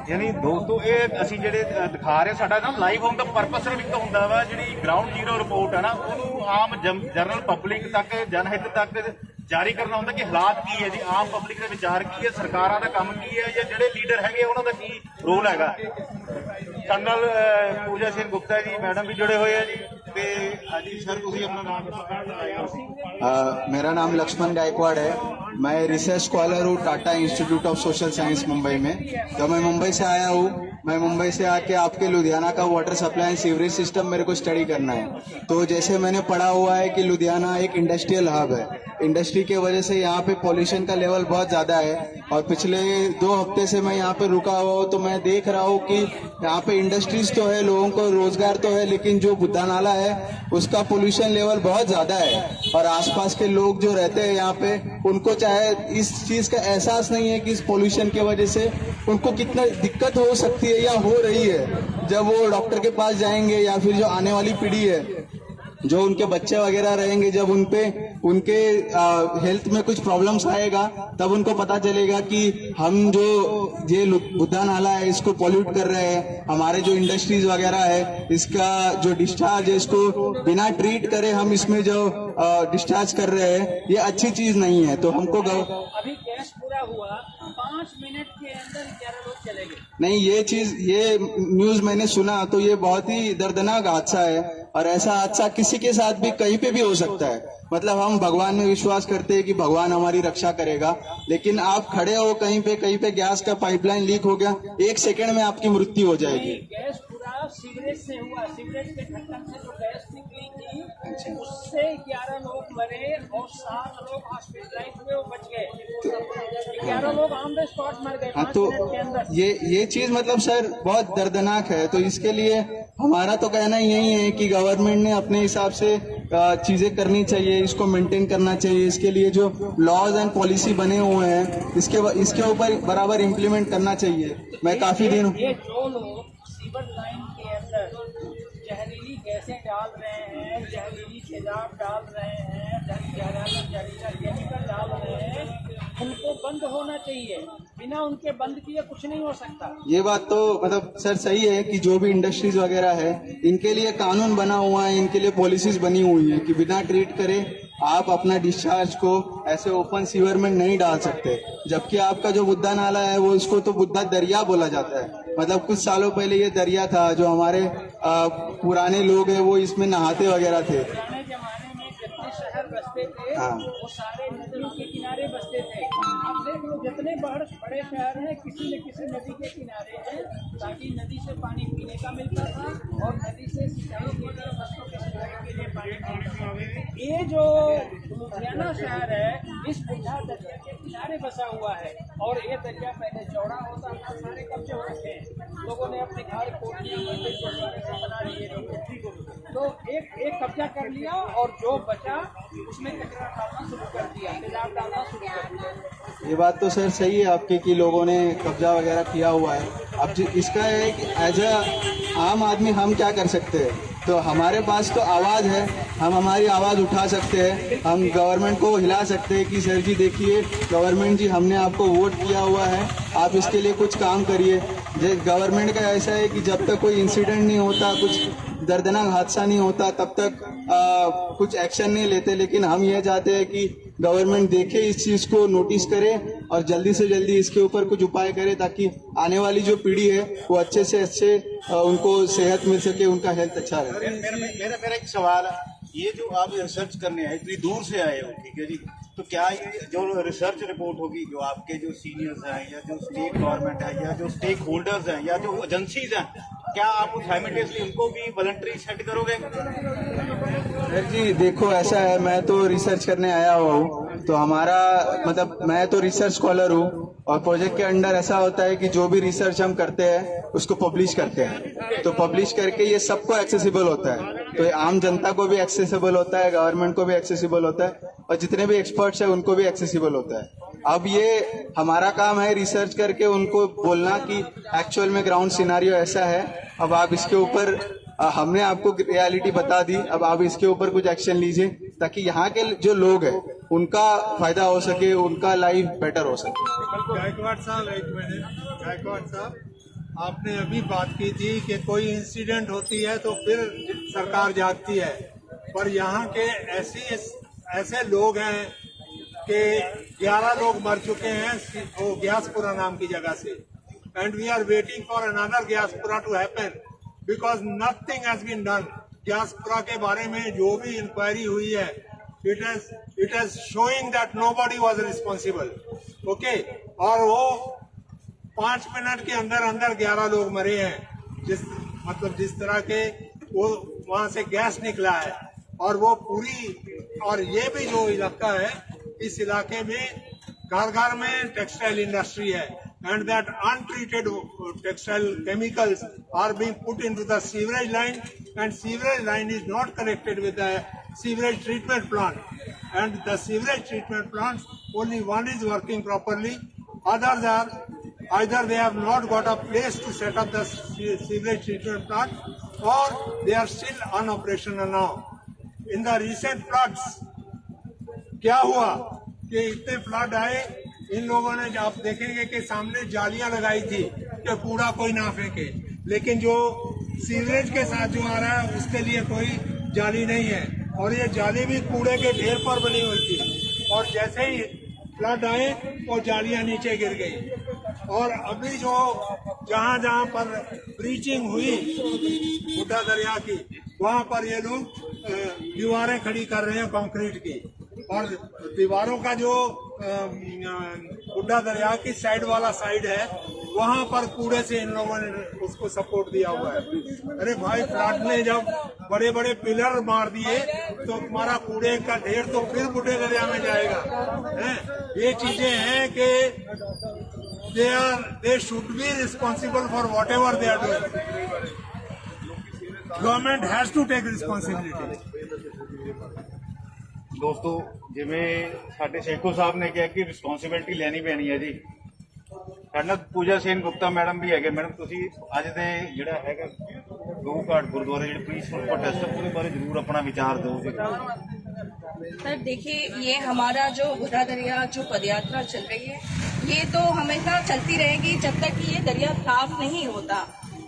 A: ਯਾਨੀ ਦੋਸਤੋ ਇਹ ਅਸੀਂ ਜਿਹੜੇ ਦਿਖਾ ਰਹੇ ਸਾਡਾ ਨਾ ਲਾਈਵ ਹੋਣ ਦਾ ਪਰਪਸ ਸਿਰਫ ਇੱਕ ਹੁੰਦਾ ਵਾ, ਜਿਹੜੀ ਗਰਾਊਂਡ ਜ਼ੀਰੋ ਰਿਪੋਰਟ ਹੈ ਨਾ ਉਹਨੂੰ ਆਮ ਜਨਰਲ ਪਬਲਿਕ ਤੱਕ ਜਨਹਿਤ ਤੱਕ ਜਾਰੀ ਕਰਨਾ ਹੁੰਦਾ ਕਿ ਹਾਲਾਤ ਕੀ ਹੈ ਜੀ, ਆਮ ਪਬਲਿਕ ਦੇ ਵਿਚਾਰ ਕੀ ਹੈ, ਸਰਕਾਰਾਂ ਦਾ ਕੰਮ ਕੀ ਹੈ, ਜਾਂ ਜਿਹੜੇ ਲੀਡਰ ਹੈਗੇ ਉਹਨਾਂ ਦਾ ਕੀ ਰੋਲ ਹੈਗਾ। ਕਰਨਲ ਪੂਜਾ ਸਿੰਘ ਗੁप्ता जी मैडम भी जुड़े हुए हैं जी। ਤੇ ਹਾਂਜੀ ਸਰ ਤੁਸੀਂ ਆਪਣਾ ਨਾਮ ਦੱਸੋ।
J: मेरा नाम लक्ष्मण गायकवाड़ है, मैं रिसर्च स्कॉलर हूँ Tata institute of social science Mumbai में। तो मैं मुंबई से आया हूँ, मैं मुंबई से आके आपके लुधियाना का water supply and sewerage system मेरे को स्टडी करना है। तो जैसे मैंने पढ़ा हुआ है कि लुधियाना एक इंडस्ट्रियल हब है, इंडस्ट्री के वजह से यहाँ पे पॉल्यूशन का लेवल बहुत ज्यादा है। और पिछले 2 हफ्ते से मैं यहाँ पे रुका हुआ हूँ, तो मैं देख रहा हूँ कि यहाँ पे इंडस्ट्रीज तो है, लोगों को रोजगार तो है, लेकिन जो बुद्धा नाला है उसका पोल्यूशन लेवल बहुत ज्यादा है। और आसपास के लोग जो रहते हैं यहाँ पे, उनको चाहे इस चीज का एहसास नहीं है कि इस पोल्यूशन की वजह से उनको कितना दिक्कत हो सकती है या हो रही है। जब वो डॉक्टर के पास जाएंगे या फिर जो आने वाली पीढ़ी है, जो उनके बच्चे वगैरह रहेंगे, जब उनके हेल्थ में कुछ प्रॉब्लम्स आएगा, तब उनको पता चलेगा कि हम जो ये बुद्धा नाला है इसको पॉल्यूट कर रहे हैं। हमारे जो इंडस्ट्रीज वगैरह है, इसका जो डिस्चार्ज है इसको बिना ट्रीट करे हम इसमें जो डिस्चार्ज कर रहे हैं, ये अच्छी चीज नहीं है। तो हमको
E: अभी गैस पूरा हुआ, 5 मिनट के अंदर 11 लोग चले गए।
J: नहीं, ये न्यूज मैंने सुना, तो ये बहुत ही दर्दनाक हादसा है। और ऐसा हादसा किसी के साथ भी कहीं पे भी हो सकता है। मतलब हम भगवान में विश्वास करते हैं कि भगवान हमारी रक्षा करेगा, लेकिन आप खड़े हो कहीं पे गैस का पाइपलाइन लीक हो गया, 1 सेकंड में आपकी मृत्यु हो जाएगी।
E: गैस पूरा सीवरेज से हुआ, सीवरेज के ढक्कन से जो गैस निकली थी उससे 11 लोग मरे और 7 लोग हॉस्पिटलाइज हुए, वो बच गए। 11 लोग ऑन द स्पॉट मर गए 5 मिनट के अंदर।
J: ये चीज मतलब सर बहुत दर्दनाक है। तो इसके लिए हमारा तो कहना यही है कि गवर्नमेंट ने अपने हिसाब से चीजें करनी चाहिए, इसको मेंटेन करना चाहिए। इसके लिए जो लॉज एंड पॉलिसी बने हुए हैं, इसके ऊपर बराबर इम्प्लीमेंट करना चाहिए। मैं काफी दिन
E: ये जो लोग सीवर लाइन के अंदर जहरीली गैसें डाल रहे हैं, जहरीली तेजाब डाल रहे हैं, जहरीला केमिकल डाल रहे हैं, उनको बंद होना चाहिए। बिना उनके बंद किए कुछ नहीं हो सकता।
J: ये बात तो मतलब सर सही है कि जो भी इंडस्ट्रीज वगैरह है, इनके लिए कानून बना हुआ है, इनके लिए पॉलिसीज बनी हुई है कि बिना ट्रीट करे आप अपना डिस्चार्ज को ऐसे ओपन सीवर में नहीं डाल सकते। जबकि आपका जो बुद्धा नाला है वो इसको तो बुद्धा दरिया बोला जाता है। मतलब कुछ सालों पहले ये दरिया था, जो हमारे पुराने लोग हैं वो इसमें नहाते वगैरह थे।
E: पुराने जमाने में जितने शहर बसते थे वो सारे नदियों के किनारे बसते थे। अब देख लो जितने बड़े शहर हैं किसी न किसी नदी के किनारे हैं, ताकि नदी से पानी पीने का मिलता था और नदी से सिंचाई के लिए फसलों की सिंचाई के लिए पानी। ये जो लुधियाना शहर है इस बुद्धा दरिया के किनारे बसा हुआ है और ये दरिया पहले चौड़ा होता था, सारे कब्जे हो रखे हैं, लोगों ने अपने घर कोठियां बना लिए, तो एक कब्जा कर लिया और जो बचा उसमें कचरा डालना शुरू कर दिया, तेजाब डालना शुरू कर दिया।
J: ये बात तो सर सही है आपकी कि लोगों ने कब्जा वगैरह किया हुआ है। अब इसका है कि एज आम आदमी हम क्या कर सकते हैं। तो हमारे पास तो आवाज़ है, हम हमारी आवाज़ उठा सकते हैं, हम गवर्नमेंट को हिला सकते हैं कि सर जी देखिए गवर्नमेंट जी हमने आपको वोट किया हुआ है, आप इसके लिए कुछ काम करिए। गवर्नमेंट का ऐसा है कि जब तक कोई इंसिडेंट नहीं होता, कुछ दर्दनाक हादसा नहीं होता, तब तक कुछ एक्शन नहीं लेते। लेकिन हम ये चाहते हैं कि गवर्नमेंट देखे इस चीज़ को, नोटिस करे और जल्दी से जल्दी इसके ऊपर कुछ उपाय करे, ताकि आने वाली जो पीढ़ी है वो अच्छे से अच्छे उनको सेहत मिल सके, उनका हेल्थ अच्छा रहे।
A: मेरा एक सवाल है, ये जो आप रिसर्च करने आए इतनी दूर से आए हो, ठीक है जी, तो क्या ये जो रिसर्च रिपोर्ट होगी, जो आपके जो सीनियर्स हैं या जो स्टेट गवर्नमेंट है या जो स्टेक होल्डर्स हैं या जो एजेंसीज हैं, क्या आप साइमल्टेनियसली उनको भी वॉलंटरी सेट करोगे?
J: सर जी देखो ऐसा है, मैं तो रिसर्च करने आया हुआ हूँ, तो हमारा मतलब मैं तो रिसर्च स्कॉलर हूँ और प्रोजेक्ट के अंडर ऐसा होता है कि जो भी रिसर्च हम करते हैं उसको पब्लिश करते हैं। तो पब्लिश करके ये सबको एक्सेसिबल होता है, तो आम जनता को भी एक्सेसिबल होता है, गवर्नमेंट को भी एक्सेसिबल होता है और जितने भी एक्सपर्ट्स हैं उनको भी एक्सेसिबल होता है। अब ये हमारा काम है रिसर्च करके उनको बोलना कि एक्चुअल में ग्राउंड सिनारियो ऐसा है। अब आप इसके ऊपर हमने आपको रियलिटी बता दी, अब आप इसके ऊपर कुछ एक्शन लीजिए ताकि यहाँ के जो लोग हैं उनका फायदा हो सके, उनका लाइफ बेटर हो सके।
G: गायकवाड़ साहब एक मिनट, गायकवाड़ साहब आपने अभी बात की थी कि कोई इंसिडेंट होती है तो फिर सरकार जागती है, पर यहाँ के ऐसे लोग हैं कि 11 लोग मर चुके हैं वो ग्यासपुरा नाम की जगह से, and we are waiting for another Gyaspura to happen because nothing has been done. Gyaspura के बारे में जो भी इंक्वायरी हुई है, it is showing that nobody was responsible, okay. और वो 5 मिनट के अंदर 11 लोग मरे हैं, जिस तरह के वो वहां से गैस निकला है। और वो पूरी, और ये भी जो इलाका है, इस इलाके में घर घर में टेक्सटाइल इंडस्ट्री है, and that untreated textile chemicals are being put into the sewerage line, and sewerage line is not connected with the sewerage treatment plant, and the sewerage treatment plant only one is working properly, others are either they have not got a place to set up the sewage treatment plant or they are still unoperational now. In the recent floods क्या हुआ कि इतने flood आए, इन लोगों ने, आप देखेंगे कि सामने जालियां लगाई थी कि कूड़ा कोई ना फेंके, लेकिन जो सीवरेज के साथ जो आ रहा है उसके लिए कोई जाली नहीं है, और ये जाली भी कूड़े के ढेर पर बनी हुई थी, और जैसे ही फ्लड आए वो जालियां नीचे गिर गई। और अभी जो जहां पर ब्रीचिंग हुई बुड्ढा दरिया की, वहां पर ये लोग दीवारें खड़ी कर रहे हैं कंक्रीट की, और दीवारों का जो बुड्ढा दरिया की साइड वाला साइड है, वहां पर कूड़े से इन लोगों ने उसको सपोर्ट दिया हुआ है। अरे भाई, फ्लड ने जब बड़े बड़े पिलर मार दिए तो तुम्हारा कूड़े का ढेर तो फिर बुड्ढे दरिया में जाएगा, है? ये चीजें हैं कि they should be responsible for whatever they are doing. Government has to take responsibility.
A: ਦੋਸਤੋ, ਜਿਵੇਂ ਸਾਡੇ ਸ਼ੇਖੋ ਸਾਹਿਬ ਨੇ ਕਿਹਾ ਕਿ ਰਿਸਪੌਂਸਿਬਿਲਟੀ ਲੈਣੀ ਪੈਣੀ ਹੈ ਜੀ, ਸਾਡੇ ਨਾਲ ਪੂਜਾ ਸੇਨ ਗੁਪਤਾ ਮੈਡਮ ਵੀ ਹੈਗੇ। ਮੈਡਮ, ਤੁਸੀਂ ਅੱਜ ਦੇ ਜਿਹੜਾ ਹੈਗਾ ਗਊ ਘਾਟ ਗੁरुद्वारे ਜਿਹੜੇ ਪੀसफुल प्रोटेस्ट, ਉਹਦੇ ਬਾਰੇ जरूर अपना विचार दो जी।
K: सर देखिए, ये हमारा जो बुड्ढा दरिया जो पदयात्रा चल रही है, ये तो हमेशा चलती रहेगी जब तक कि ये दरिया साफ नहीं होता।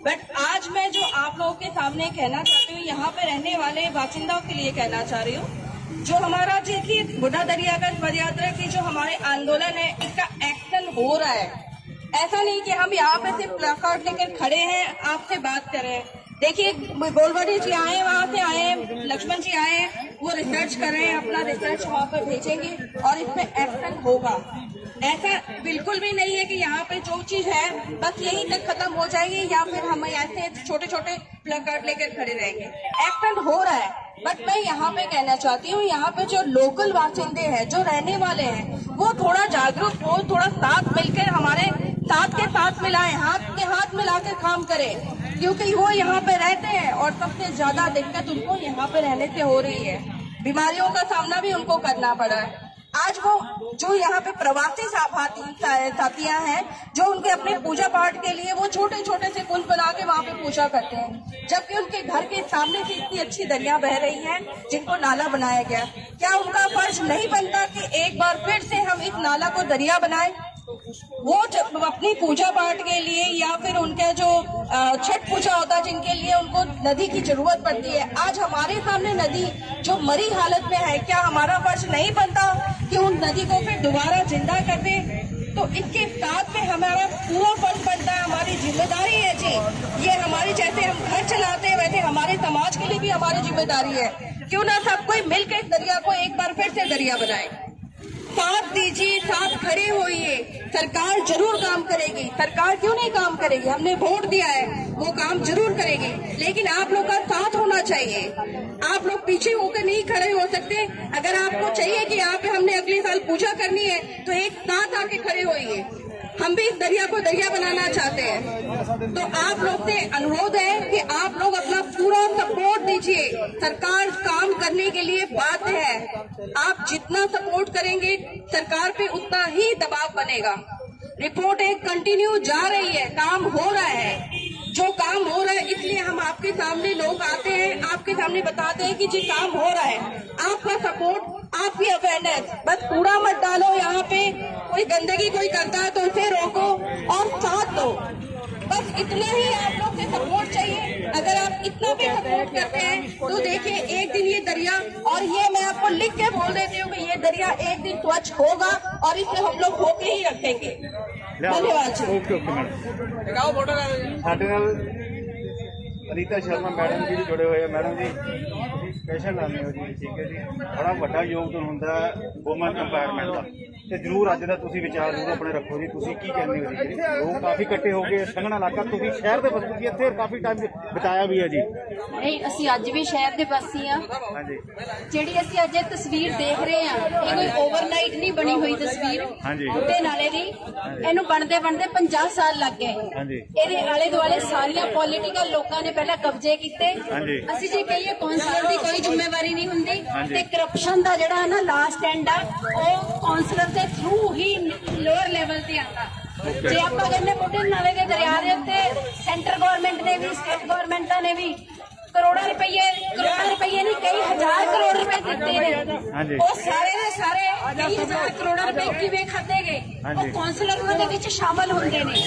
K: बट आज मैं जो आप लोगों के सामने कहना चाहती हूँ, यहाँ पे रहने वाले बासिंदाओं के लिए कहना चाह रही हूँ, जो हमारा देखिए बुड्ढा दरिया का पदयात्रा की जो हमारे आंदोलन है, इसका एक्शन हो रहा है। ऐसा नहीं कि हम यहाँ पे सिर्फ प्लाकार्ड लेकर खड़े हैं, आपसे बात कर रहे हैं। देखिए, गोलवाड़ी जी आए, वहाँ से आए, लक्ष्मण जी आए, वो रिसर्च कर रहे हैं, अपना रिसर्च वहाँ पर भेजेंगे और इस पे एक्शन होगा। ऐसा बिल्कुल भी नहीं है कि यहाँ पे जो चीज है बस यहीं तक खत्म हो जाएगी, या फिर हम ऐसे छोटे छोटे प्लाकार्ड लेकर खड़े रहेंगे। एक्शन हो रहा है। बट मैं यहाँ पे कहना चाहती हूँ, यहाँ पे जो लोकल बासिंदे हैं, जो रहने वाले हैं, वो थोड़ा जागरूक हो, थोड़ा साथ मिलकर हमारे साथ के साथ मिलाएं, हाथ के हाथ मिलाकर काम करें, क्योंकि वो यहाँ पे रहते हैं और सबसे ज्यादा दिक्कत उनको यहाँ पे रहने से हो रही है। बीमारियों का सामना भी उनको करना पड़ा है। आज वो जो यहाँ पे प्रवासी साथियां हैं, जो उनके अपने पूजा पाठ के लिए वो छोटे छोटे से कुंड बना के वहाँ पे पूजा करते हैं, जबकि उनके घर के सामने से इतनी अच्छी दरिया बह रही है जिनको नाला बनाया गया। क्या उनका फर्ज नहीं बनता कि एक बार फिर से हम इस नाला को दरिया बनाएं? वो अपनी पूजा पाठ के लिए या फिर उनका जो छठ पूजा होता है, जिनके लिए उनको नदी की जरूरत पड़ती है, आज हमारे सामने नदी जो मरी हालत में है, क्या हमारा फर्ज नहीं बनता कि उन नदी को फिर दोबारा जिंदा कर दे? तो इसके साथ में हमारा पूरा फर्ज बनता है, हमारी जिम्मेदारी है जी। ये हमारी, जैसे हम घर चलाते हैं वैसे हमारे समाज के लिए भी हमारी जिम्मेदारी है। क्यों ना सब कोई मिलकर इस दरिया को एक बार फिर से दरिया बनाए। साथ दीजिए, साथ खड़े होइए। सरकार जरूर काम करेगी। सरकार क्यों नहीं काम करेगी? हमने वोट दिया है, वो काम जरूर करेगी, लेकिन आप लोग का साथ होना चाहिए। आप लोग पीछे होकर नहीं खड़े हो सकते। अगर आपको चाहिए कि यहाँ पे हमने अगले साल पूजा करनी है, तो एक साथ आके खड़े होइए। हम भी इस दरिया को दरिया बनाना चाहते हैं। तो आप लोग से अनुरोध है कि आप लोग अपना पूरा सपोर्ट दीजिए। सरकार काम करने के लिए बाध्य है। आप जितना सपोर्ट करेंगे, सरकार पे उतना ही दबाव बनेगा। रिपोर्ट एक कंटिन्यू जा रही है, काम हो रहा है। जो काम हो रहा है, इसलिए हम आपके सामने लोग आते हैं, आपके सामने बताते हैं कि जी काम हो रहा है। आपका सपोर्ट, आपकी अवेयरनेस, बस कूड़ा मत डालो यहाँ पे। कोई गंदगी कोई करता है तो उसे रोको और साथ दो, बस इतने ही आप लोग के सपोर्ट चाहिए। अगर आप इतना भी सपोर्ट करते हैं तो देखिए एक दिन ये दरिया, और ये मैं आपको लिख के बोल देती हूँ कि ये दरिया एक दिन स्वच्छ होगा और इसे हम लोग होके ही रखेंगे। धन्यवाद जी।
A: Okay okay madam. ਸਾਡੇ ਨਾਲ ਅਨੀਤਾ ਸ਼ਰਮਾ ਮੈਡਮ ਜੀ ਵੀ ਜੁੜੇ ਹੋਏ ਆ। ਮੈਡਮ ਜੀ ਤੁਸੀਂ ਸਪੈਸ਼ਲ ਆਉਂਦੇ ਹੋ ਜੀ, ਠੀਕ ਹੈ ਜੀ, ਬੜਾ ਵੱਡਾ ਯੋਗਦਾਨ ਹੁੰਦਾ ਵੂਮਨ ਐਮਪਾਵਰਮੈਂਟ ਦਾ, ਤੇ ਜ਼ਰੂਰ ਅੱਜ ਦਾ ਤੁਸੀਂ ਵਿਚਾਰ ਜ਼ਰੂਰ ਆਪਣੇ ਰੱਖੋ ਜੀ। ਤੁਸੀਂ ਕੀ ਕਹਿੰਦੇ ਹੋ ਜੀ? ਲੋਕ ਕਾਫੀ ਇਕੱਠੇ ਹੋ ਗਏ, ਸੰਘਣਾ ਇਲਾਕਾ, ਤੁਸੀਂ ਸ਼ਹਿਰ ਦੇ ਬਸਤੀ ਜੀ, ਇੱਥੇ ਕਾਫੀ ਟਾਈਮ ਬਿਤਾਇਆ ਵੀ ਹੈ ਜੀ।
L: ਨਹੀਂ, ਅਸੀਂ ਅੱਜ ਵੀ ਸ਼ਹਿਰ ਦੇ ਵਾਸੀ ਆ।
A: ਹਾਂਜੀ,
L: ਜਿਹੜੀ ਅਸੀਂ ਅੱਜ ਇਹ ਤਸਵੀਰ ਦੇਖ ਰਹੇ ਆ, ਇਹ ਕੋਈ ਓਵਰਨਾਈਟ ਨਹੀਂ ਬਣੀ ਹੋਈ ਤਸਵੀਰ।
A: ਹਾਂਜੀ।
L: ਉਹਦੇ ਨਾਲੇ ਜੀ ਇਹਨੂੰ ਬਣਦੇ 50 ਸਾਲ ਲੱਗ ਗਏ।
A: ਹਾਂਜੀ।
L: ਇਹਦੇ ਆਲੇ ਦੁਆਲੇ ਸਾਰੀਆਂ ਪੋਲੀਟੀਕਲ ਲੋਕਾਂ ਨੇ ਪਹਿਲਾਂ ਕਬਜ਼ੇ ਕੀਤੇ।
A: ਹਾਂਜੀ।
L: ਅਸੀਂ ਜੇ ਕਹੀਏ ਕੌਂਸਲਰ ਦੀ ਕੋਈ ਜ਼ਿੰਮੇਵਾਰੀ ਨਹੀਂ ਹੁੰਦੀ, ਤੇ ਕਰਪਸ਼ਨ ਦਾ ਜਿਹੜਾ ਹੈ ਨਾ ਲਾਸਟ ਐਂਡ ਆ, ਉਹ ਕੌਂਸਲਰ ਦੇ ਥਰੂ ਹੀ ਲੋਅਰ ਲੈਵਲ ਤੇ ਆਉਂਦਾ। ਜੇ ਆਪਾਂ ਕਹਿੰਦੇ ਬੁੱਢੇ ਨਾਲੇ ਦੇ ਦਰਿਆ ਦੇ ਉੱਤੇ ਸੈਂਟਰ ਗਵਰਨਮੈਂਟ ਨੇ ਵੀ, ਸਟੇਟ ਗਵਰਨਮੈਂਟਾਂ ਨੇ ਵੀ ਕਰੋੜਾਂ ਰੁਪਏ ਨਹੀਂ, ਕਈ ਹਜ਼ਾਰ ਕਰੋੜ ਰੁਪਏ ਦਿੱਤੇ ਨੇ। ਉਹ ਸਾਰੇ ਦੇ ਸਾਰੇ ਕਈ ਹਜ਼ਾਰ ਕਰੋੜਾਂ ਰੁਪਏ ਕਿਵੇਂ ਖਾਤੇ ਗਏ? ਉਹ ਕੌਂਸਲਰ ਉਹਨਾਂ ਦੇ ਵਿੱਚ ਸ਼ਾਮਲ ਹੁੰਦੇ ਨੇ।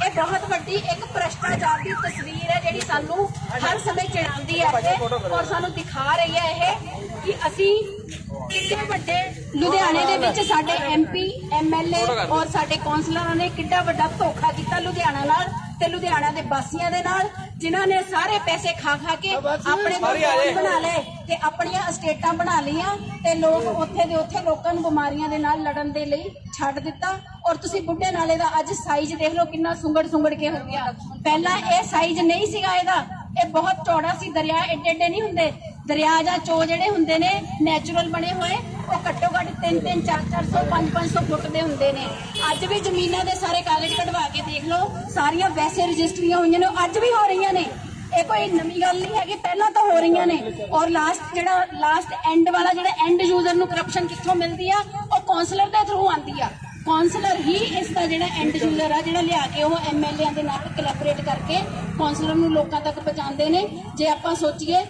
L: ਇਹ ਬਹੁਤ ਵੱਡੀ ਇੱਕ ਭ੍ਰਿਸ਼ਟਾਚਾਰ ਦੀ ਤਸਵੀਰ ਹੈ ਜਿਹੜੀ ਸਾਨੂੰ ਹਰ ਸਮੇਂ ਚਿੜਾਉਂਦੀ ਹੈ ਔਰ ਸਾਨੂੰ ਦਿਖਾ ਰਹੀ ਹੈ ਇਹ ਕਿ ਅਸੀਂ ਕਿੰਨੇ ਵੱਡੇ ਲੁਧਿਆਣੇ ਦੇ ਵਿੱਚ ਸਾਡੇ MP MLA ਔਰ ਸਾਡੇ ਕੌਂਸਲਰਾਂ ਨੇ ਕਿੰਨਾ ਵੱਡਾ ਧੋਖਾ ਕੀਤਾ ਲੁਧਿਆਣਾ ਨਾਲ ਤੇ ਲੁਧਿਆਣਾ ਦੇ ਵਾਸੀਆਂ ਦੇ ਨਾਲ, ਜਿਨ੍ਹਾਂ ਨੇ ਸਾਰੇ ਪੈਸੇ ਖਾ ਕੇ ਆਪਣੇ ਬਣਾ ਲਏ ਤੇ ਆਪਣੀਆਂ ਅਸਟੇਟਾਂ ਬਣਾ ਲਈਆਂ ਤੇ ਲੋਕ ਉੱਥੇ ਦੇ ਉੱਥੇ ਲੋਕਾਂ ਨੂੰ ਬਿਮਾਰੀਆਂ ਦੇ ਨਾਲ ਲੜਨ ਦੇ ਲਈ ਛੱਡ ਦਿੱਤਾ। ਔਰ ਤੁਸੀਂ ਬੁੱਢੇ ਨਾਲੇ ਦਾ ਅੱਜ ਸਾਈਜ਼ ਦੇਖ ਲਓ ਕਿੰਨਾ ਸੁੰਗੜ ਕੇ ਹੋ ਗਿਆ। ਪਹਿਲਾਂ ਇਹ ਸਾਈਜ਼ ਨਹੀਂ ਸੀਗਾ ਇਹਦਾ, ਇਹ ਬਹੁਤ ਚੌੜਾ ਸੀ। ਦਰਿਆ ਏਡੇ ਨਹੀਂ ਹੁੰਦੇ। ਦਰਿਆ ਜਾਂ ਚੋ ਜਿਹੜੇ ਹੁੰਦੇ ਨੇ ਨੈਚੁਰਲ ਬਣੇ ਹੋਏ, ਉਹ ਘੱਟੋ ਘੱਟ 300, 400, 500 ਫੁੱਟ ਦੇ ਹੁੰਦੇ ਨੇ। ਅੱਜ ਵੀ ਜ਼ਮੀਨਾਂ ਦੇ ਸਾਰੇ ਕਾਗਜ਼ ਕਢਵਾ ਕੇ ਦੇਖ ਲਓ, ਸਾਰੀਆਂ ਵੈਸੇ ਰਜਿਸਟਰੀਆਂ ਹੋਈਆਂ ਨੇ, ਅੱਜ ਵੀ ਹੋ ਰਹੀਆਂ ਨੇ। ਇਹ ਕੋਈ ਨਵੀਂ ਗੱਲ ਨਹੀਂ ਹੈਗੀ, ਪਹਿਲਾਂ ਤਾਂ ਹੋ ਰਹੀਆਂ ਨੇ। ਔਰ ਲਾਸਟ ਐਂਡ ਵਾਲਾ ਜਿਹੜਾ ਐਂਡ ਯੂਜ਼ਰ ਨੂੰ ਕਰਪਸ਼ਨ ਕਿੱਥੋਂ ਮਿਲਦੀ ਆ? ਉਹ ਕੌਂਸਲਰ ਦੇ ਥਰੂ ਆਉਂਦੀ ਆ। ਕੌਂਸਲਰ ਹੀ ਇਸ ਦਾ ਜਿਹੜਾ ਐਂਡ ਯੂਜ਼ਰ ਆ, ਜਿਹੜਾ ਲਿਆ ਕੇ ਉਹ MLA ਦੇ ਨਾਲ ਕੋਲੈਬੋਰੇਟ ਕਰਕੇ ਕੌਂਸਲਰ ਨੂੰ ਲੋਕਾਂ ਤੱਕ ਪਹੁੰਚਾਉਂਦੇ ਨੇ। ਜੇ ਆਪਾਂ ਸੋਚੀਏ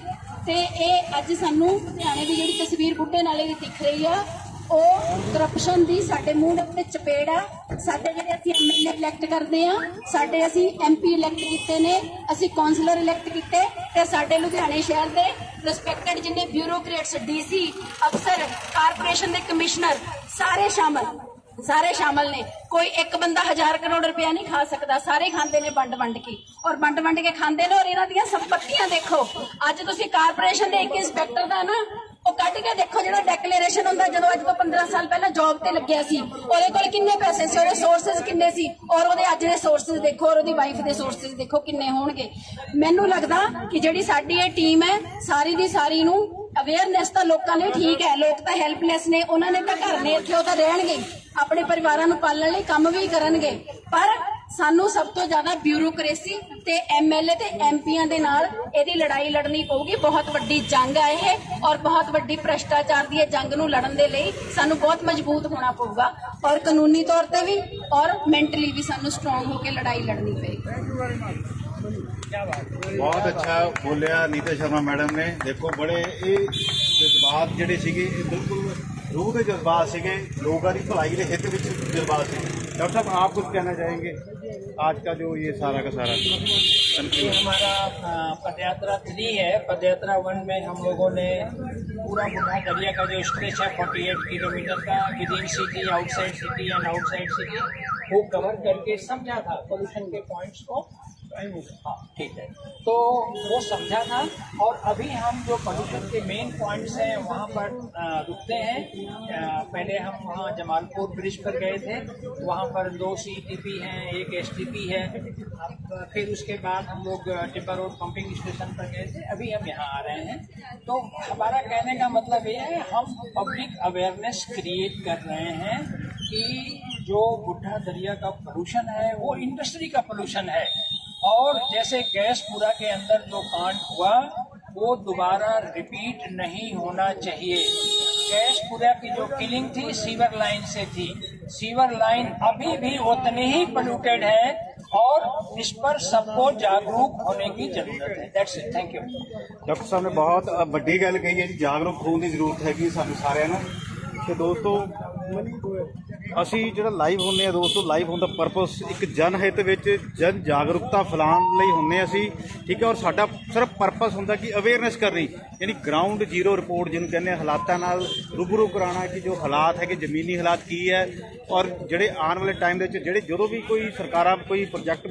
L: ਤੇ ਇਹ ਅੱਜ ਸਾਨੂੰ ਲੁਧਿਆਣੇ ਦੀ ਜਿਹੜੀ ਤਸਵੀਰ ਬੁੱਢੇ ਨਾਲੇ ਦੀ ਦਿਖ ਰਹੀ ਆ, ਉਹ ਕਰਪਸ਼ਨ ਦੀ ਸਾਡੇ ਮੂੰਹ ਦੇ ਉੱਤੇ ਚਪੇੜ ਆ। ਸਾਡੇ ਜਿਹੜੇ ਅਸੀਂ MLA ਇਲੈਕਟ ਕਰਦੇ ਆ, ਸਾਡੇ ਅਸੀਂ MP ਇਲੈਕਟ ਕੀਤੇ ਨੇ, ਅਸੀਂ ਕੌਂਸਲਰ ਇਲੈਕਟ ਕੀਤੇ, ਤੇ ਸਾਡੇ ਲੁਧਿਆਣੇ ਸ਼ਹਿਰ ਦੇ ਰਿਸਪੈਕਟਡ ਜਿੰਨੇ ਬਿਊਰੋਕਰੇਟਸ, DC ਅਫਸਰ, ਕਾਰਪੋਰੇਸ਼ਨ ਦੇ ਕਮਿਸ਼ਨਰ ਸਾਰੇ ਸ਼ਾਮਲ ਨੇ। ਕੋਈ ਇੱਕ ਬੰਦਾ 1000 ਕਰੋੜ ਰੁਪਇਆ ਨਹੀਂ ਖਾ ਸਕਦਾ, ਸਾਰੇ ਖਾਂਦੇ ਨੇ ਵੰਡ ਕੇ, ਔਰ ਵੰਡ ਕੇ ਖਾਂਦੇ ਨੇ। ਔਰ ਇਹਨਾਂ ਦੀਆਂ ਸੰਪਤੀਆਂ ਦੇਖੋ। ਅੱਜ ਤੁਸੀਂ ਕਾਰਪੋਰੇਸ਼ਨ ਦੇ ਇੱਕ ਇੰਸਪੈਕਟਰ ਦਾ ਨਾ ਉਹ ਕੱਢ ਕੇ ਦੇਖੋ, ਜਿਹੜਾ ਡੈਕਲੇਰੇਸ਼ਨ ਹੁੰਦਾ ਜਦੋਂ ਅੱਜ ਤੋਂ 15 ਸਾਲ ਪਹਿਲਾਂ ਜੌਬ ਤੇ ਲੱਗਿਆ ਸੀ, ਉਹਦੇ ਕੋਲ ਕਿੰਨੇ ਪੈਸੇ ਸੀ, ਉਹਦੇ ਸੋਰਸਸ ਕਿੰਨੇ ਸੀ, ਔਰ ਉਹਦੇ ਅੱਜ ਦੇ ਸੋਰਸਸ ਦੇਖੋ, ਔਰ ਉਹਦੀ ਵਾਈਫ ਦੇ ਸੋਰਸਸ ਦੇਖੋ ਕਿੰਨੇ ਹੋਣਗੇ। ਮੈਨੂੰ ਲੱਗਦਾ ਕਿ ਜਿਹੜੀ ਸਾਡੀ ਇਹ ਟੀਮ ਹੈ, ਸਾਰੀ ਦੀ ਸਾਰੀ ਨੂੰ ਅਵੇਅਰਨੈਸ ਤਾਂ ਲੋਕਾਂ ਨੇ, ਠੀਕ ਹੈ, ਲੋਕ ਤਾਂ ਹੈਲਪਲੈਸ ਨੇ, ਉਹਨਾਂ ਨੇ ਤਾਂ ਘਰ ਨੇ ਇੱਥੇ, ਉਹ ਤਾਂ ਰਹਿਣਗੇ, ਆਪਣੇ ਪਰਿਵਾਰਾਂ ਨੂੰ ਪਾਲਣ ਲਈ ਕੰਮ ਵੀ ਕਰਨਗੇ, ਪਰ ਸਾਨੂੰ ਸਭ ਤੋਂ ਜ਼ਿਆਦਾ ਬਿਊਰੋਕ੍ਰੇਸੀ ਤੇ MLA ਤੇ MPਆਂ ਦੇ ਨਾਲ ਇਹਦੀ ਲੜਾਈ ਲੜਨੀ ਪਊਗੀ। ਬਹੁਤ ਵੱਡੀ ਜੰਗ ਹੈ ਇਹ, ਔਰ ਬਹੁਤ ਵੱਡੀ ਭ੍ਰਿਸ਼ਟਾਚਾਰ ਦੀ ਇਹ ਜੰਗ ਨੂੰ ਲੜਨ ਦੇ ਲਈ ਸਾਨੂੰ ਬਹੁਤ ਮਜ਼ਬੂਤ ਹੋਣਾ ਪਊਗਾ, ਔਰ ਕਾਨੂੰਨੀ ਤੌਰ ਤੇ ਵੀ ਔਰ ਮੈਂਟਲੀ ਵੀ ਸਾਨੂੰ ਸਟਰੋਂਗ ਹੋ ਕੇ ਲੜਾਈ ਲੜਨੀ ਪਏਗੀ।
A: ਬਹੁਤ ਅੱਛਾ ਬੋਲਿਆ ਨੀਤਾ ਸ਼ਰਮਾ ਮੈਡਮ ਨੇ। ਦੇਖੋ ਬੜੇ ਇਹ ਜਜ਼ਬਾਤ ਜਿਹੜੇ ਸੀਗੇ, ਇਹ ਬਿਲਕੁਲ रूह के जज्बात सीगे, लोगों की भलाई के हित में जज्बात थे। डॉक्टर साहब आप कुछ कहना चाहेंगे आज का जो ये सारा का सारा?
E: ये हमारा पदयात्रा 3 है। पदयात्रा 1 में हम लोगों ने पूरा बुढ़ा दरिया का जो स्ट्रेच है 48 किलोमीटर का, with in city, outside city and outside city, वो कवर करके समझा था पोल्यूशन के पॉइंट्स को। हाँ ठीक है, तो वो समझा था। और अभी हम जो पोल्यूशन के मेन पॉइंट्स हैं वहाँ पर रुकते हैं। पहले हम वहाँ जमालपुर ब्रिज पर गए थे, वहाँ पर 2 CTP हैं, 1 STP है। फिर उसके बाद हम लोग टिब्बा रोड पंपिंग स्टेशन पर गए थे, अभी हम यहाँ आ रहे हैं। तो हमारा कहने का मतलब ये है, हम पब्लिक अवेयरनेस क्रिएट कर रहे हैं कि जो बुढ़ा दरिया का पोल्यूशन है वो इंडस्ट्री का पोल्यूशन है, और जैसे गैसपुरा के अंदर जो कांड हुआ वो दोबारा रिपीट नहीं होना चाहिए। गैसपुरा की जो किलिंग थी सीवर लाइन से थी, सीवर लाइन अभी भी उतनी ही पोल्यूटेड है, और इस पर सबको जागरूक होने की जरूरत है। That's it, thank you.
A: Doctor साहब ने बहुत ਵੱਡੀ ਗੱਲ ਕਹੀ ਹੈ ਜੀ, ਜਾਗਰੂਕ ਹੋਣ ਦੀ ਜ਼ਰੂਰਤ ਹੈਗੀ ਸਾਨੂੰ ਸਾਰਿਆਂ ਨੂੰ। ਤੇ ਦੋਸਤੋ ਅਸੀਂ ਜਿਹੜਾ ਲਾਈਵ ਹੁੰਦੇ ਆ ਦੋਸਤੋ, ਲਾਈਵ ਹੋਣ ਦਾ ਪਰਪਸ ਇੱਕ ਜਨ ਹਿੱਤ ਵਿੱਚ ਜਨ ਜਾਗਰੂਕਤਾ ਫੈਲਾਉਣ ਲਈ ਹੁੰਦੇ ਅਸੀਂ, ਠੀਕ ਹੈ। ਔਰ ਸਾਡਾ ਸਿਰਫ ਪਰਪਸ ਹੁੰਦਾ ਕਿ ਅਵੇਅਰਨੈਸ ਕਰਨੀ, ਯਾਨੀ ਗਰਾਊਂਡ ਜ਼ੀਰੋ ਰਿਪੋਰਟ ਜਿਹਨੂੰ ਕਹਿੰਦੇ ਆ, ਹਾਲਾਤਾਂ ਨਾਲ ਰੂਬਰੂ ਕਰਾਉਣਾ ਕਿ ਜੋ ਹਾਲਾਤ ਹੈਗੇ ਜ਼ਮੀਨੀ ਹਾਲਾਤ ਕੀ ਹੈ, ਔਰ ਜਿਹੜੇ ਆਉਣ ਵਾਲੇ ਟਾਈਮ ਦੇ ਵਿੱਚ ਜਿਹੜੇ ਜਦੋਂ ਵੀ ਕੋਈ ਸਰਕਾਰਾਂ ਕੋਈ ਪ੍ਰੋਜੈਕਟ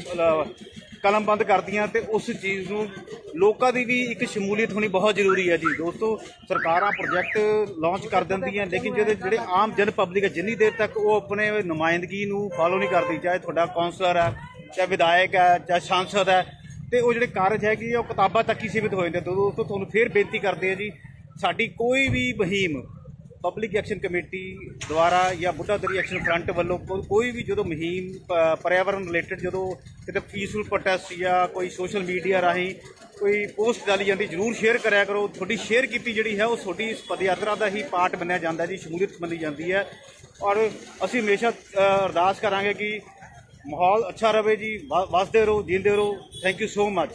A: ਕਲਮਬੰਦ ਕਰਦੀਆਂ ਤੇ ਉਸ ਚੀਜ਼ ਨੂੰ ਲੋਕਾਂ ਦੀ ਵੀ ਇੱਕ ਸ਼ਮੂਲੀਅਤ ਹੋਣੀ ਬਹੁਤ ਜ਼ਰੂਰੀ ਹੈ ਜੀ ਦੋਸਤੋ। ਸਰਕਾਰਾਂ ਪ੍ਰੋਜੈਕਟ ਲਾਂਚ ਕਰ ਦਿੰਦੀਆਂ, ਲੇਕਿਨ ਜਿਹੜੇ ਆਮ ਜਨ ਪਬਲਿਕ ਹੈ ਜਿੰਨੀ ਦੇਰ ਤੱਕ ਉਹ ਆਪਣੇ ਨੁਮਾਇੰਦਗੀ ਨੂੰ ਫਾਲੋ ਨਹੀਂ ਕਰਦੀ, ਚਾਹੇ ਤੁਹਾਡਾ ਕੌਂਸਲਰ ਹੈ, ਚਾਹੇ ਵਿਧਾਇਕ ਹੈ, ਚਾਹੇ ਸਾਂਸਦ ਹੈ, ਤੇ ਉਹ ਜਿਹੜੇ ਕਾਰਜ ਹੈਗੇ ਉਹ ਕਿਤਾਬਾਂ ਤੱਕ ਹੀ ਸੀਮਿਤ ਹੋ ਜਾਂਦੇ। ਦੋਸਤੋ ਤੁਹਾਨੂੰ ਫਿਰ ਬੇਨਤੀ ਕਰਦੇ ਆ ਜੀ, ਸਾਡੀ ਕੋਈ ਵੀ ਮੁਹਿੰਮ ਪਬਲਿਕ ਐਕਸ਼ਨ ਕਮੇਟੀ ਦੁਆਰਾ ਜਾਂ ਬੁੱਢਾ ਦਰੀ ਐਕਸ਼ਨ ਫਰੰਟ ਵੱਲੋਂ ਕੋਈ ਵੀ ਜਦੋਂ ਮੁਹਿੰਮ ਪਰਿਆਵਰਨ ਰਿਲੇਟਡ ਜਦੋਂ ਕਿਤੇ ਪੀਸਫੁਲ ਪ੍ਰੋਟੈਸਟ ਜਾਂ ਕੋਈ ਸੋਸ਼ਲ ਮੀਡੀਆ ਰਾਹੀਂ ਕੋਈ ਪੋਸਟ ਡਾਲੀ ਜਾਂਦੀ, ਜ਼ਰੂਰ ਸ਼ੇਅਰ ਕਰਿਆ ਕਰੋ। ਤੁਹਾਡੀ ਸ਼ੇਅਰ ਕੀਤੀ ਜਿਹੜੀ ਹੈ ਉਹ ਤੁਹਾਡੀ ਇਸ ਪਦ ਯਾਤਰਾ ਦਾ ਹੀ ਪਾਰਟ ਮੰਨਿਆ ਜਾਂਦਾ ਜੀ, ਸ਼ਮੂਲੀਅਤ ਮੰਨੀ ਜਾਂਦੀ ਹੈ। ਔਰ ਅਸੀਂ ਹਮੇਸ਼ਾ ਅਰਦਾਸ ਕਰਾਂਗੇ ਕਿ ਮਾਹੌਲ ਅੱਛਾ ਰਹੇ ਜੀ, ਵਸਦੇ ਰਹੋ, ਜੀਂਦੇ ਰਹੋ। Thank you so much.